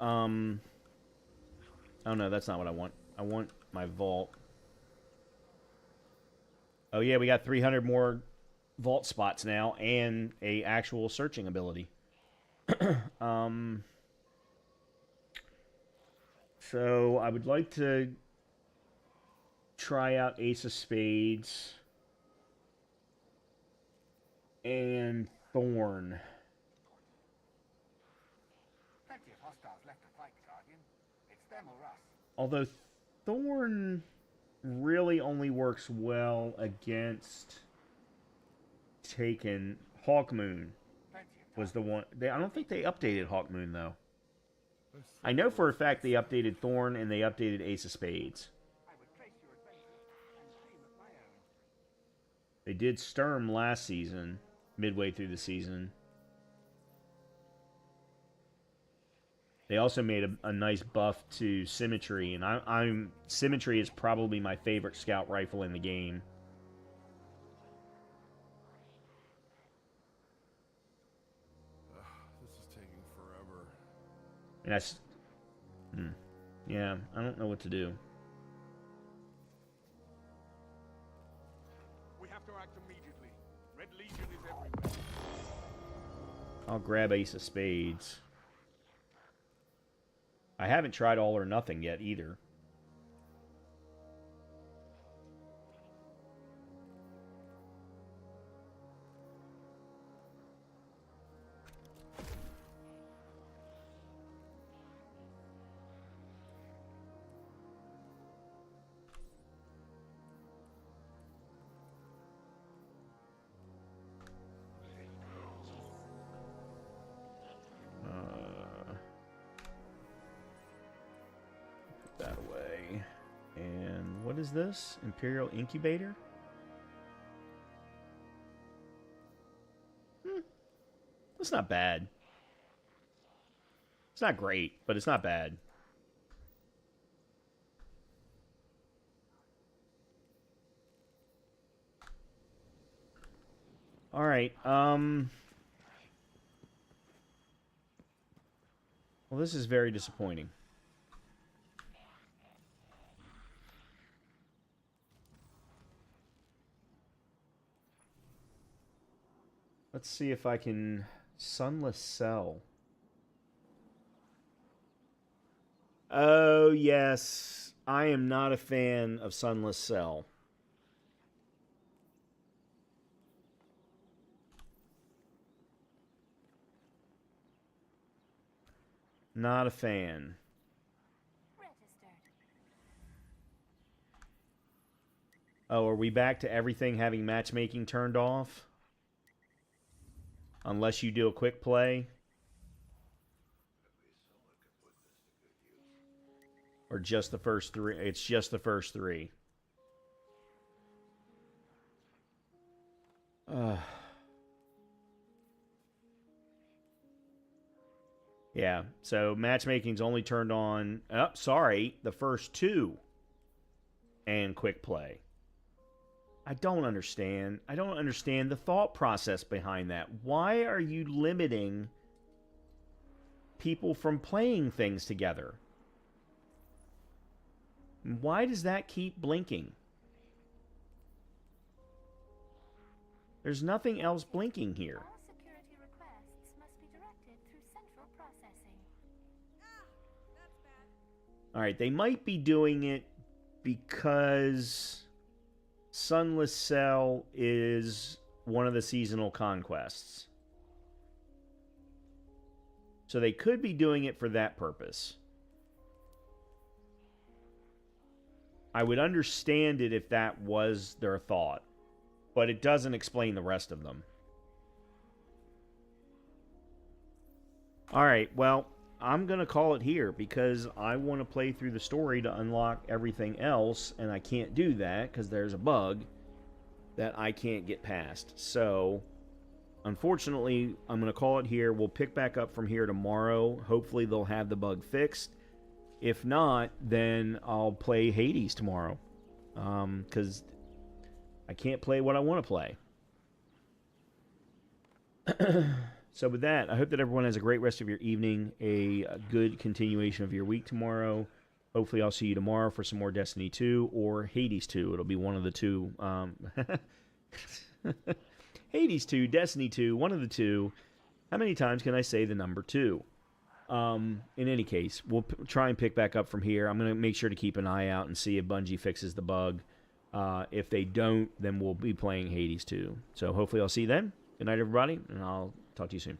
Oh no, that's not what I want. I want my vault. Oh yeah, we got 300 more vault spots now and a actual searching ability. So I would like to try out Ace of Spades and Thorn. Plenty of hostiles left to fight, Guardian. It's them or us. Although Thorn really only works well against Taken. Hawkmoon was the one. I don't think they updated Hawkmoon, though. I know for a fact they updated Thorn and they updated Ace of Spades. They did Sturm last season, midway through the season. They also made a nice buff to Symmetry, and Symmetry is probably my favorite scout rifle in the game. This is taking forever. And that's... Yeah, I don't know what to do. We have to act immediately. Red Legion is everywhere. I'll grab Ace of Spades. I haven't tried All or Nothing yet, either. That away. And what is this? Imperial Incubator? It's not bad. It's not great, but it's not bad. Alright, well, this is very disappointing. Let's see if I can... Sunless Cell. Oh, yes. I am not a fan of Sunless Cell. Not a fan. Oh, are we back to everything having matchmaking turned off? Unless you do a quick play. Or just the first three. It's just the first three. Yeah, so matchmaking's only turned on... Oh, sorry, the first two. And quick play. I don't understand. I don't understand the thought process behind that. Why are you limiting people from playing things together? Why does that keep blinking? There's nothing else blinking here. All security requests must be directed through central processing. Alright, they might be doing it because Sunless Cell is one of the seasonal conquests. So they could be doing it for that purpose. I would understand it if that was their thought, but it doesn't explain the rest of them. Alright, well, I'm going to call it here because I want to play through the story to unlock everything else, and I can't do that because there's a bug that I can't get past. So, unfortunately, I'm going to call it here. We'll pick back up from here tomorrow. Hopefully they'll have the bug fixed. If not, then I'll play Hades tomorrow. Because I can't play what I want to play. So with that, I hope that everyone has a great rest of your evening, a good continuation of your week tomorrow. Hopefully I'll see you tomorrow for some more Destiny 2 or Hades 2. It'll be one of the two. Hades 2, Destiny 2, one of the two. How many times can I say the number 2? In any case, we'll try and pick back up from here. I'm going to make sure to keep an eye out and see if Bungie fixes the bug. If they don't, then we'll be playing Hades 2. So hopefully I'll see you then. Good night, everybody, and I'll talk to you soon.